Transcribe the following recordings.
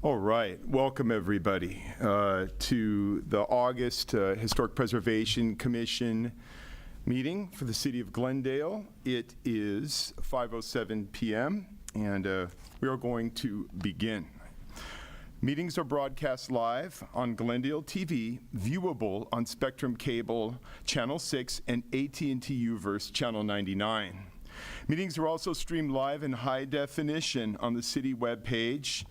All right, welcome everybody to the August Historic Preservation Commission meeting for the City of Glendale. It is 5:07 p.m. and we are going to begin. Meetings are broadcast live on Glendale TV, viewable on Spectrum Cable Channel 6 and AT&T Uverse Channel 99. Meetings are also streamed live in high definition on the city webpage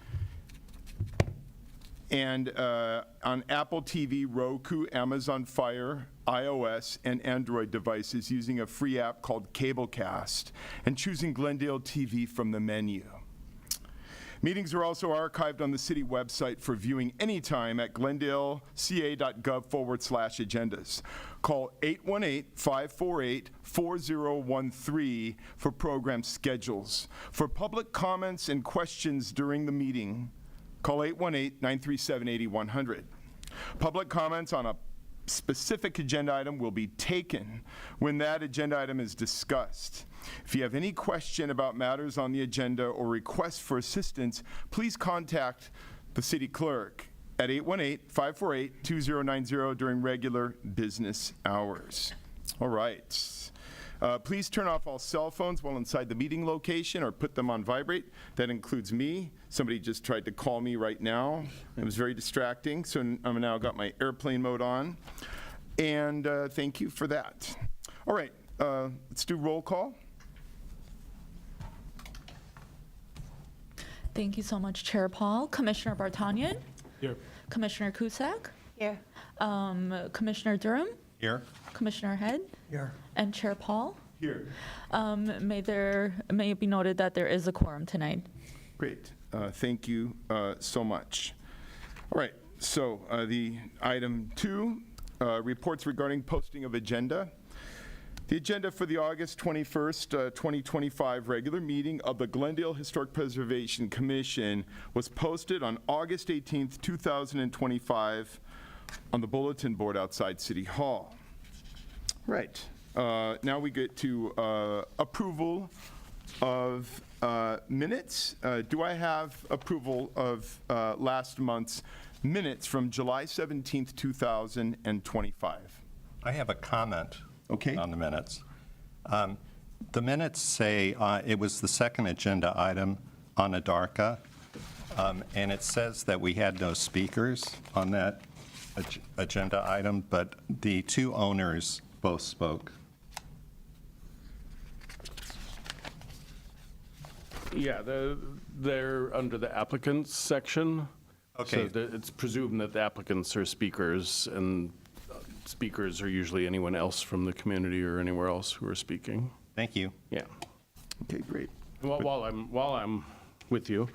and on Apple TV, Roku, Amazon Fire, iOS, and Android devices using a free app called Cablecast and choosing Glendale TV from the menu. Meetings are also archived on the city website for viewing anytime at glendaleca.gov/agendas. Call 818-548-4013 for program schedules. For public comments and questions during the meeting, call 818-937-8100. Public comments on a specific agenda item will be taken when that agenda item is discussed. If you have any question about matters on the agenda or requests for assistance, please contact the city clerk at 818-548-2090 during regular business hours. All right. Please turn off all cell phones while inside the meeting location or put them on vibrate. That includes me. Somebody just tried to call me right now. It was very distracting, so I've now got my airplane mode on. And thank you for that. All right, let's do roll call. Thank you so much, Chair Paul. Commissioner Bartanian? Here. Commissioner Cusack? Here. Commissioner Durham? Here. Commissioner Head? Here. And Chair Paul? Here. May it be noted that there is a quorum tonight. Great. Thank you so much. All right, so the item 2, reports regarding posting of agenda. The agenda for the August 21st, 2025 regular meeting of the Glendale Historic Preservation Commission was posted on August 18th, 2025 on the bulletin board outside City Hall. Right. Now we get to approval of minutes. Do I have approval of last month's minutes from July 17th, 2025? I have a comment on the minutes. The minutes say it was the second agenda item on Adarka, and it says that we had no speakers on that agenda item, but the two owners both spoke. Yeah, they're under the applicants section. Okay. So it's presumed that the applicants are speakers, and speakers are usually anyone else from the community or anywhere else who are speaking. Thank you. Yeah. Okay, great. Well, while I'm with you,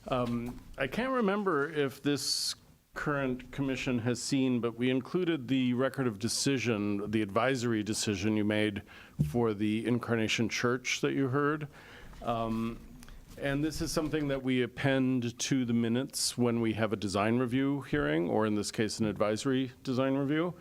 I can't remember if this current commission has seen, but we included the record of decision, the advisory decision you made for the Incarnation Church that you heard. And this is something that we append to the minutes when we have a design review hearing, or in this case, an advisory design review.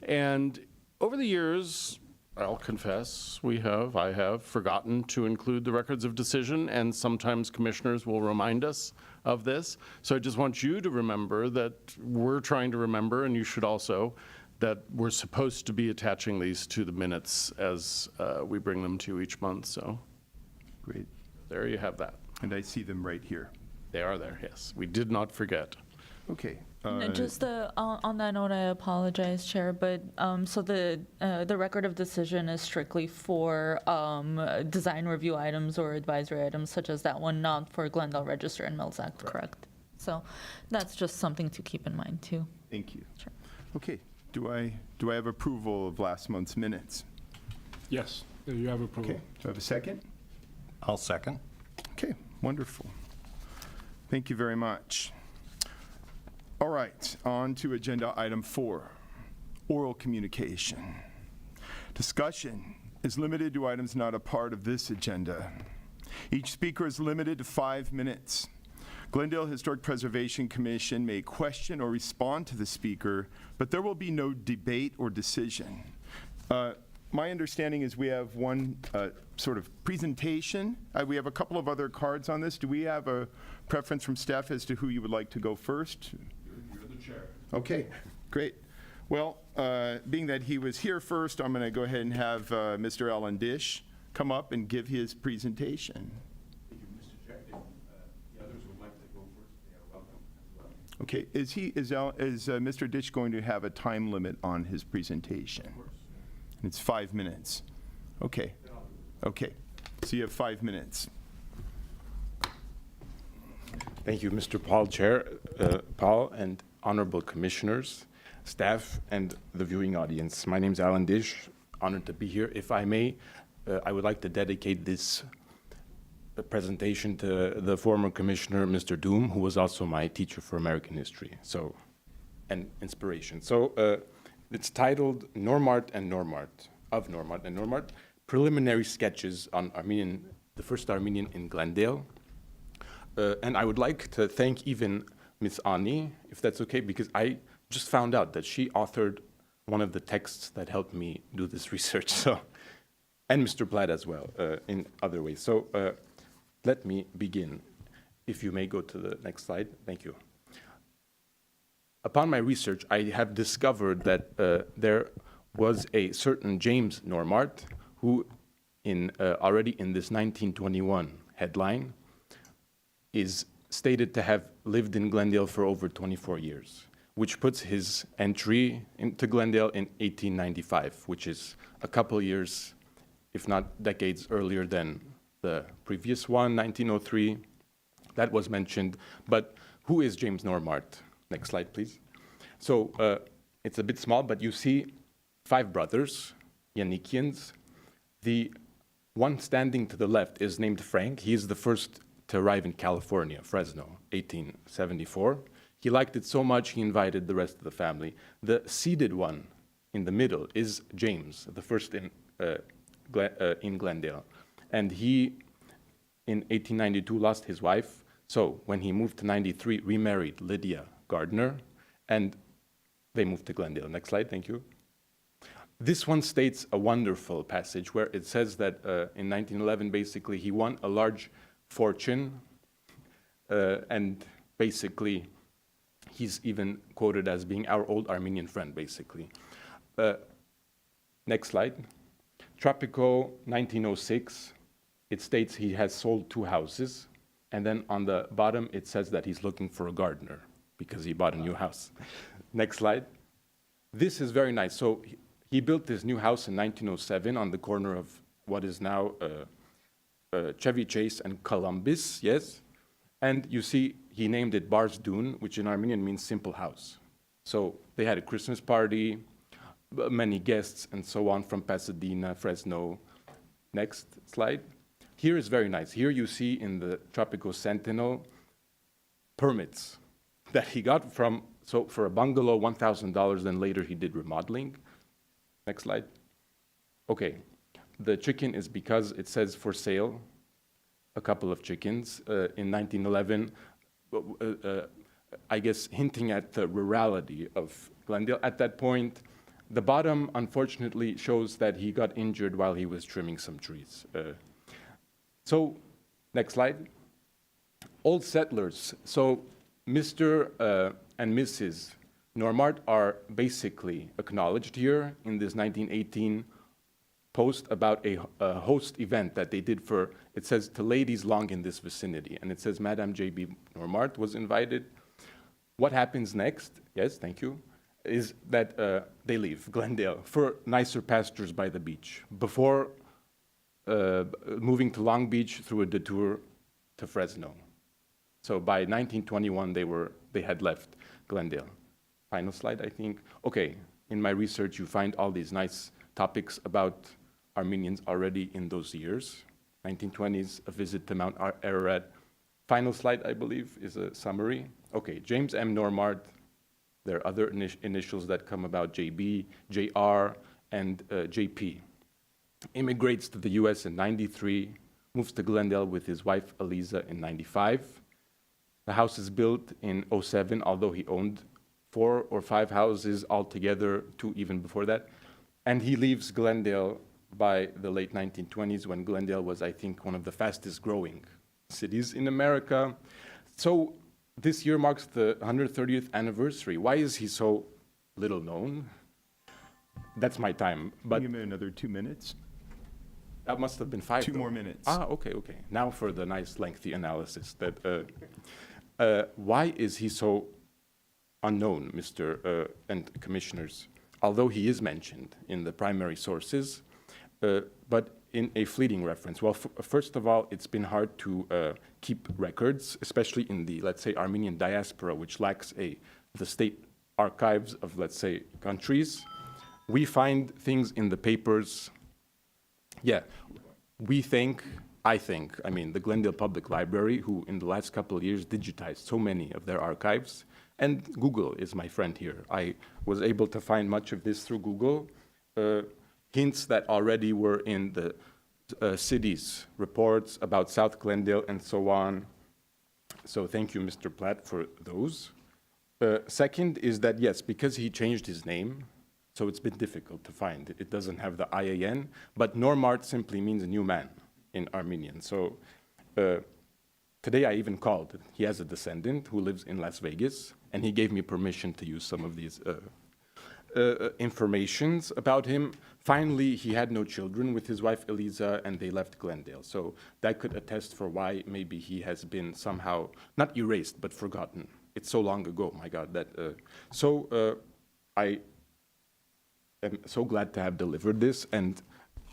And over the years, I'll confess, I have forgotten to include the records of decision, and sometimes commissioners will remind us of this. So I just want you to remember that we're trying to remember, and you should also, that we're supposed to be attaching these to the minutes as we bring them to you each month. So Great. there you have that. And I see them right here. They are there, yes. We did not forget. Okay. Just on that note, I apologize, Chair, but so the record of decision is strictly for design review items or advisory items such as that one, not for Glendale Register and Mills Act, correct? So that's just something to keep in mind too. Thank you. Sure. Okay. Do I have approval of last month's minutes? Yes, you have approval. Okay. Do I have a second? I'll second. Okay, wonderful. Thank you very much. All right, on to agenda item 4, oral communication. Discussion is limited to items not a part of this agenda. Each speaker is limited to 5 minutes. Glendale Historic Preservation Commission may question or respond to the speaker, but there will be no debate or decision. My understanding is we have one sort of presentation. We have a couple of other cards on this. Do we have a preference from staff as to who you would like to go first? You're the chair. Okay, great. Well, being that he was here first, I'm going to go ahead and have Mr. Alan Dish come up and give his presentation. Thank you, Mr. Chair. If the others would like to go first, they are welcome as well. Okay, is Mr. Dish going to have a time limit on his presentation? Of course. And it's 5 minutes. Okay, Then I'll do it. okay. So you have 5 minutes. Thank you, Mr. Paul, Chair, Paul, and honorable commissioners, staff, and the viewing audience. My name is Alan Dish. Honored to be here. If I may, I would like to dedicate this presentation to the former commissioner, Mr. Doom, who was also my teacher for American history, so, and inspiration. So it's titled Normart and Normart, of Normart and Normart, Preliminary Sketches on Armenian, the First Armenian in Glendale. And I would like to thank even Ms. Ani, if that's okay, because I just found out that she authored one of the texts that helped me do this research, so, and Mr. Platt as well, in other ways. So let me begin. If you may go to the next slide. Thank you. Upon my research, I have discovered that there was a certain James Normart who, already in this 1921 headline, is stated to have lived in Glendale for over 24 years, which puts his entry into Glendale in 1895, which is a couple years, if not decades earlier than the previous one, 1903. That was mentioned. But who is James Normart? Next slide, please. So it's a bit small, but you see 5 brothers, Yannickians. The one standing to the left is named Frank. He is the first to arrive in California, Fresno, 1874. He liked it so much, he invited the rest of the family. The seated one in the middle is James, the first in Glendale. And he, in 1892, lost his wife. So when he moved to 93, remarried Lydia Gardner, and they moved to Glendale. Next slide, thank you. This one states a wonderful passage where it says that in 1911, basically, he won a large fortune, and basically, he's even quoted as being our old Armenian friend, basically. Next slide. Tropico, 1906, it states he has sold 2 houses, and then on the bottom, it says that he's looking for a gardener because he bought a new house. Next slide. This is very nice. So he built this new house in 1907 on the corner of what is now Chevy Chase and Columbus, yes? And you see, he named it Bars Dun, which in Armenian means simple house. So they had a Christmas party, many guests, and so on from Pasadena, Fresno. Next slide. Here is very nice. Here you see in the Tropico Sentinel permits that he got from, so for a bungalow, $1,000, then later he did remodeling. Next slide. Okay. The chicken is because it says for sale, a couple of chickens in 1911, I guess hinting at the rurality of Glendale. At that point, the bottom, unfortunately, shows that he got injured while he was trimming some trees. So, next slide. Old settlers. So, Mr. And Mrs. Normart are basically acknowledged here in this 1918 post about a host event that they did for, it says, to ladies long in this vicinity. And it says Madame J.B. Normart was invited. What happens next, yes, thank you, is that they leave Glendale for nicer pastures by the beach before moving to Long Beach through a detour to Fresno. So by 1921, they had left Glendale. Final slide, I think. Okay, in my research, you find all these nice topics about Armenians already in those years. 1920s, a visit to Mount Ararat. Final slide, I believe, is a summary. Okay, James M. Normart. There are other initials that come about, JB, JR, and JP. Immigrates to the US in 93, moves to Glendale with his wife, Eliza, in 95. The house is built in 07, although he owned 4 or 5 houses altogether, 2 even before that. And he leaves Glendale by the late 1920s, when Glendale was, I think, one of the fastest growing cities in America. So this year marks the 130th anniversary. Why is he so little known? That's my time, but Give me another 2 minutes. that must have been 5. 2 though. more minutes. Ah, okay. Now for the nice lengthy analysis. Why is he so unknown, Mr. And Commissioners? Although he is mentioned in the primary sources, but in a fleeting reference. Well, first of all, it's been hard to keep records, especially in the, let's say, Armenian diaspora, which lacks the state archives of, let's say, countries. We find things in the papers. Yeah, I mean, the Glendale Public Library, who in the last couple of years digitized so many of their archives, and Google is my friend here. I was able to find much of this through Google, hints that already were in the city's reports about South Glendale and so on. So thank you, Mr. Platt, for those. Second is that, yes, because he changed his name, so it's been difficult to find. It doesn't have the IAN, but Normart simply means new man in Armenian. So today I even called. He has a descendant who lives in Las Vegas, and he gave me permission to use some of these informations about him. Finally, he had no children with his wife Eliza, and they left Glendale. So that could attest for why maybe he has been somehow, not erased, but forgotten. It's so long ago, my God. I am so glad to have delivered this, and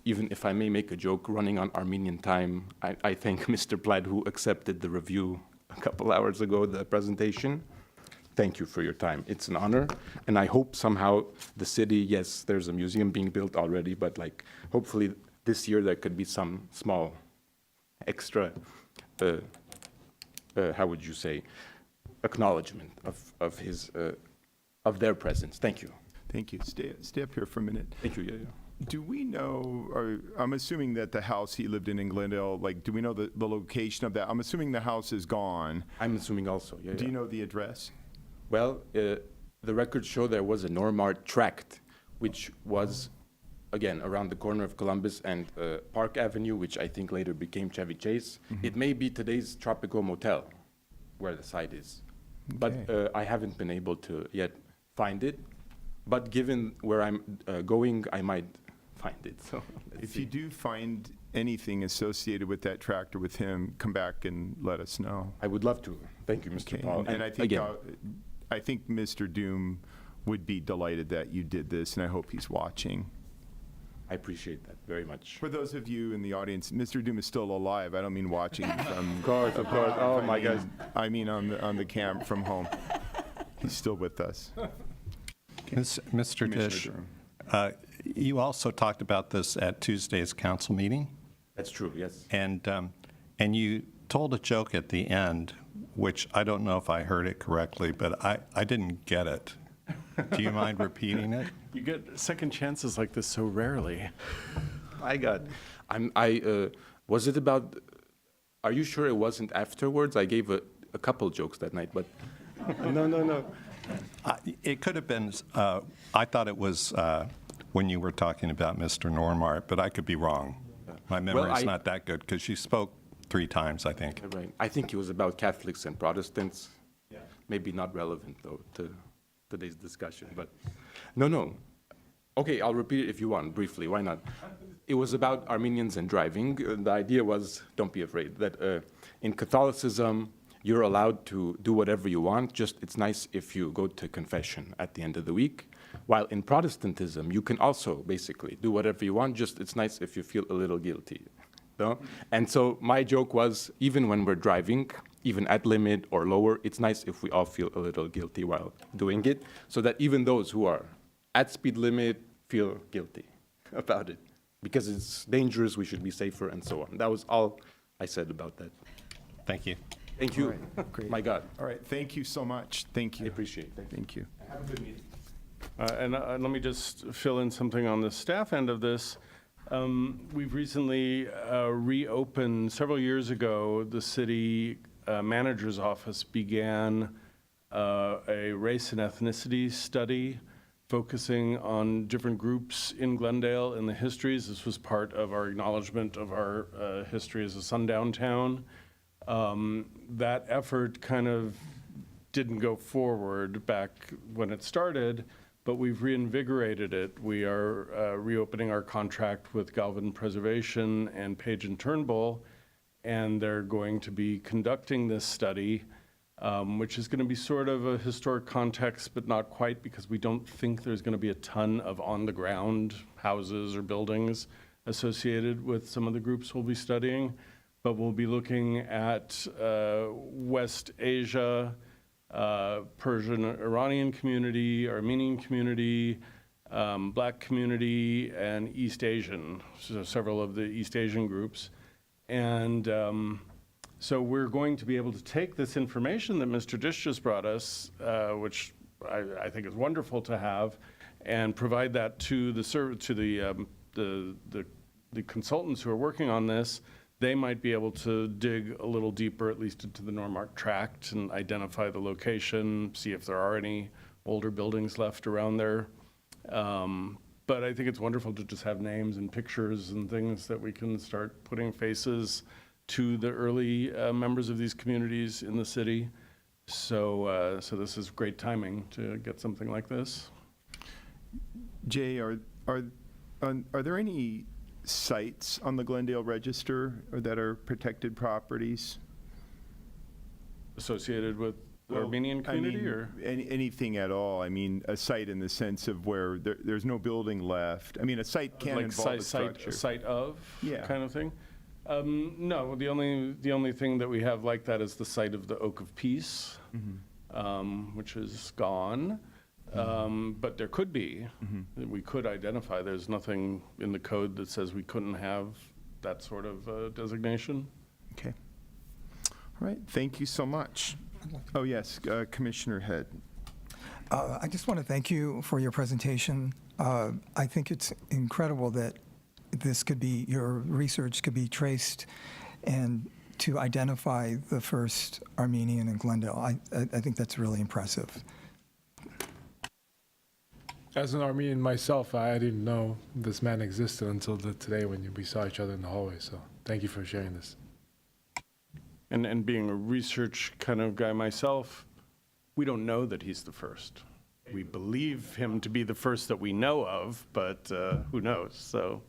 even if I may make a joke, running on Armenian time, I thank Mr. Platt, who accepted the review a couple hours ago, the presentation. Thank you for your time. It's an honor, and I hope somehow the city, yes, there's a museum being built already, but like hopefully this year there could be some small extra, how would you say, acknowledgement of their presence. Thank you. Thank you. Stay up here for a minute. Thank you. Yeah. Do we know, or I'm assuming that the house he lived in Glendale, like, do we know the location of that? I'm assuming the house is gone. I'm assuming also. Yeah. Do you know the address? Well, the records show there was a Normart tract, which was, again, around the corner of Columbus and Park Avenue, which I think later became Chevy Chase. It may be today's Tropico Motel, where the site is. But I haven't been able to yet find it. But given where I'm going, I might find it. So If you do find anything associated with that tractor with him, come back and let us know. I would love to. Thank you, Mr. Okay. Paul. And again, I think Mr. Doom would be delighted that you did this, and I hope he's watching. I appreciate that very much. For those of you in the audience, Mr. Doom is still alive. I don't mean watching from. Of course. Oh, my God. I mean on the cam from home. He's still with us. Mr. Dish, you also talked about this at Tuesday's council meeting, That's true, yes. and you told a joke at the end, which I don't know if I heard it correctly, but I didn't get it. Do you mind repeating it? You get second chances like this so rarely. My God. Was it about, are you sure it wasn't afterwards? I gave a couple jokes that night, but no. It could have been, I thought it was when you were talking about Mr. Normart, but I could be wrong. My memory's not that good, because you spoke 3 times, I think. Right. I think it was about Catholics and Protestants. Yeah. Maybe not relevant, though, to today's discussion, but no. Okay, I'll repeat it if you want, briefly. Why not? It was about Armenians and driving. The idea was, don't be afraid, that in Catholicism, you're allowed to do whatever you want, just it's nice if you go to confession at the end of the week. While in Protestantism, you can also basically do whatever you want, just it's nice if you feel a little guilty. No? And so my joke was, even when we're driving, even at limit or lower, it's nice if we all feel a little guilty while doing it, so that even those who are at speed limit feel guilty about it. Because it's dangerous, we should be safer, and so on. That was all I said about that. Thank you. Thank you. All right, great. My God. All right, thank you so much. Thank you. I appreciate it. Thank you. Have a good meeting. And let me just fill in something on the staff end of this. We've recently reopened, several years ago, the city manager's office began a race and ethnicity study focusing on different groups in Glendale and the histories. This was part of our acknowledgement of our history as a sundown town. That effort kind of didn't go forward back when it started, but we've reinvigorated it. We are reopening our contract with Galvin Preservation and Page and Turnbull, and they're going to be conducting this study, which is going to be sort of a historic context, but not quite, because we don't think there's going to be a ton of on-the-ground houses or buildings associated with some of the groups we'll be studying. But we'll be looking at West Asia, Persian Iranian community, Armenian community, Black community, and East Asian, so several of the East Asian groups. And so we're going to be able to take this information that Mr. Dish just brought us, which I think is wonderful to have, and provide that to the consultants who are working on this. They might be able to dig a little deeper, at least into the Normark tract, and identify the location, see if there are any older buildings left around there. But I think it's wonderful to just have names and pictures and things that we can start putting faces to the early members of these communities in the city. So this is great timing to get something like this. Jay, are there any sites on the Glendale Register that are protected properties? Associated with the Armenian community, or? Anything at all? I mean, a site in the sense of where there's no building left. I mean, a site can Like involve a structure. site of Yeah. kind of thing? No, the only thing that we have like that is the site of the Oak of Peace, which is gone. But there could be, we could identify, there's nothing in the code that says we couldn't have that sort of designation. Okay. All right, thank you so much. Oh, yes, Commissioner Head. I just want to thank you for your presentation. I think it's incredible that your research could be traced and to identify the first Armenian in Glendale. I think that's really impressive. As an Armenian myself, I didn't know this man existed until today when we saw each other in the hallway. So thank you for sharing this. And being a research kind of guy myself, we don't know that he's the first. We believe him to be the first that we know of, but who knows? So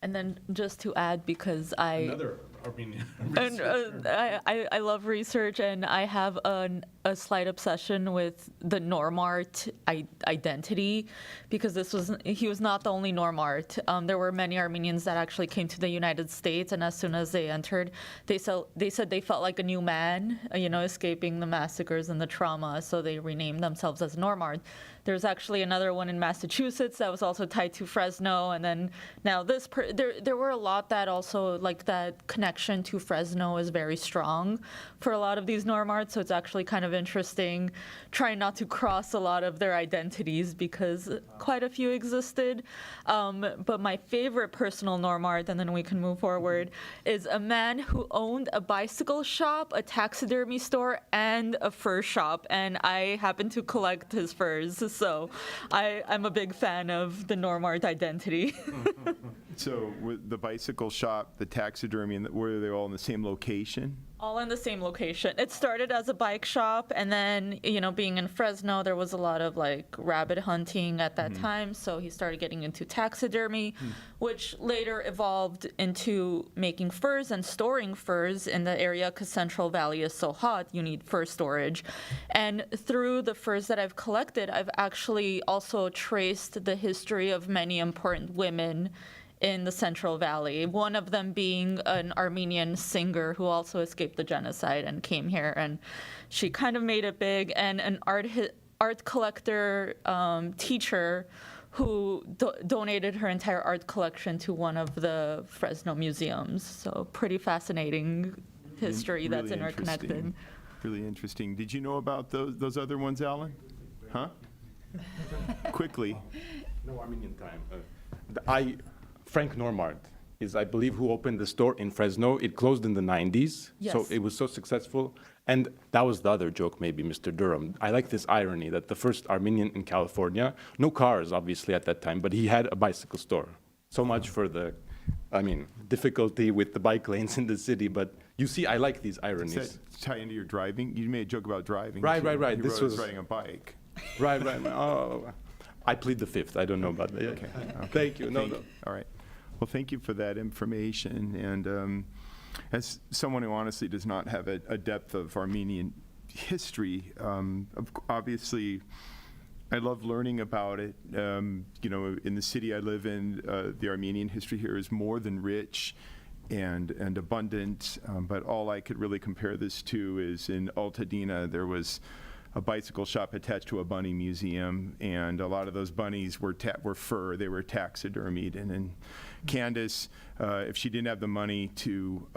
And then just to add, because another Armenian and, researcher. I love research, and I have a slight obsession with the Normart identity, because he was not the only Normart. There were many Armenians that actually came to the United States, and as soon as they entered, they said they felt like a new man, escaping the massacres and the trauma, so they renamed themselves as Normart. There's actually another one in Massachusetts that was also tied to Fresno, and then now there were a lot that also, like, that connection to Fresno is very strong for a lot of these Normarts, so it's actually kind of interesting trying not to cross a lot of their identities, because quite a few existed. But my favorite personal Normart, and then we can move forward, is a man who owned a bicycle shop, a taxidermy store, and a fur shop, and I happen to collect his furs. So I'm a big fan of the Normart identity. So with the bicycle shop, the taxidermy, and were they all in the same location? All in the same location. It started as a bike shop, and then, being in Fresno, there was a lot of like rabbit hunting at that time, so he started getting into taxidermy, which later evolved into making furs and storing furs in the area, because Central Valley is so hot, you need fur storage. And through the furs that I've collected, I've actually also traced the history of many important women in the Central Valley, one of them being an Armenian singer who also escaped the genocide and came here, and she kind of made it big, and an art collector teacher who donated her entire art collection to one of the Fresno museums. So pretty fascinating history that's Really interconnected. interesting. Really interesting. Did you know about those other ones, Alan? Huh? Quickly. No Armenian time. Frank Normart is, I believe, who opened the store in Fresno. It closed in the 90s, so Yes. it was so successful. And that was the other joke, maybe, Mr. Durham. I like this irony that the first Armenian in California, no cars, obviously, at that time, but he had a bicycle store. So much for the difficulty with the bike lanes in the city, but you see, I like these Does ironies. that tie into your driving? You made a joke about driving. Right, too. right, right. You This wrote, I was- riding a bike. Right. Oh, I plead the fifth. I don't know about that. Okay. Thank you. No, Thank no. you. All right. Well, thank you for that information. And as someone who honestly does not have a depth of Armenian history, obviously, I love learning about it. In the city I live in, the Armenian history here is more than rich and abundant. But all I could really compare this to is in Altadena, there was a bicycle shop attached to a bunny museum, and a lot of those bunnies were fur. They were taxidermied. And in Candace, if she didn't have the money to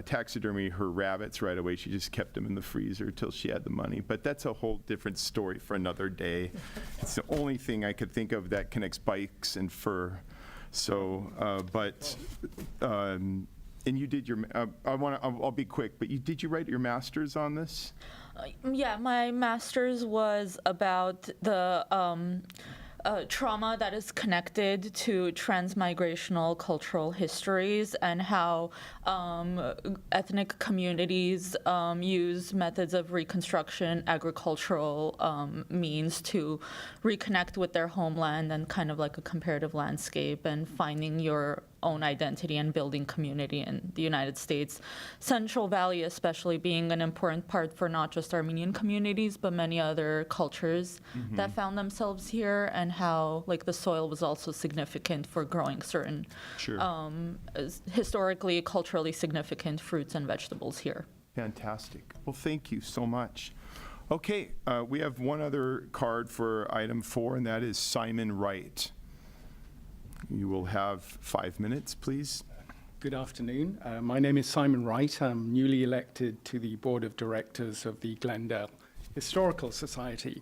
taxidermy her rabbits right away, she just kept them in the freezer till she had the money. But that's a whole different story for another day. It's the only thing I could think of that connects bikes and fur. So, and you did your, I'll be quick, but did you write your master's on this? Yeah, my master's was about the trauma that is connected to transmigrational cultural histories and how ethnic communities use methods of reconstruction, agricultural means to reconnect with their homeland and kind of like a comparative landscape and finding your own identity and building community in the United States. Central Valley especially being an important part for not just Armenian communities, but many other cultures that found themselves here, and how like the soil was also significant for growing certain historically, culturally significant fruits and vegetables here. Fantastic. Well, thank you so much. Okay, we have one other card for item 4, and that is Simon Wright. You will have 5 minutes, please. Good afternoon. My name is Simon Wright. I'm newly elected to the Board of Directors of the Glendale Historical Society.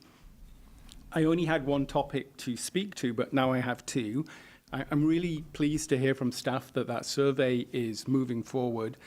I only had one topic to speak to, but now I have two. I'm really pleased to hear from staff that survey is moving forward,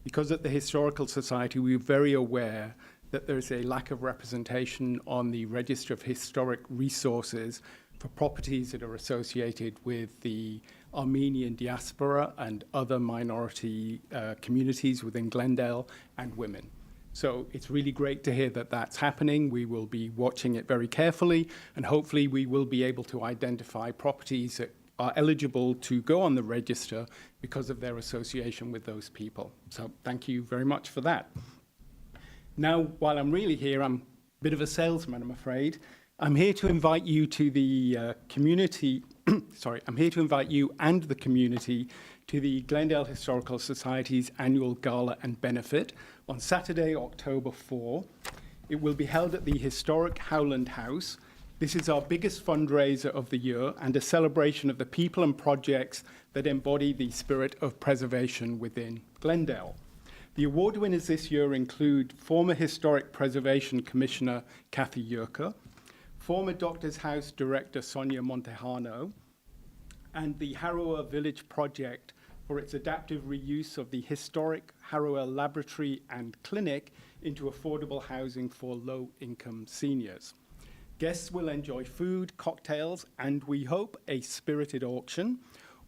because at the Historical Society we're very aware that there's a lack of representation on the Register of Historic Resources for properties that are associated with the Armenian diaspora and other minority communities within Glendale and women. So it's really great to hear that that's happening. We will be watching it very carefully, and hopefully we will be able to identify properties that are eligible to go on the register because of their association with those people. So thank you very much for that. Now, while I'm really here, I'm a bit of a salesman, I'm afraid. I'm here to invite you to the community, I'm here to invite you and the community to the Glendale Historical Society's annual gala and benefit on Saturday, October 4. It will be held at the historic Howland House. This is our biggest fundraiser of the year and a celebration of the people and projects that embody the spirit of preservation within Glendale. The award winners this year include former Historic Preservation Commissioner Kathy Yerker, former Doctor's House Director Sonia Montejano, and the Harrower Village Project for its adaptive reuse of the historic Harrower Laboratory and Clinic into affordable housing for low-income seniors. Guests will enjoy food, cocktails, and we hope a spirited auction,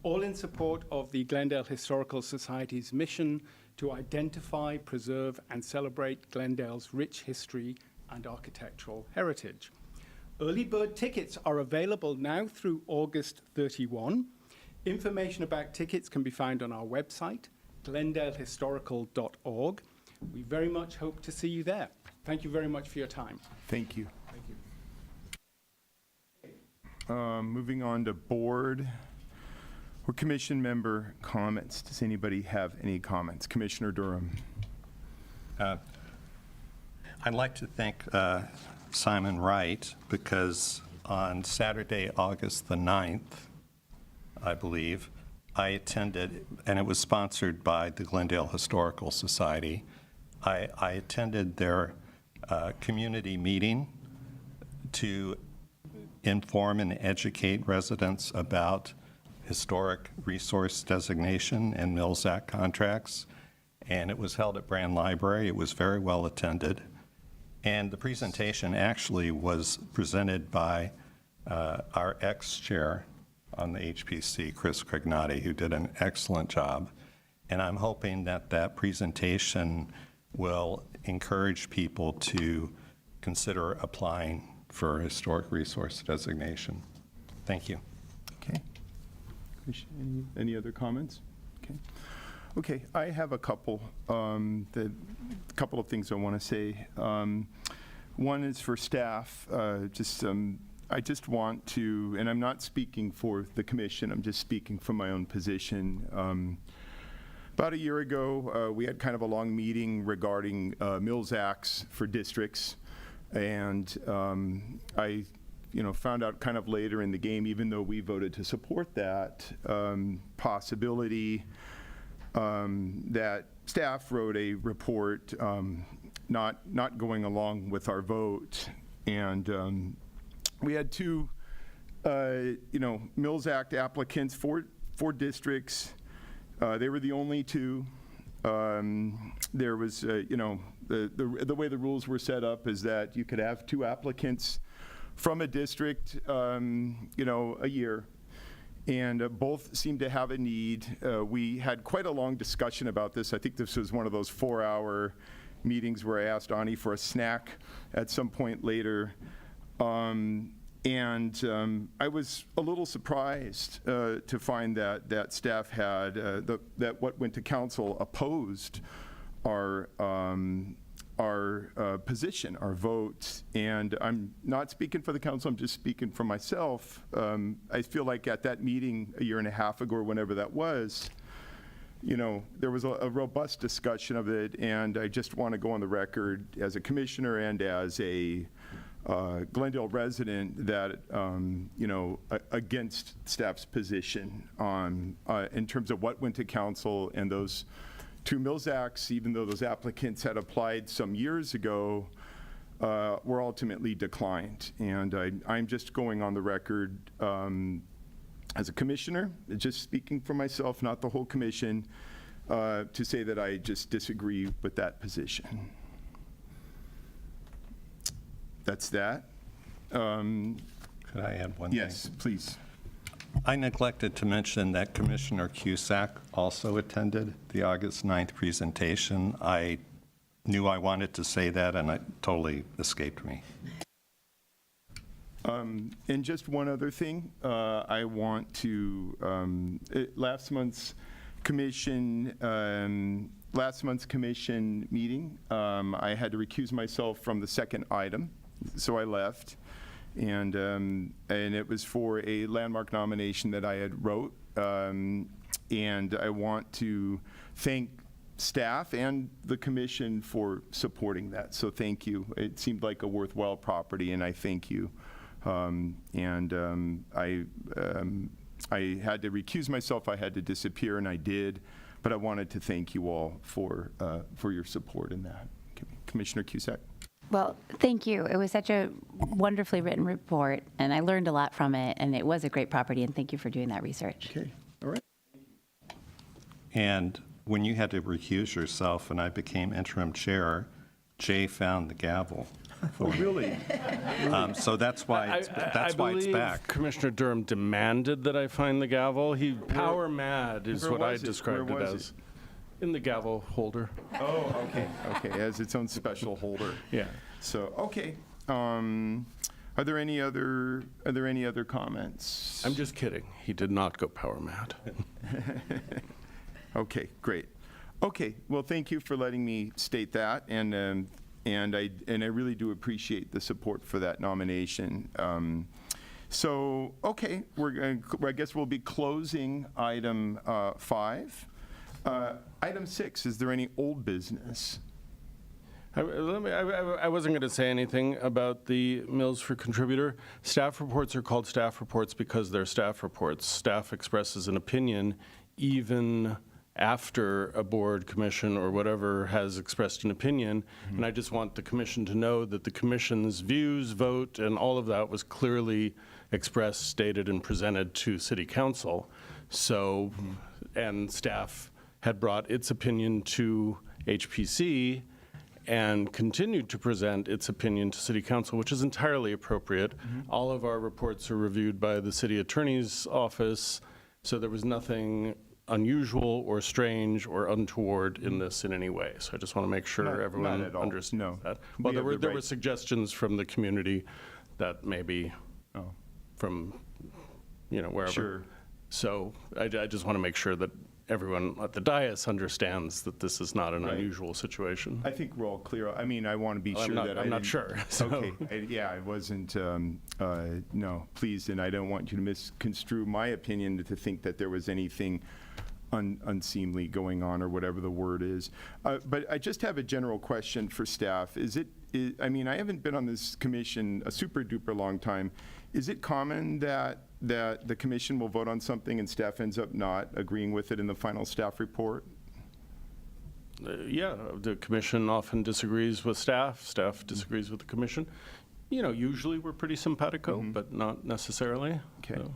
all in support of the Glendale Historical Society's mission to identify, preserve, and celebrate Glendale's rich history and architectural heritage. Early bird tickets are available now through August 31. Information about tickets can be found on our website, glendalehistorical.org. We very much hope to see you there. Thank you very much for your time. Thank you. Moving on to board or commission member comments. Does anybody have any comments? Commissioner Durham. I'd like to thank Simon Wright, because on Saturday, August the 9th, I believe, I attended, and it was sponsored by the Glendale Historical Society. I attended their community meeting to inform and educate residents about historic resource designation and Mills Act contracts, and it was held at Brand Library. It was very well attended. And the presentation actually was presented by our ex-chair, on the HPC, Chris Crignati, who did an excellent job. And I'm hoping that that presentation will encourage people to consider applying for historic resource designation. Thank you. Okay. Any other comments? Okay. Okay, I have a couple of things I want to say. One is for staff. I just want to, and I'm not speaking for the commission, I'm just speaking from my own position. About a year ago, we had kind of a long meeting regarding Mills Acts for districts, and I found out kind of later in the game, even though we voted to support that possibility, that staff wrote a report not going along with our vote. And we had two, Mills Act applicants for districts. They were the only two. There was, the way the rules were set up is that you could have two applicants from a district, a year, and both seemed to have a need. We had quite a long discussion about this. I think this was one of those 4-hour meetings where I asked Ani for a snack at some point later. I was a little surprised to find that staff had, that what went to council opposed our position, our vote. And I'm not speaking for the council, I'm just speaking for myself. I feel like at that meeting a year and a half ago, or whenever that was, there was a robust discussion of it, and I just want to go on the record as a commissioner and as a Glendale resident that, against staff's position on, in terms of what went to council, and those two Mills Acts, even though those applicants had applied some years ago, were ultimately declined. And I'm just going on the record as a commissioner, just speaking for myself, not the whole commission, to say that I just disagree with that position. That's that. Could I add one thing? Yes, please. I neglected to mention that Commissioner Cusack also attended the August 9th presentation. I knew I wanted to say that, and it totally escaped me. And just one other thing, I want to, last month's commission meeting, I had to recuse myself from the second item, so I left. And it was for a landmark nomination that I had wrote. And I want to thank staff and the commission for supporting that. So thank you. It seemed like a worthwhile property, and I thank you. I had to recuse myself. I had to disappear, and I did. But I wanted to thank you all for your support in that. Commissioner Cusack. Well, thank you. It was such a wonderfully written report, and I learned a lot from it, and it was a great property, and thank you for doing that research. Okay, all right. And when you had to recuse yourself and I became interim chair, Jay found the gavel. Oh, really? So that's why it's I believe back. Commissioner Durham demanded that I find the gavel. He power mad is where what I was it? described Where it was as. In the gavel holder. Oh, okay, okay, it has its own special holder. Yeah. So, okay, are there any other comments? I'm just kidding. He did not go power mad. Okay, great. Okay, well, thank you for letting me state that, and I really do appreciate the support for that nomination. So, okay, I guess we'll be closing item 5. Item 6, is there any old business? I wasn't going to say anything about the Mills for Contributor. Staff reports are called staff reports because they're staff reports. Staff expresses an opinion even after a board, commission, or whatever has expressed an opinion. Mm-hmm. And I just want the commission to know that the commission's views, vote, and all of that was clearly expressed, stated, and presented to City Council. So, and staff had brought its opinion to HPC, and continued to present its opinion to City Council, which is entirely appropriate. All of our reports are reviewed by the City Attorney's Office, so there was nothing unusual or strange or untoward in this in any way. So I just want to make sure Not everyone at all, understands no. that. We Well, have the there were right- suggestions from the community that maybe Oh. from, wherever. Sure. So I just want to make sure that everyone at the dais understands that this is not an Right. unusual situation. I think we're all clear. I mean, I want to be Well, sure I'm not- that I'm not didn't- sure, so- Okay, yeah, I wasn't, no, please, and I don't want you to misconstrue my opinion to think that there was anything unseemly going on, or whatever the word is. But I just have a general question for staff. I mean, I haven't been on this commission a super duper long time. Is it common that the commission will vote on something and staff ends up not agreeing with it in the final staff report? Yeah, the commission often disagrees with staff, staff disagrees with the commission. Usually we're pretty simpatico, but not necessarily. Okay. so.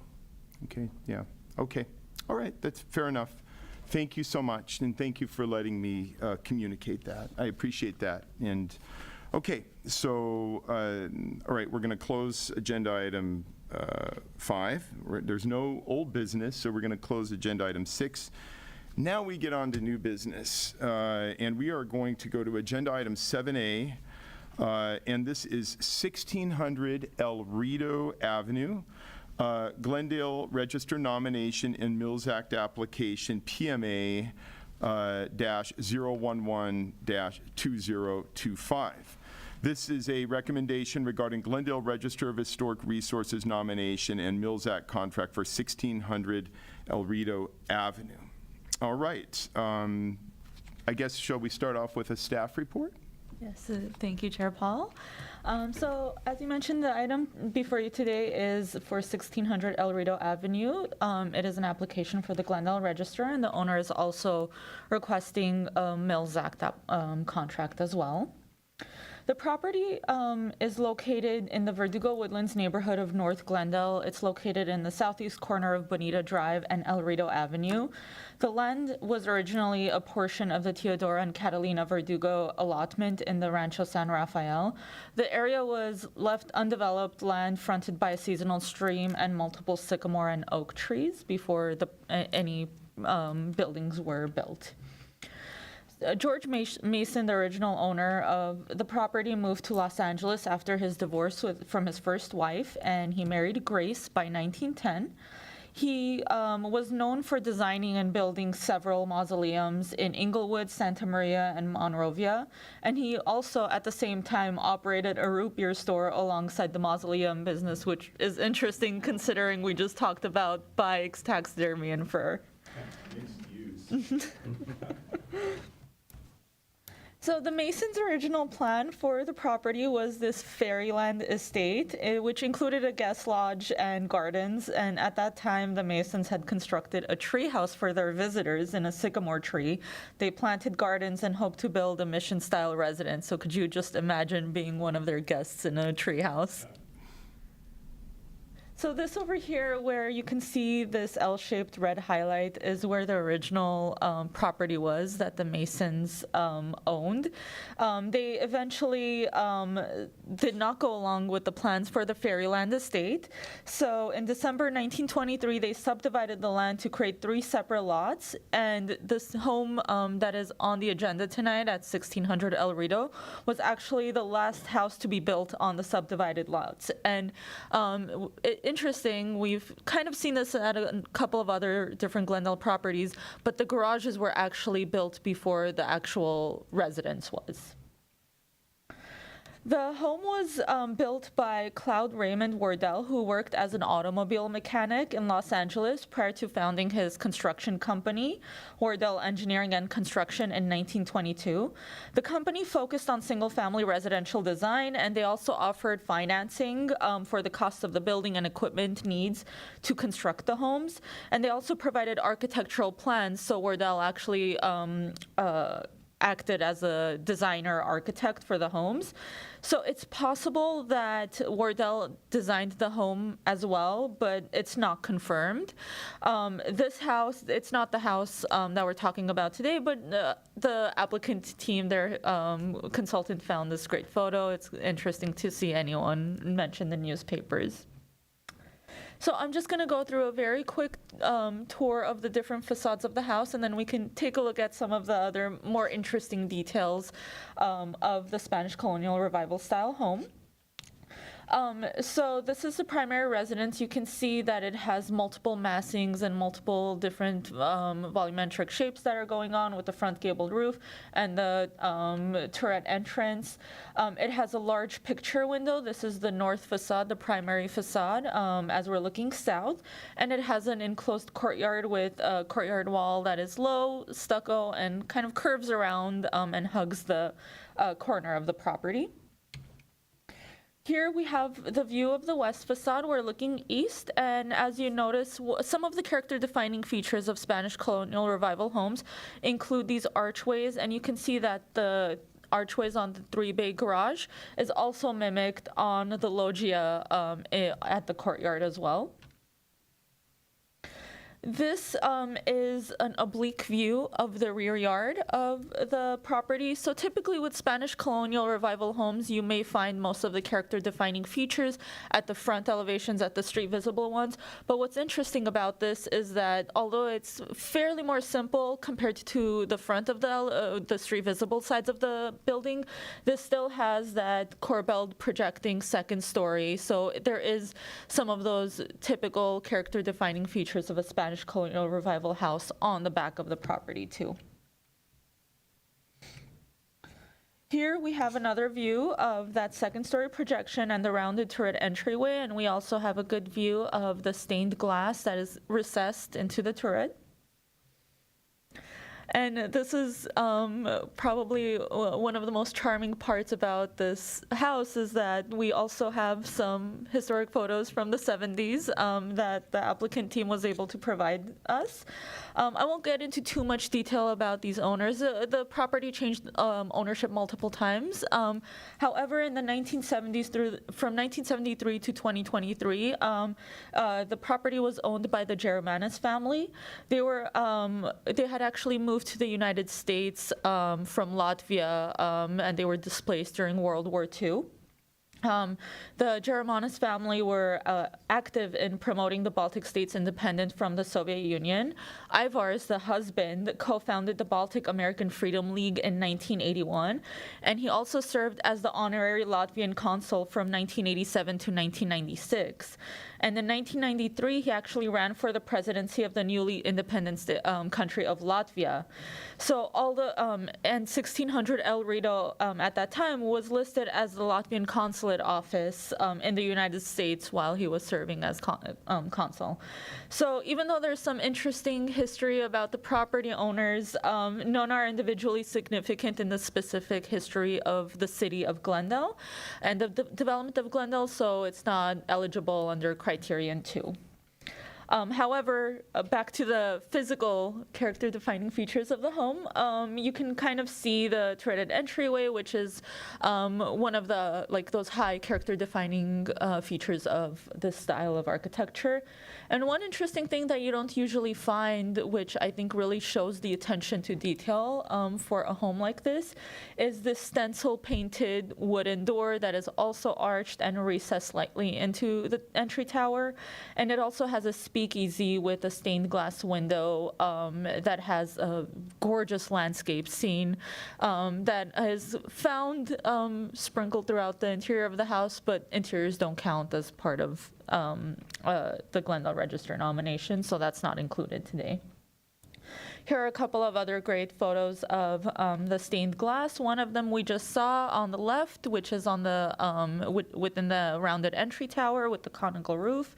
Okay, yeah, okay. All right, that's fair enough. Thank you so much, and thank you for letting me communicate that. I appreciate that. And, okay, so, all right, we're going to close agenda item 5. There's no old business, so we're going to close agenda item 6. Now we get on to new business, and we are going to go to agenda item 7A, and this is 1600 El Rito Avenue, Glendale Register Nomination and Mills Act Application, PMA -011-2025. This is a recommendation regarding Glendale Register of Historic Resources nomination and Mills Act contract for 1600 El Rito Avenue. All right. I guess, shall we start off with a staff report? Yes, thank you, Chair Paul. So, as you mentioned, the item before you today is for 1600 El Rito Avenue. It is an application for the Glendale Register, and the owner is also requesting a Mills Act contract as well. The property is located in the Verdugo Woodlands neighborhood of North Glendale. It's located in the southeast corner of Bonita Drive and El Rito Avenue. The land was originally a portion of the Teodora and Catalina Verdugo allotment in the Rancho San Rafael. The area was left undeveloped land fronted by a seasonal stream and multiple sycamore and oak trees before any buildings were built. George Mason, the original owner of the property, moved to Los Angeles after his divorce from his first wife, and he married Grace by 1910. He was known for designing and building several mausoleums in Inglewood, Santa Maria, and Monrovia, and he also, at the same time, operated a root beer store alongside the mausoleum business, which is interesting considering we just talked about bikes, taxidermy, and fur. So the Masons' original plan for the property was this fairyland estate, which included a guest lodge and gardens. And at that time, the Masons had constructed a tree house for their visitors in a sycamore tree. They planted gardens and hoped to build a mission-style residence. So could you just imagine being one of their guests in a tree house? So this over here, where you can see this L-shaped red highlight, is where the original property was that the Masons owned. They eventually did not go along with the plans for the Fairyland estate. So in December 1923, they subdivided the land to create 3 separate lots. And this home that is on the agenda tonight at 1600 El Rito was actually the last house to be built on the subdivided lots. And interesting, we've kind of seen this at a couple of other different Glendale properties, but the garages were actually built before the actual residence was. The home was built by Cloud Raymond Wardell, who worked as an automobile mechanic in Los Angeles prior to founding his construction company, Wardell Engineering and Construction, in 1922. The company focused on single-family residential design, and they also offered financing for the cost of the building and equipment needs to construct the homes. And they also provided architectural plans, so Wardell actually acted as a designer architect for the homes. So it's possible that Wardell designed the home as well, but it's not confirmed. This house, it's not the house that we're talking about today, but the applicant team, their consultant found this great photo. It's interesting to see anyone mention the newspapers. So I'm just going to go through a very quick tour of the different facades of the house, and then we can take a look at some of the other more interesting details of the Spanish colonial revival style home. So this is the primary residence. You can see that it has multiple massings and multiple different volumetric shapes that are going on with the front gabled roof and the turret entrance. It has a large picture window. This is the north facade, the primary facade, as we're looking south. And it has an enclosed courtyard with a courtyard wall that is low, stucco, and kind of curves around and hugs the corner of the property. Here we have the view of the west facade. We're looking east, and as you notice, some of the character-defining features of Spanish colonial revival homes include these archways, and you can see that the archways on the three-bay garage is also mimicked on the loggia at the courtyard as well. This is an oblique view of the rear yard of the property. So typically with Spanish colonial revival homes, you may find most of the character-defining features at the front elevations, at the street visible ones. But what's interesting about this is that although it's fairly more simple compared to the front of the street visible sides of the building, this still has that corbelled projecting second story. So there is some of those typical character-defining features of a Spanish colonial revival house on the back of the property too. Here we have another view of that second story projection and the rounded turret entryway, and we also have a good view of the stained glass that is recessed into the turret. And this is probably one of the most charming parts about this house is that we also have some historic photos from the 70s that the applicant team was able to provide us. I won't get into too much detail about these owners. The property changed ownership multiple times. However, in the 1970s, from 1973 to 2023, the property was owned by the Germanis family. They had actually moved to the United States from Latvia, and they were displaced during World War II. The Germanis family were active in promoting the Baltic states' independence from the Soviet Union. Ivars, the husband, co-founded the Baltic American Freedom League in 1981, and he also served as the honorary Latvian consul from 1987 to 1996. And in 1993, he actually ran for the presidency of the newly independent country of Latvia. So and 1600 El Rito at that time was listed as the Latvian consulate office in the United States while he was serving as consul. So even though there's some interesting history about the property owners, none are individually significant in the specific history of the city of Glendale and the development of Glendale, so it's not eligible under Criterion 2. However, back to the physical character-defining features of the home, you can kind of see the turreted entryway, which is one of the those high character-defining features of this style of architecture. And one interesting thing that you don't usually find, which I think really shows the attention to detail for a home like this, is this stencil-painted wooden door that is also arched and recessed slightly into the entry tower, and it also has a speakeasy with a stained glass window that has a gorgeous landscape scene that is found sprinkled throughout the interior of the house, but interiors don't count as part of the Glendale Register nomination, so that's not included today. Here are a couple of other great photos of the stained glass. One of them we just saw on the left, which is on the within the rounded entry tower with the conical roof.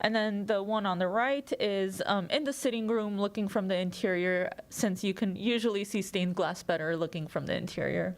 And then the one on the right is in the sitting room looking from the interior, since you can usually see stained glass better looking from the interior.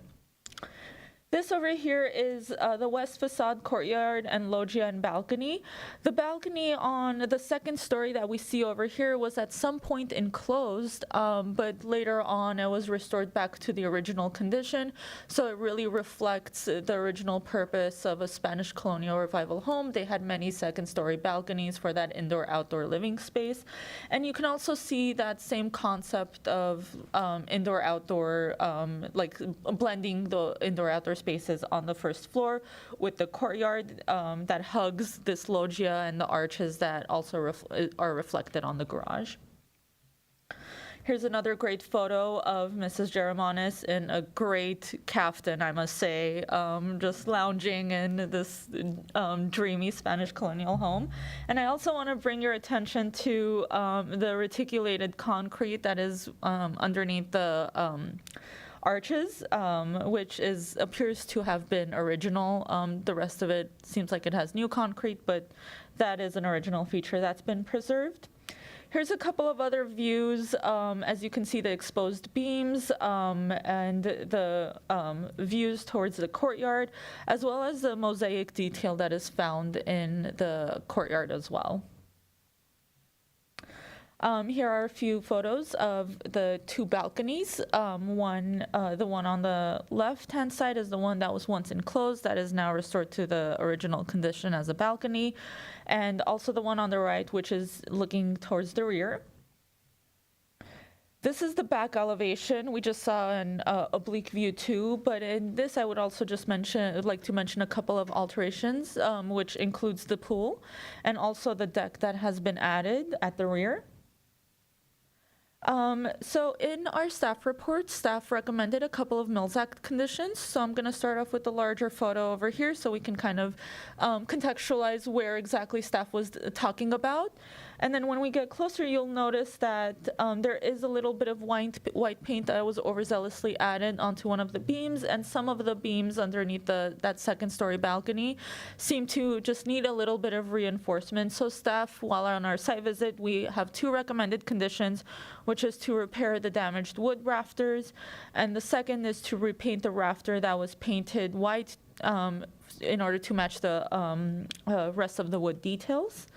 This over here is the west facade courtyard and loggia and balcony. The balcony on the second story that we see over here was at some point enclosed, but later on it was restored back to the original condition. So it really reflects the original purpose of a Spanish colonial revival home. They had many second-story balconies for that indoor-outdoor living space. And you can also see that same concept of indoor-outdoor, like blending the indoor-outdoor spaces on the first floor with the courtyard that hugs this loggia and the arches that also are reflected on the garage. Here's another great photo of Mrs. Jeromanis in a great caftan, I must say, just lounging in this dreamy Spanish colonial home. And I also want to bring your attention to the reticulated concrete that is underneath the arches, which appears to have been original. The rest of it seems like it has new concrete, but that is an original feature that's been preserved. Here's a couple of other views. As you can see, the exposed beams and the views towards the courtyard, as well as the mosaic detail that is found in the courtyard as well. Here are a few photos of the two balconies. The one on the left-hand side is the one that was once enclosed that is now restored to the original condition as a balcony. And also the one on the right, which is looking towards the rear. This is the back elevation. We just saw an oblique view too, but in this I would also just like to mention a couple of alterations, which includes the pool and also the deck that has been added at the rear. So in our staff report, staff recommended a couple of Mills Act conditions. So I'm going to start off with the larger photo over here so we can kind of contextualize where exactly staff was talking about. And then when we get closer, you'll notice that there is a little bit of white paint that was overzealously added onto one of the beams, and some of the beams underneath that second-story balcony seem to just need a little bit of reinforcement. So staff, while on our site visit, we have two recommended conditions, which is to repair the damaged wood rafters, and the second is to repaint the rafter that was painted white in order to match the rest of the wood details.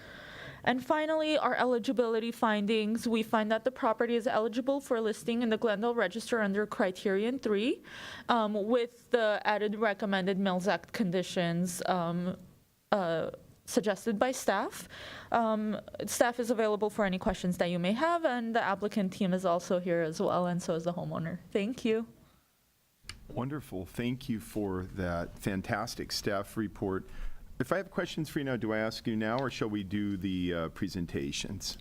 And finally, our eligibility findings. We find that the property is eligible for listing in the Glendale Register under Criterion 3 with the added recommended Mills Act conditions suggested by staff. Staff is available for any questions that you may have, and the applicant team is also here as well, and so is the homeowner. Thank you. Wonderful. Thank you for that fantastic staff report. If I have questions for you now, do I ask you now, or shall we do the presentations?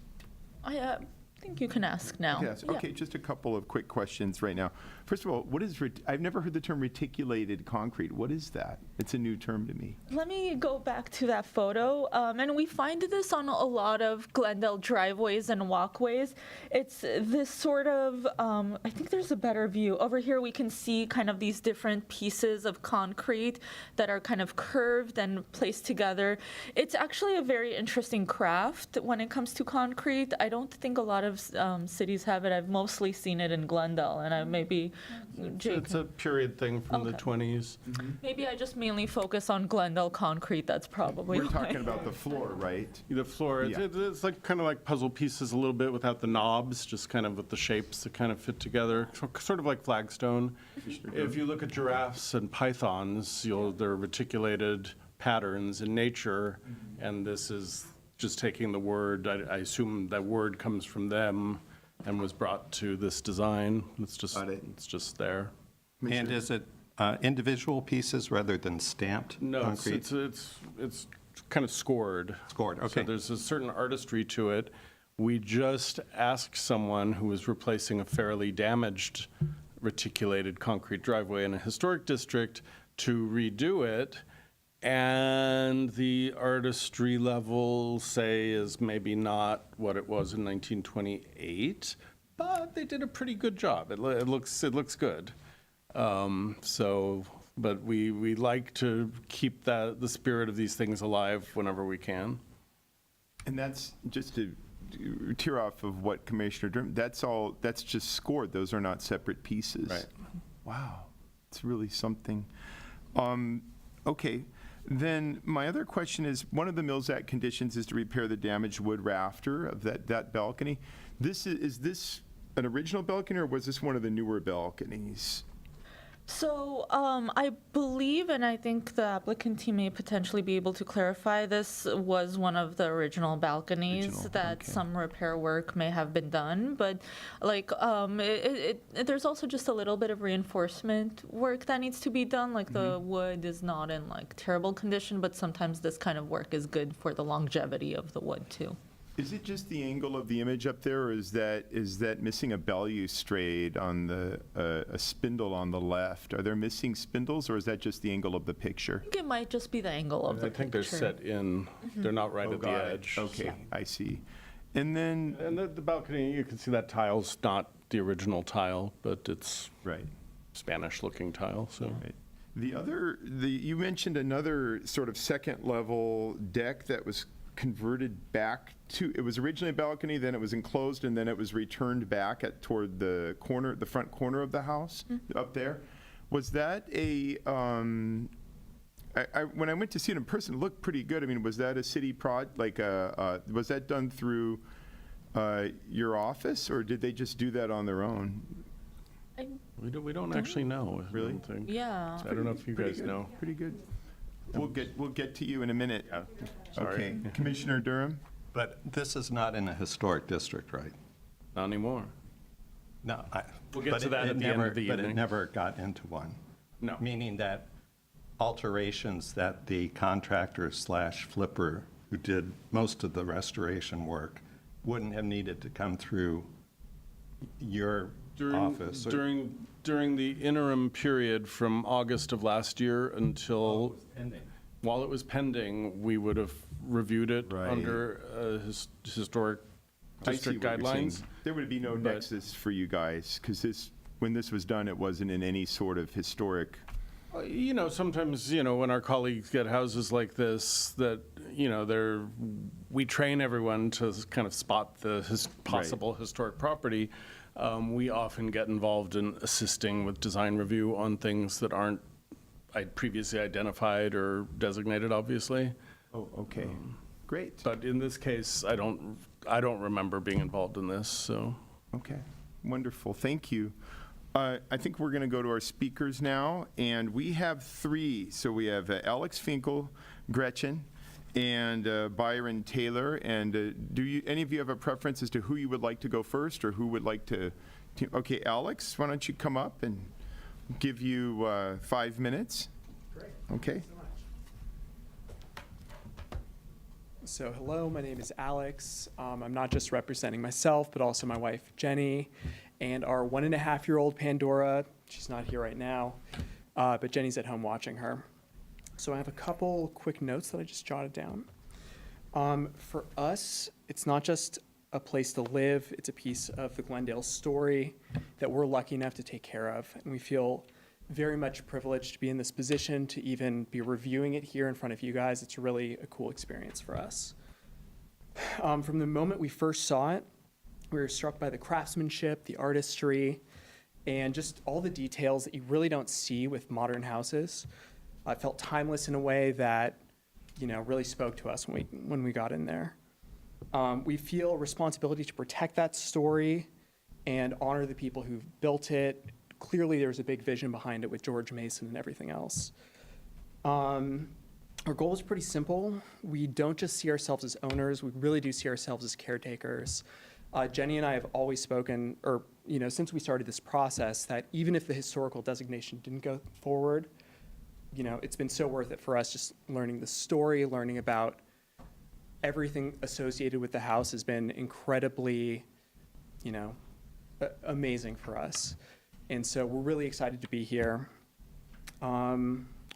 I think you can ask now. Yes. Okay, just a couple of quick questions right now. First of all, what is I've never heard the term reticulated concrete. What is that? It's a new term to me. Let me go back to that photo. And we find this on a lot of Glendale driveways and walkways. It's this sort of, I think there's a better view. Over here we can see kind of these different pieces of concrete that are kind of curved and placed together. It's actually a very interesting craft when it comes to concrete. I don't think a lot of cities have it. I've mostly seen it in Glendale, and I maybe Jake. It's a period thing from the Okay. 20s. Maybe I just mainly focus on Glendale concrete. That's probably We're why. talking about the floor, right? The floor, it's like kind of like puzzle pieces a little bit without the knobs, just kind of with the shapes that kind of fit together, sort of like flagstone. If you look at giraffes and pythons, they're reticulated patterns in nature, and this is just taking the word. I assume that word comes from them and was brought to this design. It's just there. And is it individual pieces rather than stamped No, concrete? it's kind of scored. Scored, So okay. there's a certain artistry to it. We just asked someone who was replacing a fairly damaged reticulated concrete driveway in a historic district to redo it, and the artistry level, say, is maybe not what it was in 1928, but they did a pretty good job. It looks good. But we like to keep the spirit of these things alive whenever we can. And that's just to tear off of what Commissioner Durham, that's just scored. Those are not separate pieces. Right. Wow. It's really something. Okay, then my other question is, one of the Mills Act conditions is to repair the damaged wood rafter of that balcony. Is this an original balcony, or was this one of the newer balconies? So I believe, and I think the applicant team may potentially be able to clarify, this was one of the original balconies Original, that okay. some repair work may have been done, but like there's also just a little bit of reinforcement work that needs to be done. Like the wood is not in like terrible condition, but sometimes this kind of work is good for the longevity of the wood too. Is it just the angle of the image up there, or is that missing a balustrade on a spindle on the left? Are there missing spindles, or is that just the angle of the picture? I think it might just be the angle of the I think they're picture. set in, they're not right at the Got it. edge. Okay, I see. And then, And the balcony, you can see that tile's not the original tile, but it's right. Spanish-looking tile, so. Right. You mentioned another sort of second-level deck that was converted back to, it was originally a balcony, then it was enclosed, and then it was returned back toward the front corner of the house, up there. Was that when I went to see it in person, it looked pretty good. I mean, was that a city was that done through your office, or did they just do that on their own? We don't actually know. Really? I don't think. Yeah. I don't know if you Pretty guys good, know. Pretty good. We'll get to you in a minute. Sorry. Okay, Commissioner Durham? But this is not in a historic district, right? Not anymore. No. We'll get but to that at the end of the But it evening. never got into one. No. Meaning that alterations that the contractor slash flipper who did most of the restoration work wouldn't have needed to come through your office. or- During the interim period from August of last year until, while it was pending, we would have reviewed it Right. under historic I see district what you're saying. guidelines. There would be no but- nexus for you guys, because when this was done, it wasn't in any sort of historic. Sometimes, when our colleagues get houses like this, that, we train everyone to kind of spot the possible historic property. We often get involved in assisting with design review on things that aren't previously identified or designated, obviously. Oh, okay. Great. But in this case, I don't remember being involved in this, so. Okay, wonderful, thank you. I think we're going to go to our speakers now, and we have three. So we have Alex Finkel, Gretchen, and Byron Taylor. And do any of you have a preference as to who you would like to go first, or who would like to? Okay, Alex, why don't you come up and give you 5 minutes? Great. Okay. Thanks so much. So hello, my name is Alex. I'm not just representing myself, but also my wife, Jenny, and our 1.5-year-old Pandora. She's not here right now, but Jenny's at home watching her. So I have a couple quick notes that I just jotted down. For us, it's not just a place to live, it's a piece of the Glendale story that we're lucky enough to take care of. And we feel very much privileged to be in this position, to even be reviewing it here in front of you guys. It's really a cool experience for us. From the moment we first saw it, we were struck by the craftsmanship, the artistry, and just all the details that you really don't see with modern houses. It felt timeless in a way that, really spoke to us when we got in there. We feel a responsibility to protect that story and honor the people who built it. Clearly, there was a big vision behind it with George Mason and everything else. Our goal is pretty simple. We don't just see ourselves as owners, we really do see ourselves as caretakers. Jenny and I have always spoken, since we started this process, that even if the historical designation didn't go forward, it's been so worth it for us just learning the story, learning about everything associated with the house has been incredibly, amazing for us. And so we're really excited to be here.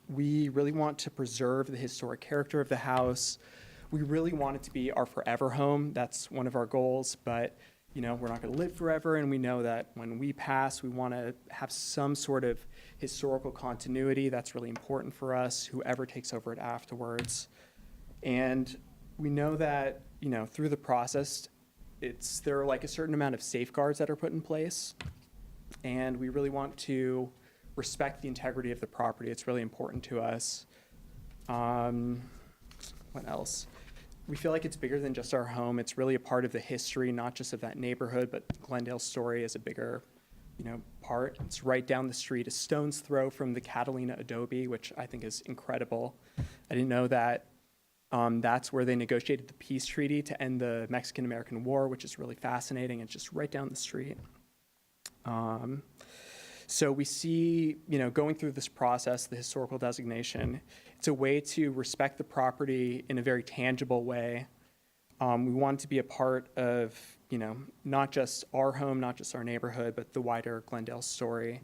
We really want to preserve the historic character of the house. We really want it to be our forever home. That's one of our goals, but we're not going to live forever, and we know that when we pass, we want to have some sort of historical continuity. That's really important for us, whoever takes over it afterwards. And we know that, through the process, there are like a certain amount of safeguards that are put in place, and we really want to respect the integrity of the property. It's really important to us. What else? We feel like it's bigger than just our home. It's really a part of the history, not just of that neighborhood, but Glendale's story is a bigger, part. It's right down the street, a stone's throw from the Catalina Adobe, which I think is incredible. I didn't know that that's where they negotiated the peace treaty to end the Mexican-American War, which is really fascinating. It's just right down the street. So we see, going through this process, the historical designation, it's a way to respect the property in a very tangible way. We want it to be a part of, not just our home, not just our neighborhood, but the wider Glendale story.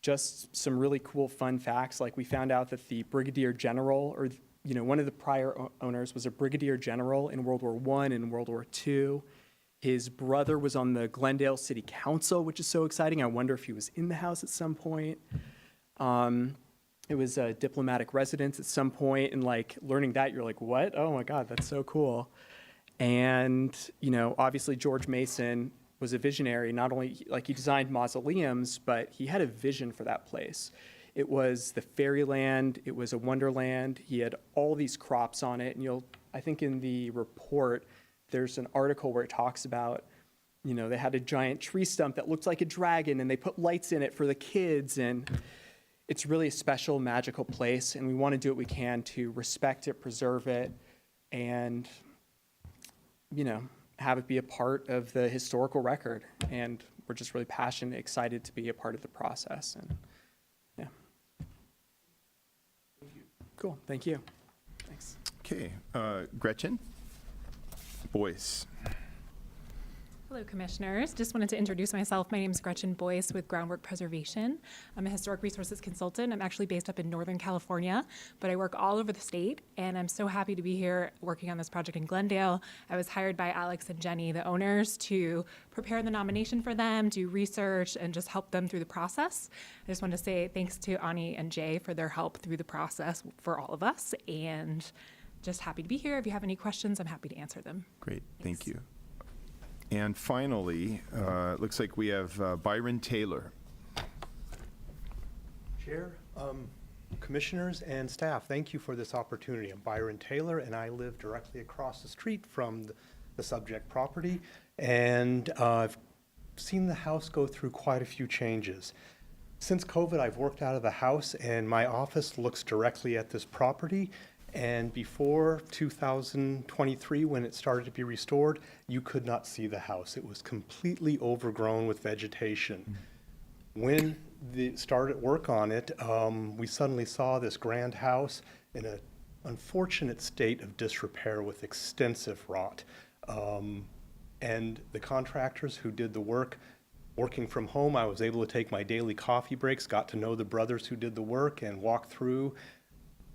Just some really cool fun facts, like we found out that the brigadier general, or one of the prior owners was a brigadier general in World War I and World War II. His brother was on the Glendale City Council, which is so exciting. I wonder if he was in the house at some point. It was a diplomatic residence at some point, and learning that, you're like, what? Oh my God, that's so cool. And, obviously George Mason was a visionary. Not only, he designed mausoleums, but he had a vision for that place. It was the fairyland, it was a wonderland. He had all these crops on it, and I think in the report, there's an article where it talks about, they had a giant tree stump that looked like a dragon, and they put lights in it for the kids, and it's really a special, magical place, and we want to do what we can to respect it, preserve it, and, have it be a part of the historical record. And we're just really passionate, excited to be a part of the process. And yeah. Cool. Thank you. Thanks. Okay, Gretchen Boyce. Hello, Commissioners. Just wanted to introduce myself. My name is Gretchen Boyce with Groundwork Preservation. I'm a historic resources consultant. I'm actually based up in Northern California, but I work all over the state, and I'm so happy to be here working on this project in Glendale. I was hired by Alex and Jenny, the owners, to prepare the nomination for them, do research, and just help them through the process. I just want to say thanks to Ani and Jay for their help through the process for all of us, and just happy to be here. If you have any questions, I'm happy to answer them. Great, Thanks. thank you. And finally, it looks like we have Byron Taylor. Chair, commissioners, and staff, thank you for this opportunity. I'm Byron Taylor, and I live directly across the street from the subject property. And I've seen the house go through quite a few changes. Since COVID, I've worked out of the house, and my office looks directly at this property. And before 2023, when it started to be restored, you could not see the house. It was completely overgrown with vegetation. When they started work on it, we suddenly saw this grand house in an unfortunate state of disrepair with extensive rot. And the contractors who did the work, working from home, I was able to take my daily coffee breaks, got to know the brothers who did the work, and walk through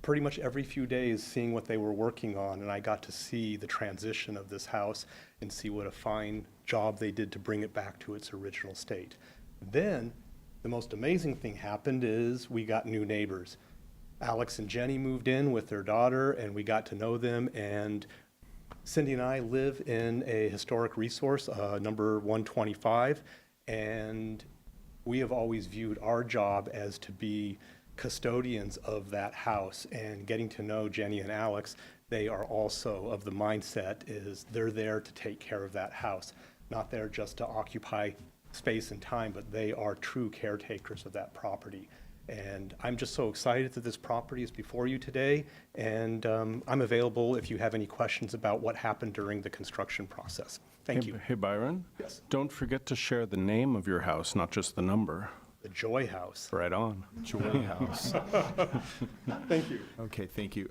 pretty much every few days seeing what they were working on, and I got to see the transition of this house and see what a fine job they did to bring it back to its original state. Then, the most amazing thing happened is we got new neighbors. Alex and Jenny moved in with their daughter, and we got to know them, and Cindy and I live in a historic resource, number 125, and we have always viewed our job as to be custodians of that house. And getting to know Jenny and Alex, they are also of the mindset is they're there to take care of that house, not there just to occupy space and time, but they are true caretakers of that property. And I'm just so excited that this property is before you today, and I'm available if you have any questions about what happened during the construction process. Thank you. Hey, Byron? Yes. Don't forget to share the name of your house, not just the number. The Joy House. Right on. Joy House. Thank you. Okay, thank you.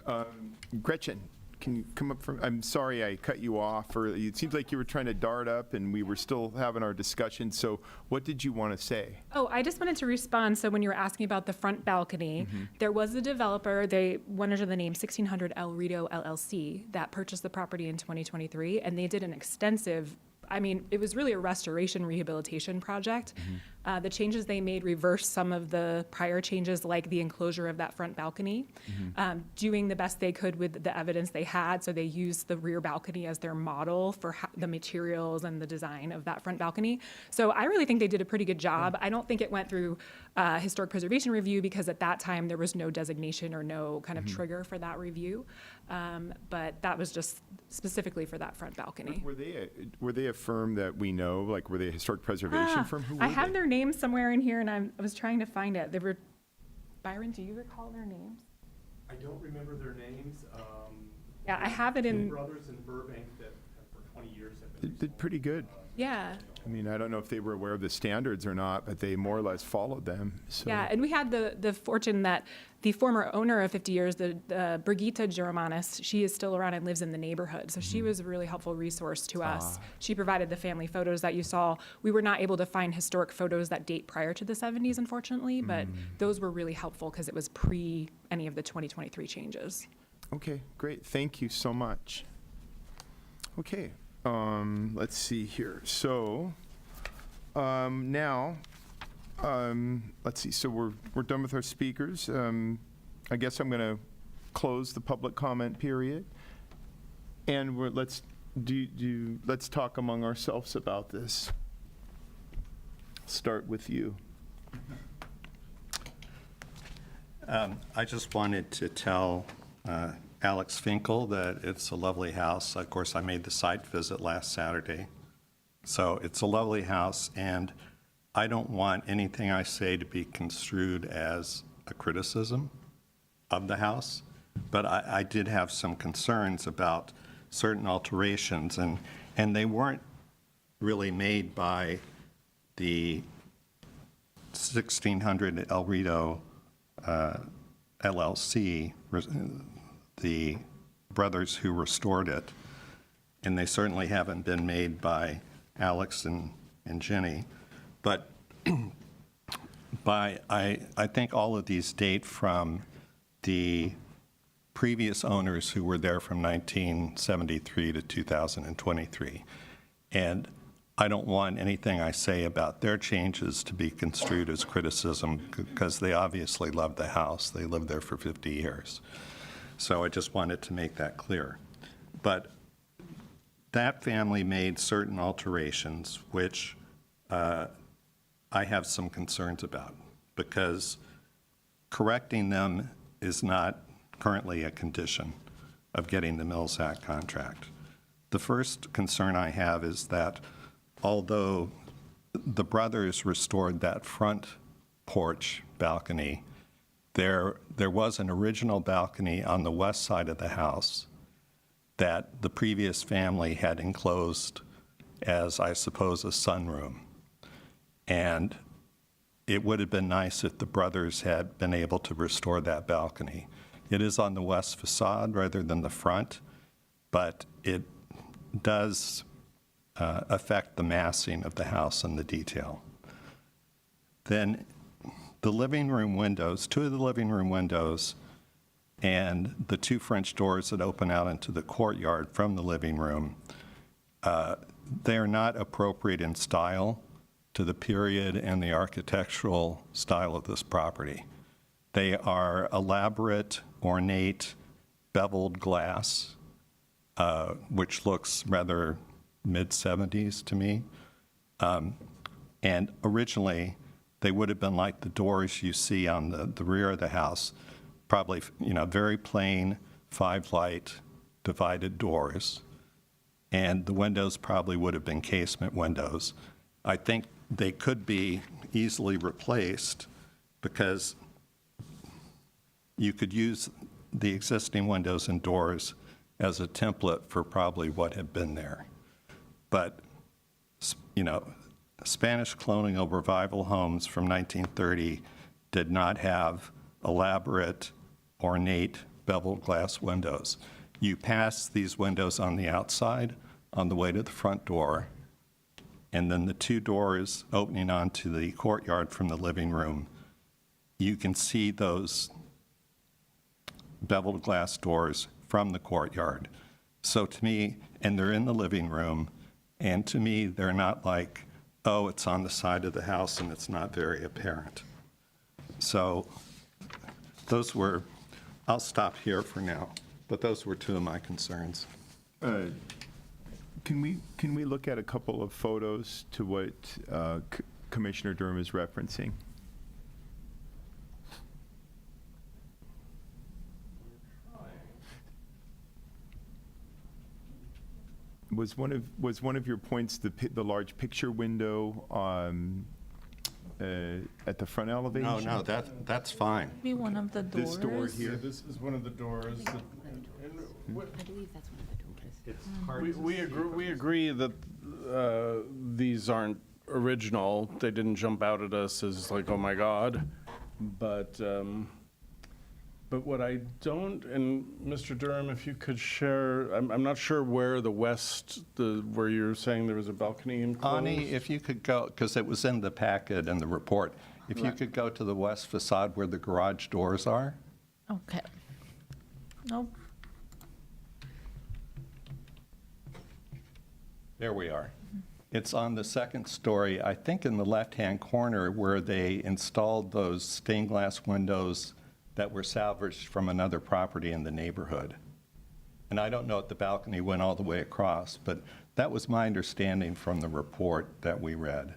Gretchen, can you come up from, I'm sorry I cut you off, or it seems like you were trying to dart up and we were still having our discussion, so what did you want to say? Oh, I just wanted to respond. So when you were asking about the front balcony, there was a developer, they went under the name 1600 El Rito LLC that purchased the property in 2023, and they did an extensive, it was really a restoration rehabilitation project. The changes they made reversed some of the prior changes, like the enclosure of that front balcony, doing the best they could with the evidence they had. So they used the rear balcony as their model for the materials and the design of that front balcony. So I really think they did a pretty good job. I don't think it went through historic preservation review because at that time there was no designation or no kind of trigger for that review. But that was just specifically for that front balcony. Were they a firm that we know? Like, were they a historic preservation firm? Who were I have they? their names somewhere in here, and I was trying to find it. They were, Byron, do you recall their names? I don't remember their names. Yeah, I have it Two in, brothers in Burbank that for 20 years have They been. did pretty good. yeah. I mean, I don't know if they were aware of the standards or not, but they more or less followed them. So. Yeah, and we had the fortune that the former owner of 50 Years, the Brigitte Germanis, she is still around and lives in the neighborhood. So she was a really helpful resource to us. She provided the family photos that you saw. We were not able to find historic photos that date prior to the 70s, unfortunately, but those were really helpful because it was pre any of the 2023 changes. Okay, great. Thank you so much. Okay, let's see here. So now, let's see. So we're done with our speakers. I guess I'm going to close the public comment period, and let's talk among ourselves about this. Start with you. I just wanted to tell Alex Finkel that it's a lovely house. Of course, I made the site visit last Saturday. So it's a lovely house, and I don't want anything I say to be construed as a criticism of the house, but I did have some concerns about certain alterations, and they weren't really made by the 1600 El Rito LLC, the brothers who restored it, and they certainly haven't been made by Alex and Jenny. But I think all of these date from the previous owners who were there from 1973 to 2023. And I don't want anything I say about their changes to be construed as criticism, because they obviously love the house. They lived there for 50 years. So I just wanted to make that clear. But that family made certain alterations which I have some concerns about, because correcting them is not currently a condition of getting the Mills Act contract. The first concern I have is that although the brothers restored that front porch balcony, there was an original balcony on the west side of the house that the previous family had enclosed as, I suppose, a sunroom. And it would have been nice if the brothers had been able to restore that balcony. It is on the west facade rather than the front, but it does affect the massing of the house and the detail. Then the living room windows, two of the living room windows and the two French doors that open out into the courtyard from the living room, they are not appropriate in style to the period and the architectural style of this property. They are elaborate, ornate, beveled glass, which looks rather mid-70s to me. And originally, they would have been like the doors you see on the rear of the house, probably, very plain 5-light divided doors. And the windows probably would have been casement windows. I think they could be easily replaced because you could use the existing windows and doors as a template for probably what had been there. But, Spanish colonial revival homes from 1930 did not have elaborate, ornate, beveled glass windows. You pass these windows on the outside on the way to the front door, and then the two doors opening onto the courtyard from the living room, you can see those beveled glass doors from the courtyard. So to me, and they're in the living room, and to me, they're not like oh, it's on the side of the house and it's not very apparent. So those were, I'll stop here for now, but those were two of my concerns. Can we look at a couple of photos to what Commissioner Durham is referencing? Was one of your points the large picture window at the front elevation? No, that's fine. Maybe one of the doors. This door here. This is one of the doors. I believe that's one of the doors. It's hard to We see. agree that these aren't original. They didn't jump out at us as like, oh my God. But what I don't, and Mr. Durham, if you could share, I'm not sure where where you're saying there was a balcony enclosed. Ani, if you could go, because it was in the packet and the report, if you could go to the west facade where the garage doors are. Okay. Nope. There we are. It's on the second story, I think in the left-hand corner where they installed those stained glass windows that were salvaged from another property in the neighborhood. And I don't know if the balcony went all the way across, but that was my understanding from the report that we read.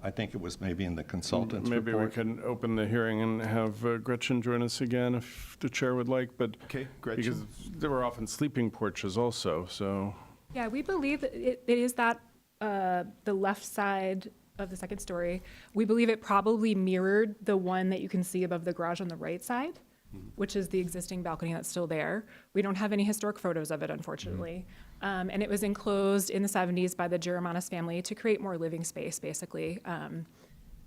I think it was maybe in the consultant's Maybe report. we can open the hearing and have Gretchen join us again if the chair would like, but. Okay, Gretchen. Because there were often sleeping porches also, so. Yeah, we believe that it is that the left side of the second story. We believe it probably mirrored the one that you can see above the garage on the right side, which is the existing balcony that's still there. We don't have any historic photos of it, unfortunately. And it was enclosed in the 70s by the Germanos family to create more living space, basically,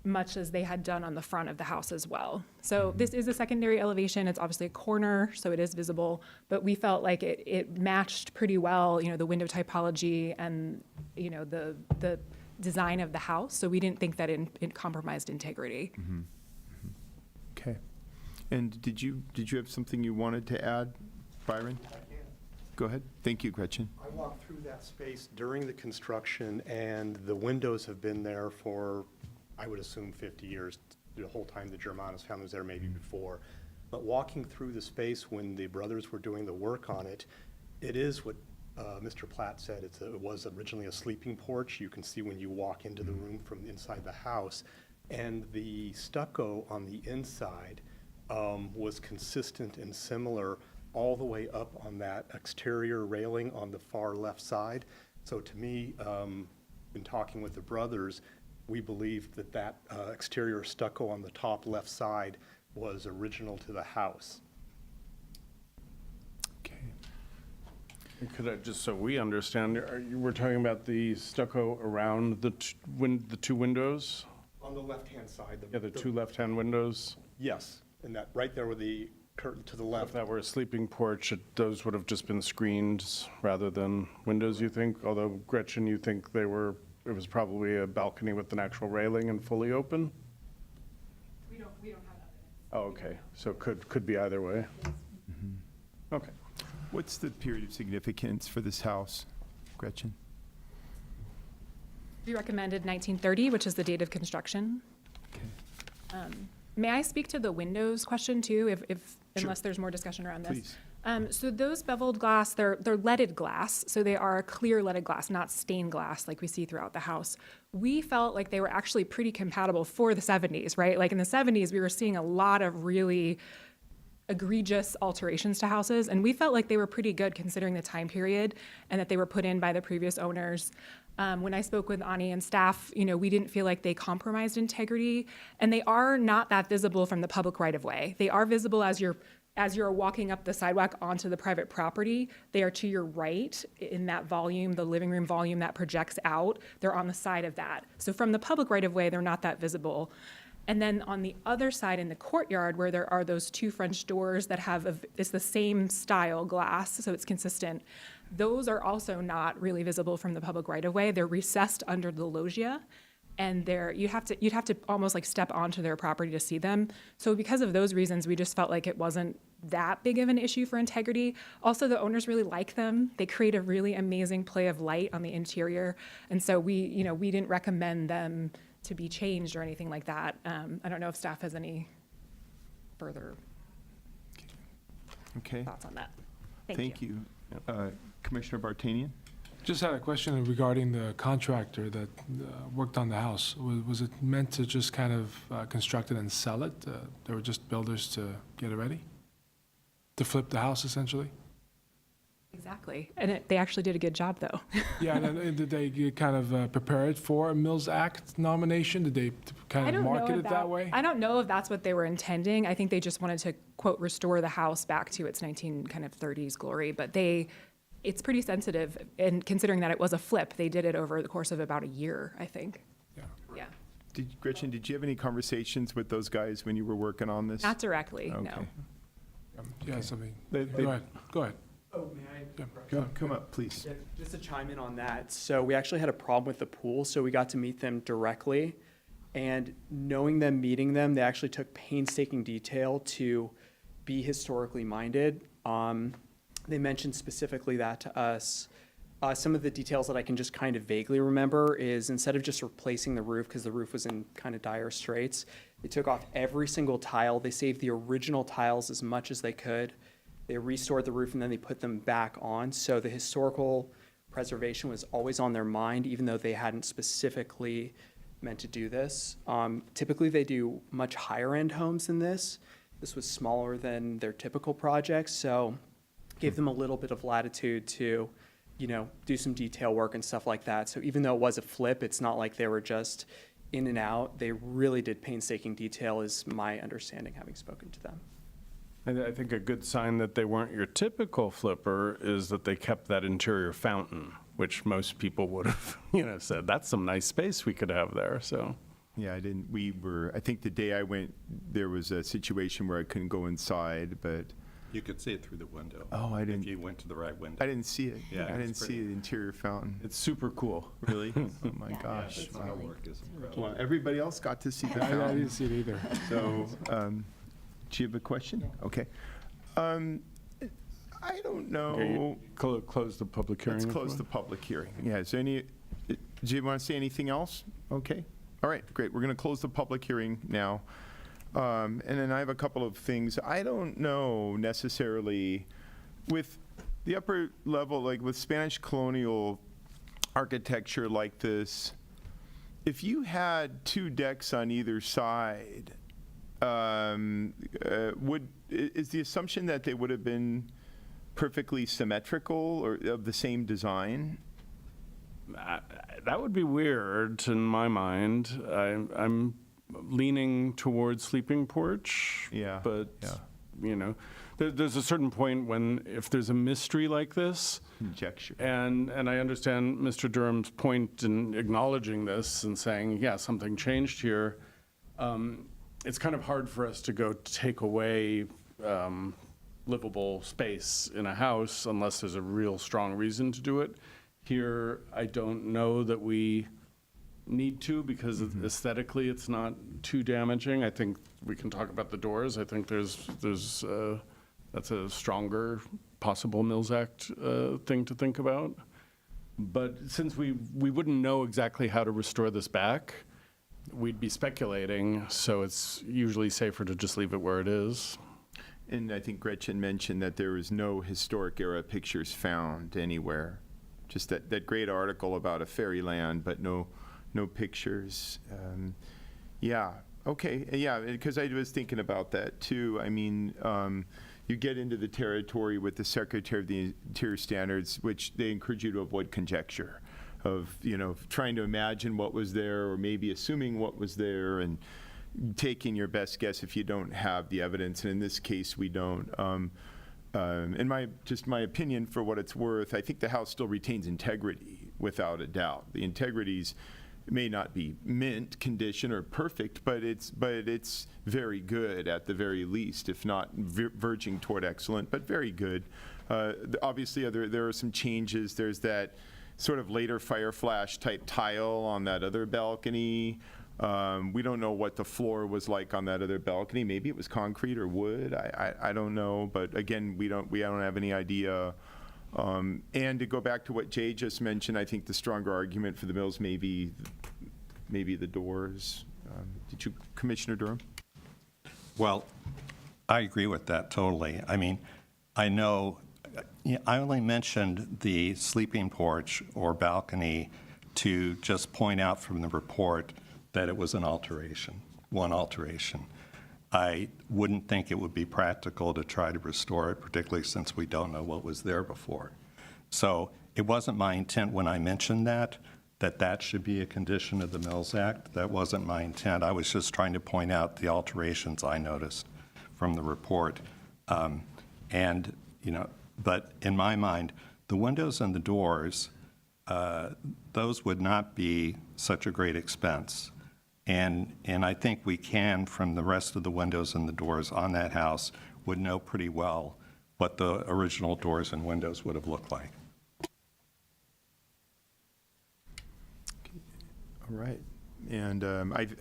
much as they had done on the front of the house as well. So this is a secondary elevation. It's obviously a corner, so it is visible, but we felt like it matched pretty well, the window typology and, the design of the house. So we didn't think that it compromised integrity. Okay. And did you have something you wanted to add, Byron? Go ahead. Thank you, Gretchen. I walked through that space during the construction, and the windows have been there for, I would assume, 50 years, the whole time the Germanos family was there, maybe before. But walking through the space when the brothers were doing the work on it, it is what Mr. Platt said. It was originally a sleeping porch. You can see when you walk into the room from inside the house. And the stucco on the inside was consistent and similar all the way up on that exterior railing on the far left side. So to me, in talking with the brothers, we believe that exterior stucco on the top left side was original to the house. Okay. Could I, just so we understand, we're talking about the stucco around the two windows? On the left-hand side. Yeah, the two left-hand windows? Yes, and that, right there with the curtain to the If left. that were a sleeping porch, those would have just been screened rather than windows, you think? Although, Gretchen, you think it was probably a balcony with an actual railing and fully open? We don't have evidence. Oh, okay, so could be either way. Okay. What's the period of significance for this house, Gretchen? We recommended 1930, which is the date of construction. Okay. May I speak to the windows question too, unless there's more discussion around this? Please. So those beveled glass, they're leaded glass, so they are clear leaded glass, not stained glass like we see throughout the house. We felt like they were actually pretty compatible for the 70s, right? Like in the 70s, we were seeing a lot of really egregious alterations to houses, and we felt like they were pretty good considering the time period and that they were put in by the previous owners. When I spoke with Ani and staff, we didn't feel like they compromised integrity, and they are not that visible from the public right-of-way. They are visible as you're walking up the sidewalk onto the private property. They are to your right in that volume, the living room volume that projects out. They're on the side of that. So from the public right-of-way, they're not that visible. And then on the other side in the courtyard where there are those two French doors that it's the same style glass, so it's consistent. Those are also not really visible from the public right-of-way. They're recessed under the loggia, and you'd have to almost like step onto their property to see them. So because of those reasons, we just felt like it wasn't that big of an issue for integrity. Also, the owners really like them. They create a really amazing play of light on the interior. And so we didn't recommend them to be changed or anything like that. I don't know if staff has any further Okay, thoughts on that. thank you. Commissioner Vartanian? Just had a question regarding the contractor that worked on the house. Was it meant to just kind of construct it and sell it? They were just builders to get it ready? To flip the house, essentially? Exactly. And they actually did a good job, though. Yeah, and then did they kind of prepare it for a Mills Act nomination? Did they kind of market it that way? I don't know if that's what they were intending. I think they just wanted to, quote, restore the house back to its 1930s glory. But it's pretty sensitive, and considering that it was a flip, they did it over the course of about a year, I think. Yeah. Gretchen, did you have any conversations with those guys when you were working on this? Not directly, no. Okay. Yeah, something. Go ahead. Oh, may I? Yeah. Come up, please. Yeah, just to chime in on that, so we actually had a problem with the pool, so we got to meet them directly. And knowing them, meeting them, they actually took painstaking detail to be historically minded. They mentioned specifically that to us. Some of the details that I can just kind of vaguely remember is instead of just replacing the roof, because the roof was in kind of dire straits, they took off every single tile. They saved the original tiles as much as they could. They restored the roof and then they put them back on. So the historical preservation was always on their mind, even though they hadn't specifically meant to do this. Typically, they do much higher end homes than this. This was smaller than their typical projects, so gave them a little bit of latitude to, do some detail work and stuff like that. So even though it was a flip, it's not like they were just in and out. They really did painstaking detail, is my understanding, having spoken to them. And I think a good sign that they weren't your typical flipper is that they kept that interior fountain, which most people would have, said, that's some nice space we could have there, so. Yeah, I think the day I went, there was a situation where I couldn't go inside, but. You could see it through the window. Oh, I didn't. If you went to the right window. I didn't see it. Yeah, I didn't it's see pretty. the interior fountain. It's super cool. Really? Oh, my gosh. The tile work is incredible. Well, everybody else got to see the I fountain. didn't see it either. So, do you have a question? Okay. I don't know. Close the public hearing. Let's close the public hearing. Yeah, is there any, do you want to say anything else? Okay. All right, great. We're going to close the public hearing now. And then I have a couple of things. I don't know necessarily with the upper level, like with Spanish colonial architecture like this, if you had two decks on either side, is the assumption that they would have been perfectly symmetrical or of the same design? That would be weird in my mind. I'm leaning towards sleeping porch. Yeah, But, yeah. There's a certain point when if there's a mystery like this, Conjecture. and I understand Mr. Durham's point in acknowledging this and saying, yeah, something changed here, it's kind of hard for us to go take away livable space in a house unless there's a real strong reason to do it. Here, I don't know that we need to because aesthetically it's not too damaging. I think we can talk about the doors. I think that's a stronger possible Mills Act thing to think about. But since we wouldn't know exactly how to restore this back, we'd be speculating, so it's usually safer to just leave it where it is. And I think Gretchen mentioned that there was no historic era pictures found anywhere. Just that great article about a fairyland, but no pictures. Yeah, okay, yeah, because I was thinking about that too. I mean, you get into the territory with the Secretary of the Interior Standards, which they encourage you to avoid conjecture of, trying to imagine what was there or maybe assuming what was there and taking your best guess if you don't have the evidence. And in this case, we don't. In my opinion, for what it's worth, I think the house still retains integrity without a doubt. The integrities may not be mint condition or perfect, but it's very good at the very least, if not verging toward excellent, but very good. Obviously, there are some changes. There's that sort of later fire flash type tile on that other balcony. We don't know what the floor was like on that other balcony. Maybe it was concrete or wood. I don't know. But again, we don't have any idea. And to go back to what Jay just mentioned, I think the stronger argument for the mills may be the doors. Did you, Commissioner Durham? Well, I agree with that totally. I mean, I know, I only mentioned the sleeping porch or balcony to just point out from the report that it was an alteration, one alteration. I wouldn't think it would be practical to try to restore it, particularly since we don't know what was there before. So it wasn't my intent when I mentioned that should be a condition of the Mills Act. That wasn't my intent. I was just trying to point out the alterations I noticed from the report. And, you know, but in my mind, the windows and the doors, those would not be such a great expense. And I think we can, from the rest of the windows and the doors on that house, would know pretty well what the original doors and windows would have looked like. All right. And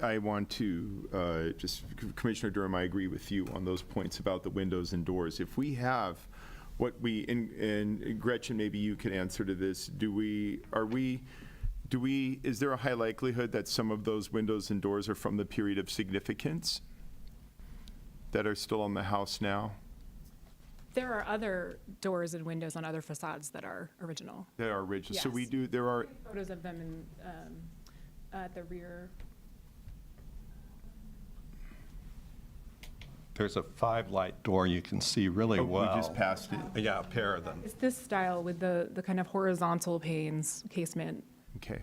I want to just, Commissioner Durham, I agree with you on those points about the windows and doors. If we have what we, and Gretchen, maybe you could answer to this, is there a high likelihood that some of those windows and doors are from the period of significance that are still on the house now? There are other doors and windows on other facades that are original. That are original. So Yes. there are, Photos of them in, at the rear. There's a 5-light door you can see really oh, well. we just passed it. Yeah, a pair of them. It's this style with the kind of horizontal panes, casement. Okay.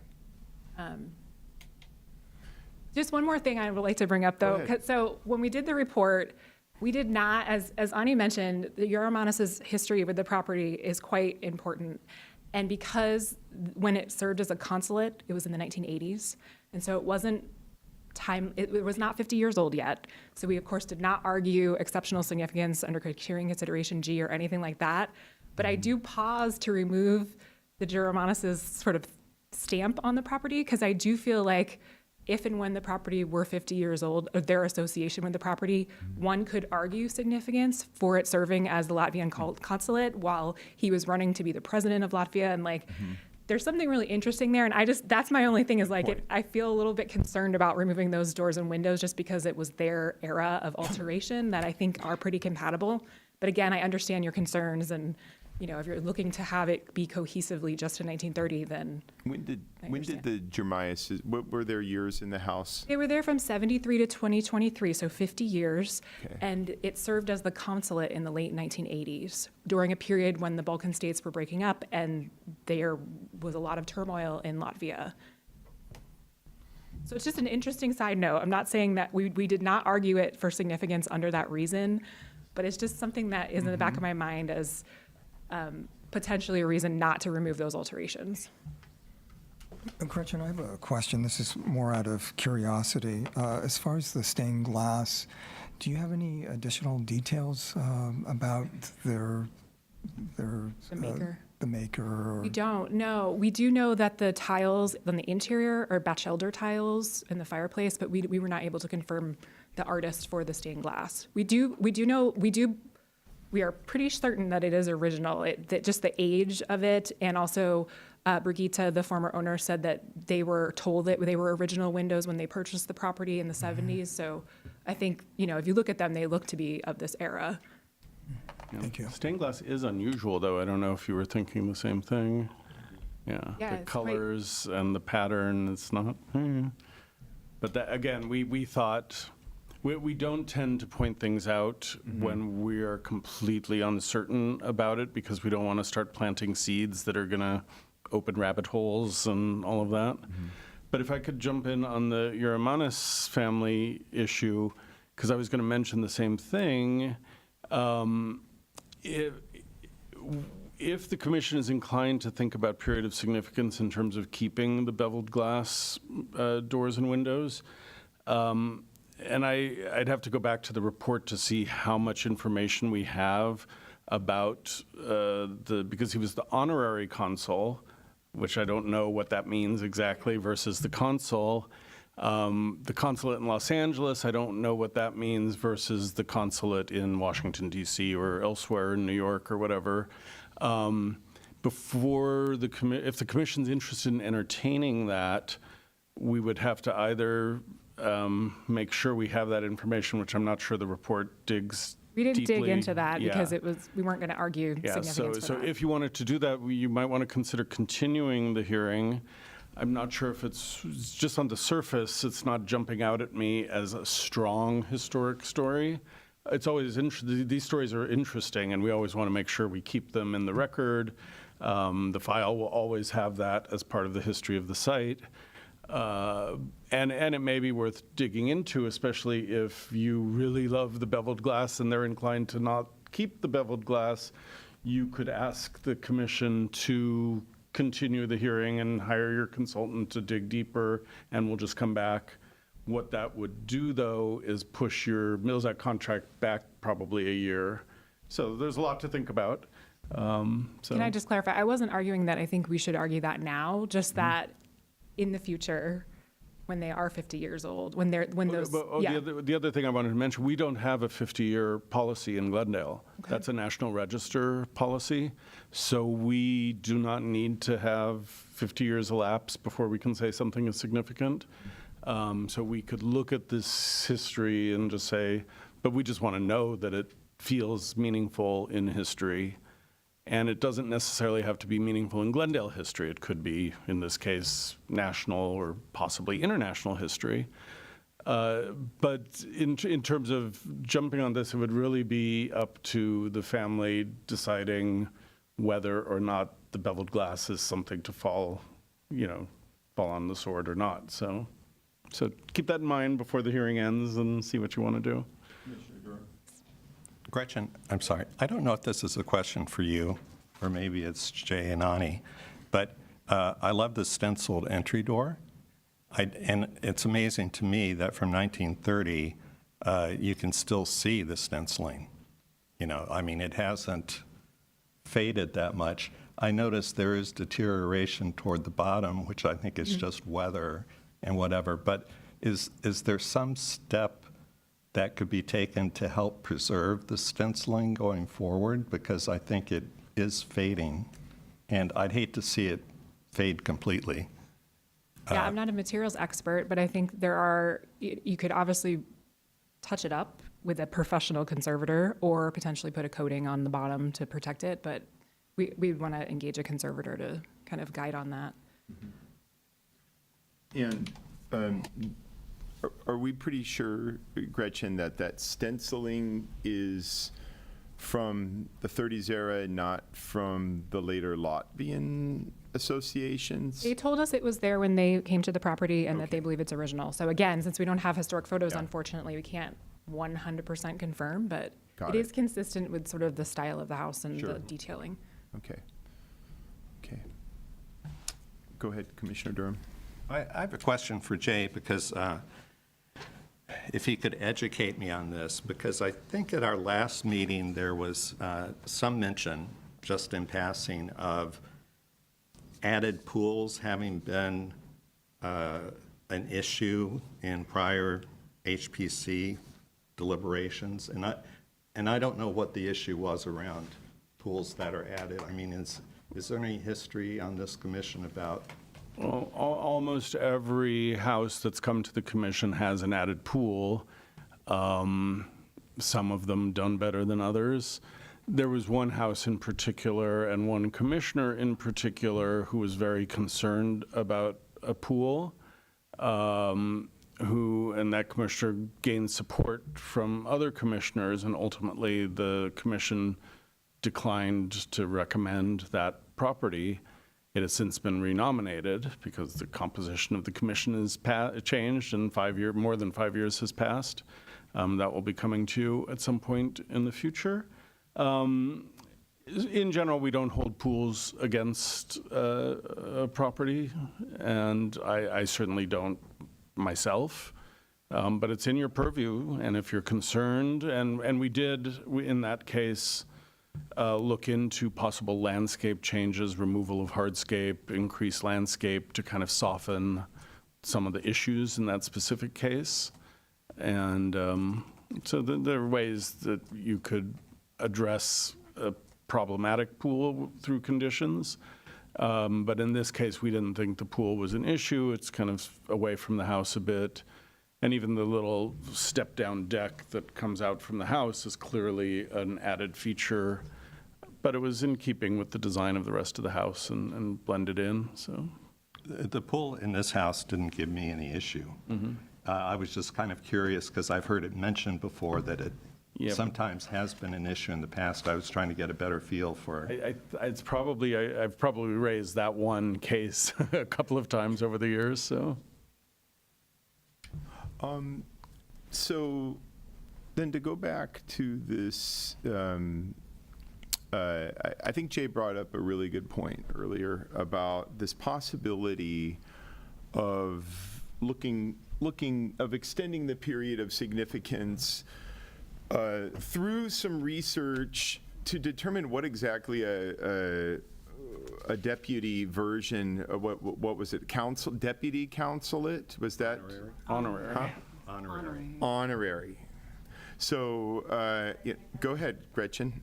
Just one more thing I would like to bring up, though. Go ahead. So when we did the report, we did not, as Ani mentioned, the Euromonis's history with the property is quite important. And because when it served as a consulate, it was in the 1980s. And so it wasn't it was not 50 years old yet. So we, of course, did not argue exceptional significance under criterion consideration G or anything like that. But I do pause to remove the Euromonis's sort of stamp on the property, because I do feel like if and when the property were 50 years old, or their association with the property, one could argue significance for it serving as the Latvian consulate while he was running to be the president of Latvia. And like, there's something really interesting there. And that's my only thing is like, I feel a little bit concerned about removing those doors and windows just because it was their era of alteration that I think are pretty compatible. But again, I understand your concerns, and you know, if you're looking to have it be cohesively just in 1930, then When did the Jeremias, what were their years in the house? they were there from 73 to 2023, so 50 years. Okay. And it served as the consulate in the late 1980s during a period when the Balkan states were breaking up and there was a lot of turmoil in Latvia. So it's just an interesting side note. I'm not saying that we did not argue it for significance under that reason, but it's just something that is in the back of my mind as potentially a reason not to remove those alterations. Gretchen, I have a question. This is more out of curiosity. As far as the stained glass, do you have any additional details about the maker? The maker? Or We don't, no. We do know that the tiles on the interior are Batchelder tiles in the fireplace, but we were not able to confirm the artist for the stained glass. We are pretty certain that it is original. That just the age of it, and also Brigitte, the former owner, said that they were told that they were original windows when they purchased the property in the 70s. So I think, you know, if you look at them, they look to be of this era. Thank you. Stained glass is unusual, though. I don't know if you were thinking the same thing. Yeah, Yeah, the it's quite- colors and the pattern, it's not. But that, again, we thought, we don't tend to point things out when we are completely uncertain about it, because we don't want to start planting seeds that are going to open rabbit holes and all of that. But if I could jump in on the Euromanis family issue, because I was going to mention the same thing. If the commission is inclined to think about period of significance in terms of keeping the beveled glass doors and windows, and I'd have to go back to the report to see how much information we have about because he was the honorary consul, which I don't know what that means exactly, versus the consul. The consulate in Los Angeles, I don't know what that means versus the consulate in Washington, D.C. or elsewhere in New York or whatever. Before if the commission's interested in entertaining that, we would have to either make sure we have that information, which I'm not sure the report digs We didn't dig deeply. into that Yeah. because we weren't going to argue Yeah, significance so for that. if you wanted to do that, you might want to consider continuing the hearing. I'm not sure if it's just on the surface, it's not jumping out at me as a strong historic story. It's always these stories are interesting, and we always want to make sure we keep them in the record. The file will always have that as part of the history of the site. And it may be worth digging into, especially if you really love the beveled glass and they're inclined to not keep the beveled glass. You could ask the commission to continue the hearing and hire your consultant to dig deeper, and we'll just come back. What that would do, though, is push your Mills Act contract back probably a year. So there's a lot to think about. Can I just clarify? I wasn't arguing that I think we should argue that now, just that in the future, when they are 50 years old, when those, yeah. The other thing I wanted to mention, we don't have a 50-year policy in Glendale. Okay. That's a National Register policy. So we do not need to have 50 years elapse before we can say something is significant. So we could look at this history and just say, but we just want to know that it feels meaningful in history. And it doesn't necessarily have to be meaningful in Glendale history. It could be, in this case, national or possibly international history. But in terms of jumping on this, it would really be up to the family deciding whether or not the beveled glass is something to fall on the sword or not. So keep that in mind before the hearing ends and see what you want to do. Gretchen, I'm sorry. I don't know if this is a question for you, or maybe it's Jay and Ani, but I love the stenciled entry door. And it's amazing to me that from 1930, you can still see the stenciling. It hasn't faded that much. I noticed there is deterioration toward the bottom, which I think is just weather and whatever. But is there some step that could be taken to help preserve the stenciling going forward? Because I think it is fading, and I'd hate to see it fade completely. Yeah, I'm not a materials expert, but I think you could obviously touch it up with a professional conservator or potentially put a coating on the bottom to protect it, but we would want to engage a conservator to kind of guide on that. And are we pretty sure, Gretchen, that stenciling is from the 30s era and not from the later Latvian associations? They told us it was there when they came to the property and that they believe it's original. So again, since we don't have historic photos, unfortunately, we can't 100% confirm, but it is consistent with sort of the style of the house and the detailing. Okay. Go ahead, Commissioner Durham. I have a question for Jay, because if he could educate me on this, because I think at our last meeting there was some mention, just in passing, of added pools having been an issue in prior HPC deliberations, and I don't know what the issue was around pools that are added. Is there any history on this commission about? Well, almost every house that's come to the commission has an added pool. Some of them done better than others. There was one house in particular and one commissioner in particular who was very concerned about a pool, and that commissioner gained support from other commissioners, and ultimately the commission declined to recommend that property. It has since been renominated because the composition of the commission has changed and more than 5 years has passed. That will be coming to you at some point in the future. In general, we don't hold pools against a property, and I certainly don't myself. But it's in your purview, and if you're concerned, and we did, in that case, look into possible landscape changes, removal of hardscape, increased landscape to kind of soften some of the issues in that specific case. And so there are ways that you could address a problematic pool through conditions. But in this case, we didn't think the pool was an issue. It's kind of away from the house a bit. And even the little step-down deck that comes out from the house is clearly an added feature. But it was in keeping with the design of the rest of the house and blended in, so. The pool in this house didn't give me any issue. I was just kind of curious, because I've heard it mentioned before that it Yep. sometimes has been an issue in the past. I was trying to get a better feel for it. I've probably raised that one case a couple of times over the years, so. So then to go back to this, I think Jay brought up a really good point earlier about this possibility of of extending the period of significance through some research to determine what exactly a deputy version of what was it, deputy consulate, was that? Honorary. Huh? Honorary. Honorary. So, yeah, go ahead, Gretchen.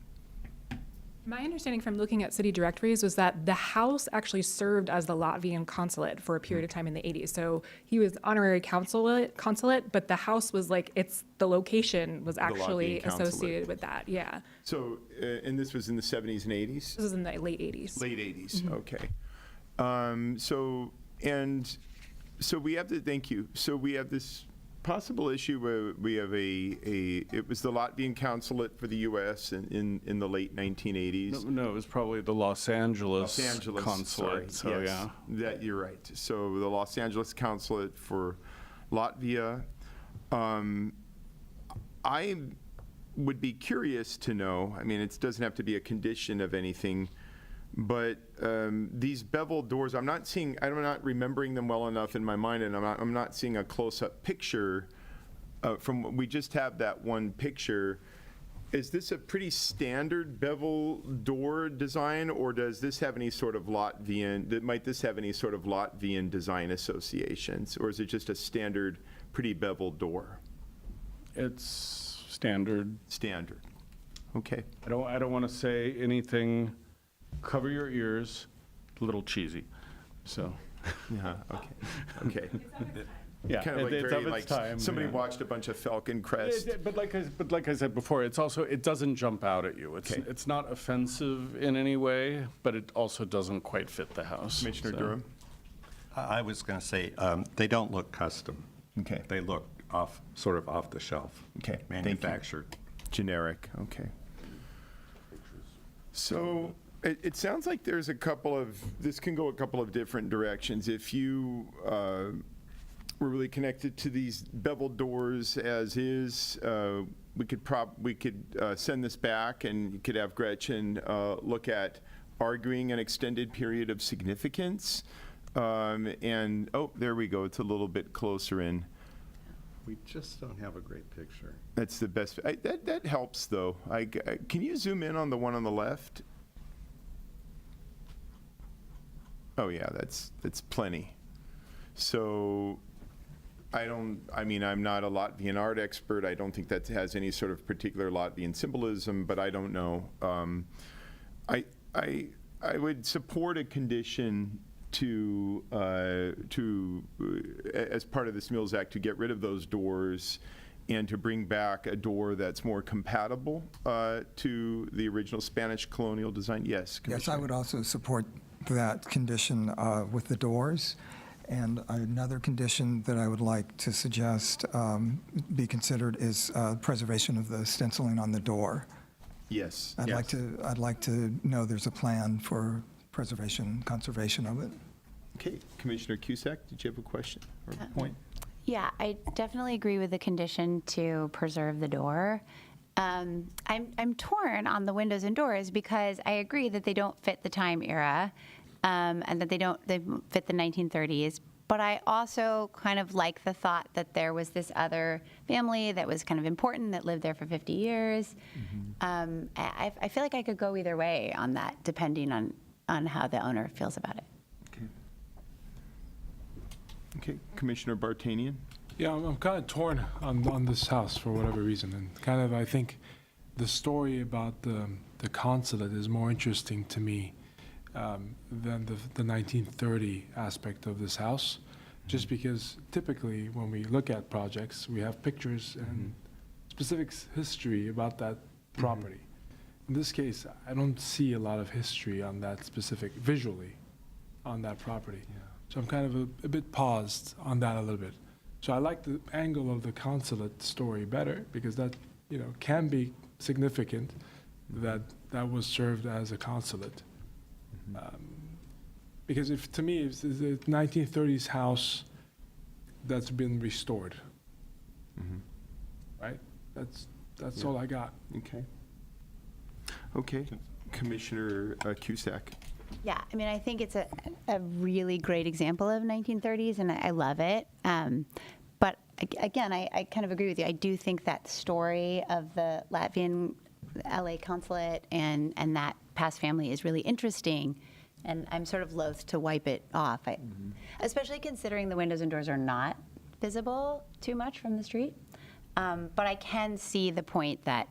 My understanding from looking at city directories was that the house actually served as the Latvian consulate for a period of time in the 80s. So he was honorary consulate, but the house was like, the location was actually Latvian consulate. associated with that, yeah. So, and this was in the 70s and 80s? This was in the late 80s. Late 80s, okay. So we have thank you. So we have this possible issue where we have it was the Latvian consulate for the U.S. in the late 1980s. No, it was probably the Los Angeles sorry, consulate, so yes, yeah. That, you're right. So the Los Angeles consulate for Latvia. I would be curious to know, I mean, it doesn't have to be a condition of anything, but these bevel doors, I'm not remembering them well enough in my mind, and I'm not seeing a close-up picture from, we just have that one picture. Is this a pretty standard bevel door design, or does this have any sort of might this have any sort of Latvian design associations, or is it just a standard, pretty bevel door? It's standard. Standard. Okay. I don't want to say anything, cover your ears, a little cheesy, so. Yeah, okay. Yeah, Kind of like it's very, of its like, time. somebody yeah. watched a bunch of Falcon Crest. But like I said before, it doesn't jump out at you. It's not offensive in any way, but it also doesn't quite fit the house. Commissioner so. Durham? I was going to say, they don't look custom. Okay. They look sort of off the shelf. Okay, thank you. Manufactured. Generic, okay. So it sounds like there's this can go a couple of different directions. If you were really connected to these beveled doors as is, we could send this back, and you could have Gretchen look at arguing an extended period of significance. And, oh, there we go, it's a little bit closer in. We just don't have a great picture. That's the best. That helps, though. Can you zoom in on the one on the left? Oh, yeah, that's plenty. So I'm not a Latvian art expert. I don't think that has any sort of particular Latvian symbolism, but I don't know. I would support a condition as part of this Mills Act, to get rid of those doors and to bring back a door that's more compatible to the original Spanish colonial design. Yes, Yes, Commissioner. I would also support that condition with the doors. And another condition that I would like to suggest be considered is preservation of the stenciling on the door. Yes. I'd like to know there's a plan for preservation, conservation of it. Okay, Commissioner Cusack, did you have a question or a point? Yeah, I definitely agree with the condition to preserve the door. I'm torn on the windows and doors because I agree that they don't fit the time era, and that they fit the 1930s. But I also kind of like the thought that there was this other family that was kind of important that lived there for 50 years. I feel like I could go either way on that, depending on how the owner feels about it. Okay, Commissioner Bartanian? Yeah, I'm kind of torn on this house for whatever reason, and kind of I think the story about the consulate is more interesting to me than the 1930 aspect of this house, just because typically when we look at projects, we have pictures and specific history about that property. In this case, I don't see a lot of history on that specific, visually, on that property. So I'm kind of a bit paused on that a little bit. So I like the angle of the consulate story better, because that, can be significant that that was served as a consulate. Because to me, it's a 1930s house that's been restored. Right? That's all I got. Okay. Okay, Commissioner Cusack? Yeah, I mean, I think it's a really great example of 1930s, and I love it. But again, I kind of agree with you. I do think that story of the Latvian LA consulate and that past family is really interesting, and I'm sort of loath to wipe it off, especially considering the windows and doors are not visible too much from the street. But I can see the point that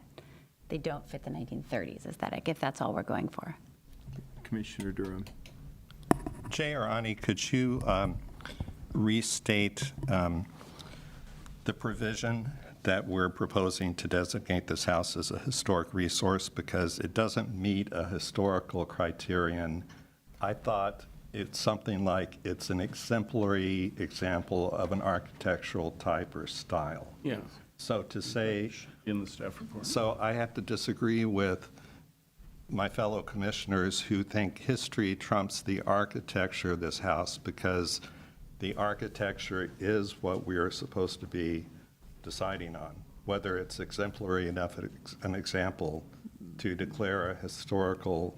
they don't fit the 1930s aesthetic, if that's all we're going for. Commissioner Durham? Jay or Ani, could you restate the provision that we're proposing to designate this house as a historic resource, because it doesn't meet a historical criterion? I thought it's something like it's an exemplary example of an architectural type or style. Yeah, So to say, in the staff report. so I have to disagree with my fellow commissioners who think history trumps the architecture of this house, because the architecture is what we are supposed to be deciding on, whether it's exemplary enough an example to declare a historical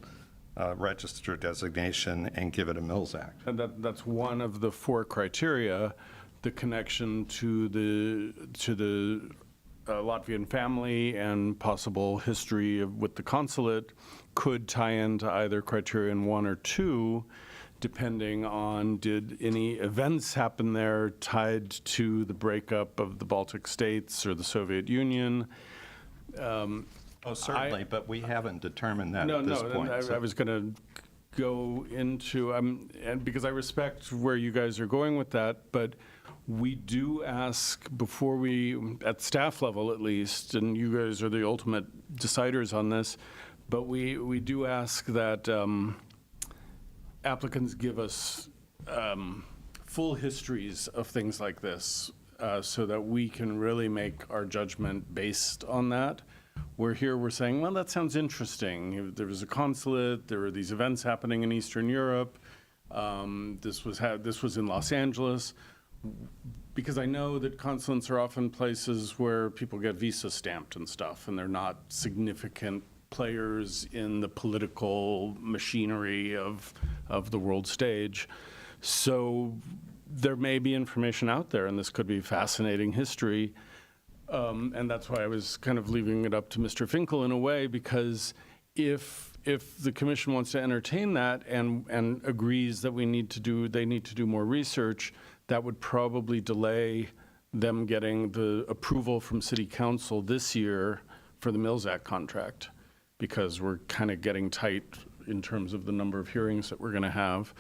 register designation and give it a Mills Act. And that's one of the 4 criteria, the connection to the Latvian family and possible history with the consulate could tie into either criterion 1 or 2, depending on did any events happen there tied to the breakup of the Baltic states or the Soviet Union. Oh, certainly, but we haven't determined that at this point. I was going to go into, and because I respect where you guys are going with that, but we do ask before we, at staff level at least, and you guys are the ultimate deciders on this, but we do ask that applicants give us full histories of things like this so that we can really make our judgment based on that. We're here, we're saying, well, that sounds interesting. There was a consulate, there were these events happening in Eastern Europe. This was in Los Angeles. Because I know that consulates are often places where people get visa stamped and stuff, and they're not significant players in the political machinery of the world stage. So there may be information out there, and this could be fascinating history. And that's why I was kind of leaving it up to Mr. Finkel in a way, because if the commission wants to entertain that and agrees that they need to do more research, that would probably delay them getting the approval from City Council this year for the Mills Act contract, because we're kind of getting tight in terms of the number of hearings that we're going to have.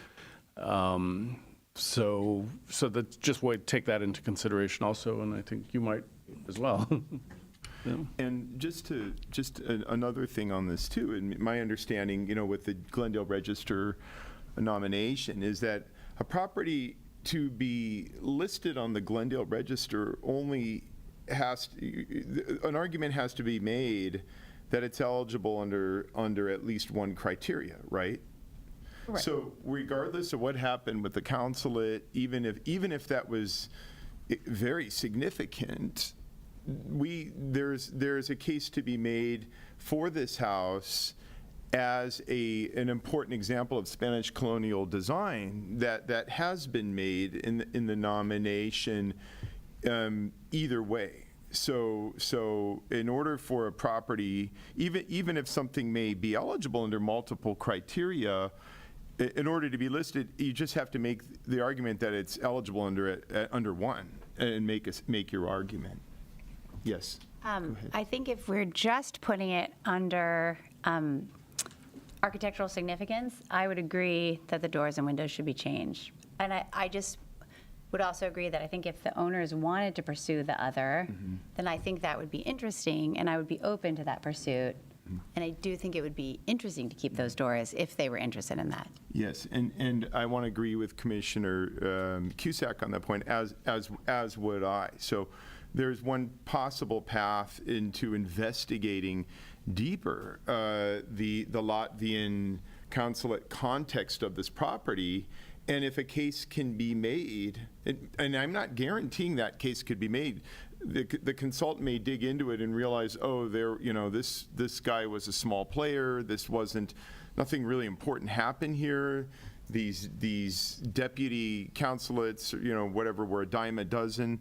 So that just take that into consideration also, and I think you might as well. Yeah. And just another thing on this too, and my understanding, with the Glendale Register nomination, is that a property to be listed on the Glendale Register only an argument has to be made that it's eligible under at least one criteria, right? Right. So regardless of what happened with the consulate, even if that was very significant, there's a case to be made for this house as an important example of Spanish colonial design that has been made in the nomination either way. So in order for a property, even if something may be eligible under multiple criteria, in order to be listed, you just have to make the argument that it's eligible under one and make your argument. Yes. I think if we're just putting it under architectural significance, I would agree that the doors and windows should be changed. And I just would also agree that I think if the owners wanted to pursue the other, then I think that would be interesting, and I would be open to that pursuit. And I do think it would be interesting to keep those doors if they were interested in that. Yes, and I want to agree with Commissioner Cusack on that point, as would I. So there's one possible path into investigating deeper the Latvian consulate context of this property, and if a case can be made, and I'm not guaranteeing that case could be made. The consultant may dig into it and realize, oh, this guy was a small player. Nothing really important happened here. These deputy consulates, whatever, were a dime a dozen.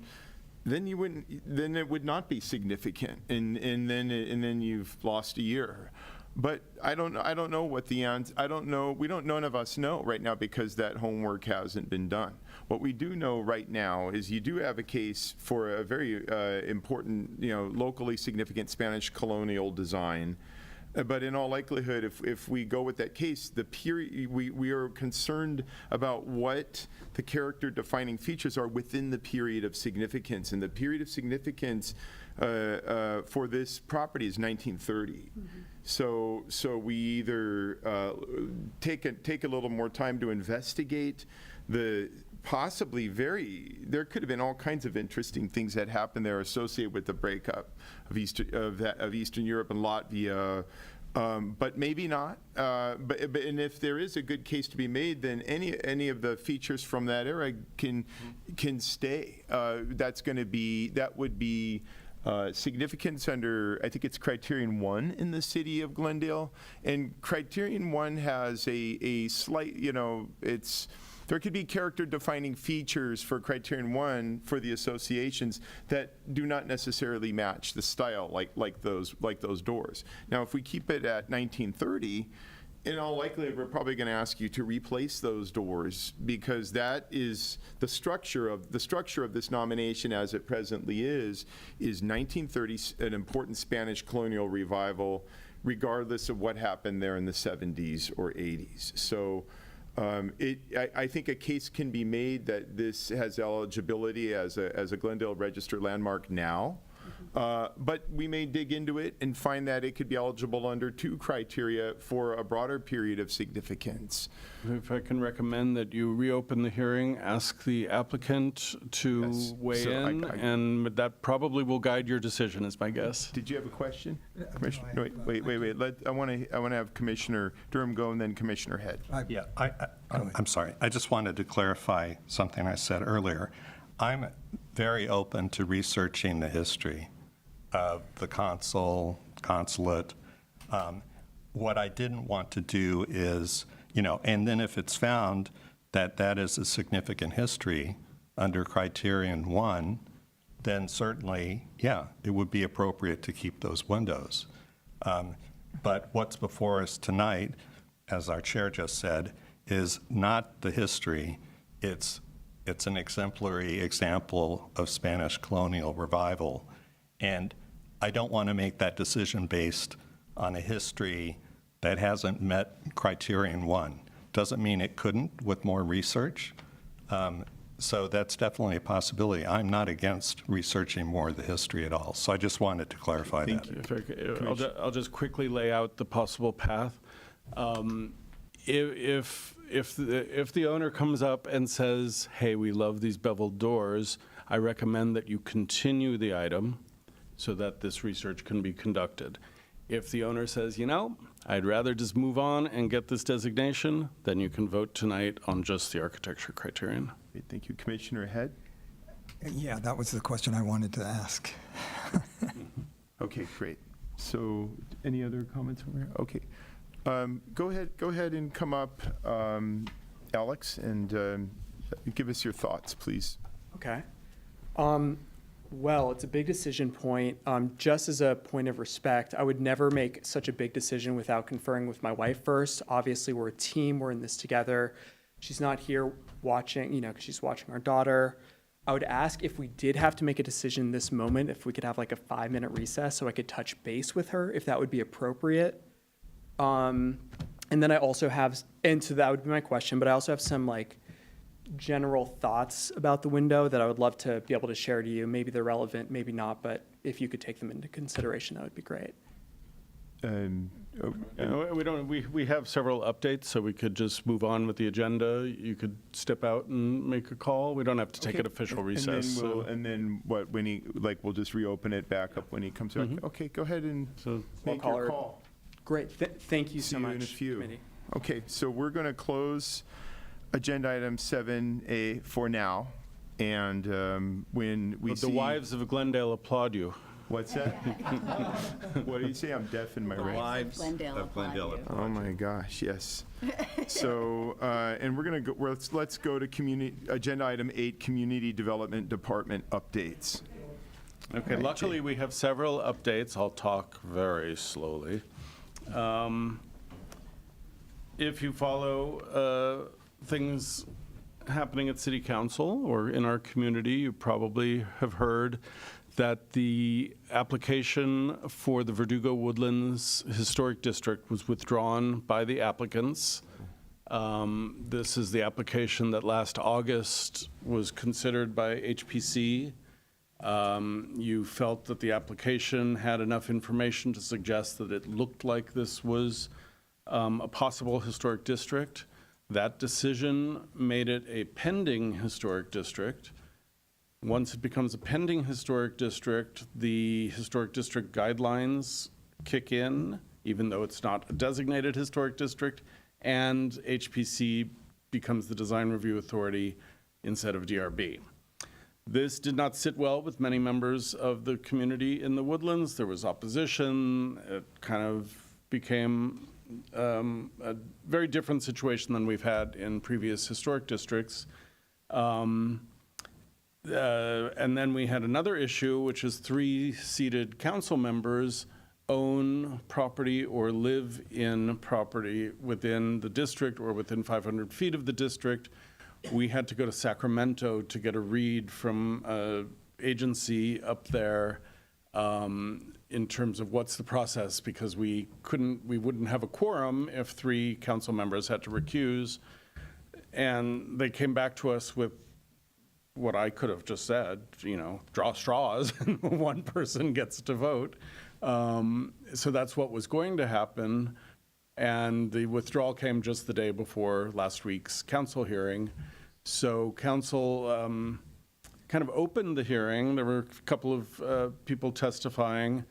Then it would not be significant, and then you've lost a year. But I don't know what the answer. I don't know. None of us know right now because that homework hasn't been done. What we do know right now is you do have a case for a very important, locally significant Spanish colonial design. But in all likelihood, if we go with that case, the period we are concerned about what the character-defining features are within the period of significance, and the period of significance for this property is 1930. So we either take a little more time to investigate the there could have been all kinds of interesting things that happened there associated with the breakup of Eastern Europe and Latvia, but maybe not. But if there is a good case to be made, then any of the features from that era can stay. That would be significance under, I think it's Criterion 1 in the city of Glendale, and Criterion 1 has a slight, there could be character-defining features for Criterion 1 for the associations that do not necessarily match the style, like those doors. Now, if we keep it at 1930, in all likelihood, we're probably going to ask you to replace those doors, because that is the structure of this nomination as it presently is 1930, an important Spanish colonial revival, regardless of what happened there in the 70s or 80s. So. I think a case can be made that this has eligibility as a Glendale Register landmark now, but we may dig into it and find that it could be eligible under 2 criteria for a broader period of significance. If I can recommend that you reopen the hearing, ask the applicant to weigh in, and that probably will guide your decision, is my guess. Did you have a question? Commissioner, no, wait. I want to have Commissioner Durham go and then Commissioner Head. Yeah, I'm sorry. I just wanted to clarify something I said earlier. I'm very open to researching the history of the consulate. What I didn't want to do is, and then if it's found that that is a significant history under Criterion 1, then certainly, yeah, it would be appropriate to keep those windows. But what's before us tonight, as our chair just said, is not the history. It's an exemplary example of Spanish colonial revival. And I don't want to make that decision based on a history that hasn't met Criterion 1. Doesn't mean it couldn't with more research. So that's definitely a possibility. I'm not against researching more of the history at all. So I just wanted to clarify that. Thank you. I'll just quickly lay out the possible path. If the owner comes up and says, hey, we love these beveled doors, I recommend that you continue the item so that this research can be conducted. If the owner says, I'd rather just move on and get this designation, then you can vote tonight on just the architecture criterion. Okay, thank you. Commissioner Head? Yeah, that was the question I wanted to ask. Okay, great. So any other comments over here? Okay. Go ahead and come up, Alex, and give us your thoughts, please. Okay. Well, it's a big decision point. Just as a point of respect, I would never make such a big decision without conferring with my wife first. Obviously, we're a team. We're in this together. She's not here watching, 'cause she's watching our daughter. I would ask if we did have to make a decision this moment, if we could have like a 5-minute recess so I could touch base with her, if that would be appropriate. And then I also have, and so that would be my question, but I also have some like general thoughts about the window that I would love to be able to share to you. Maybe they're relevant, maybe not, but if you could take them into consideration, that would be great. We have several updates, so we could just move on with the agenda. You could step out and make a call. We don't have to take an official recess. And then what, when he, like, we'll just reopen it back up when he comes back? Okay, go ahead and make call your her. call. Great, thank you See so you much, in a few. committee. Okay, so we're going to close agenda item 7A for now. And when we see... The wives of Glendale applaud you. What's that? What do you say? I'm deaf in my right. Wives of Glendale. Oh my gosh, yes. So, and we're going to go, let's go to agenda item 8, Community Development Department updates. Okay, luckily we have several updates. I'll talk very slowly. If you follow things happening at City Council or in our community, you probably have heard that the application for the Verdugo Woodlands Historic District was withdrawn by the applicants. This is the application that last August was considered by HPC. You felt that the application had enough information to suggest that it looked like this was a possible historic district. That decision made it a pending historic district. Once it becomes a pending historic district, the historic district guidelines kick in, even though it's not a designated historic district, and HPC becomes the design review authority instead of DRB. This did not sit well with many members of the community in the Woodlands. There was opposition. It kind of became a very different situation than we've had in previous historic districts. And then we had another issue, which is 3 seated council members own property or live in property within the district or within 500 feet of the district. We had to go to Sacramento to get a read from an agency up there in terms of what's the process, because we wouldn't have a quorum if 3 council members had to recuse. And they came back to us with what I could have just said, draw straws and one person gets to vote. So that's what was going to happen. And the withdrawal came just the day before last week's council hearing. So council kind of opened the hearing. There were a couple of people testifying.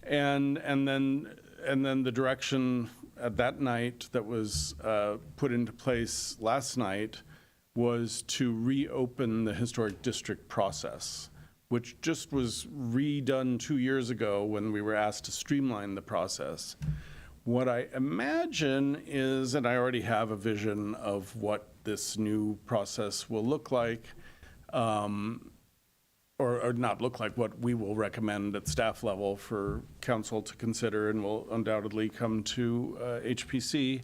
And then the direction at that night that was put into place last night was to reopen the historic district process, which just was redone 2 years ago when we were asked to streamline the process. What I imagine is, and I already have a vision of what this new process will look like, or not look like, what we will recommend at staff level for council to consider and will undoubtedly come to HPC,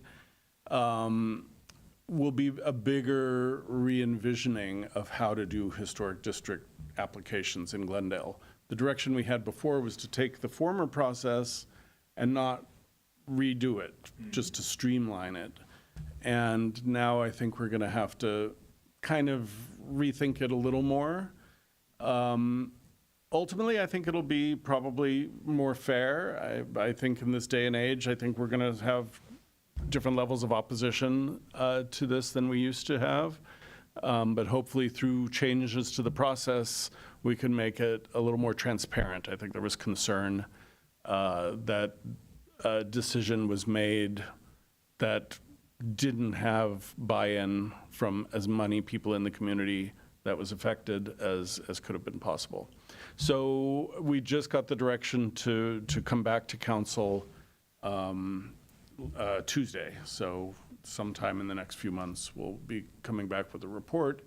will be a bigger re-envisioning of how to do historic district applications in Glendale. The direction we had before was to take the former process and not redo it, just to streamline it. And now I think we're going to have to kind of rethink it a little more. Ultimately, I think it'll be probably more fair. I think in this day and age, I think we're going to have different levels of opposition to this than we used to have. But hopefully through changes to the process, we can make it a little more transparent. I think there was concern that a decision was made that didn't have buy-in from as many people in the community that was affected as could have been possible. So we just got the direction to come back to council Tuesday. So sometime in the next few months, we'll be coming back with a report.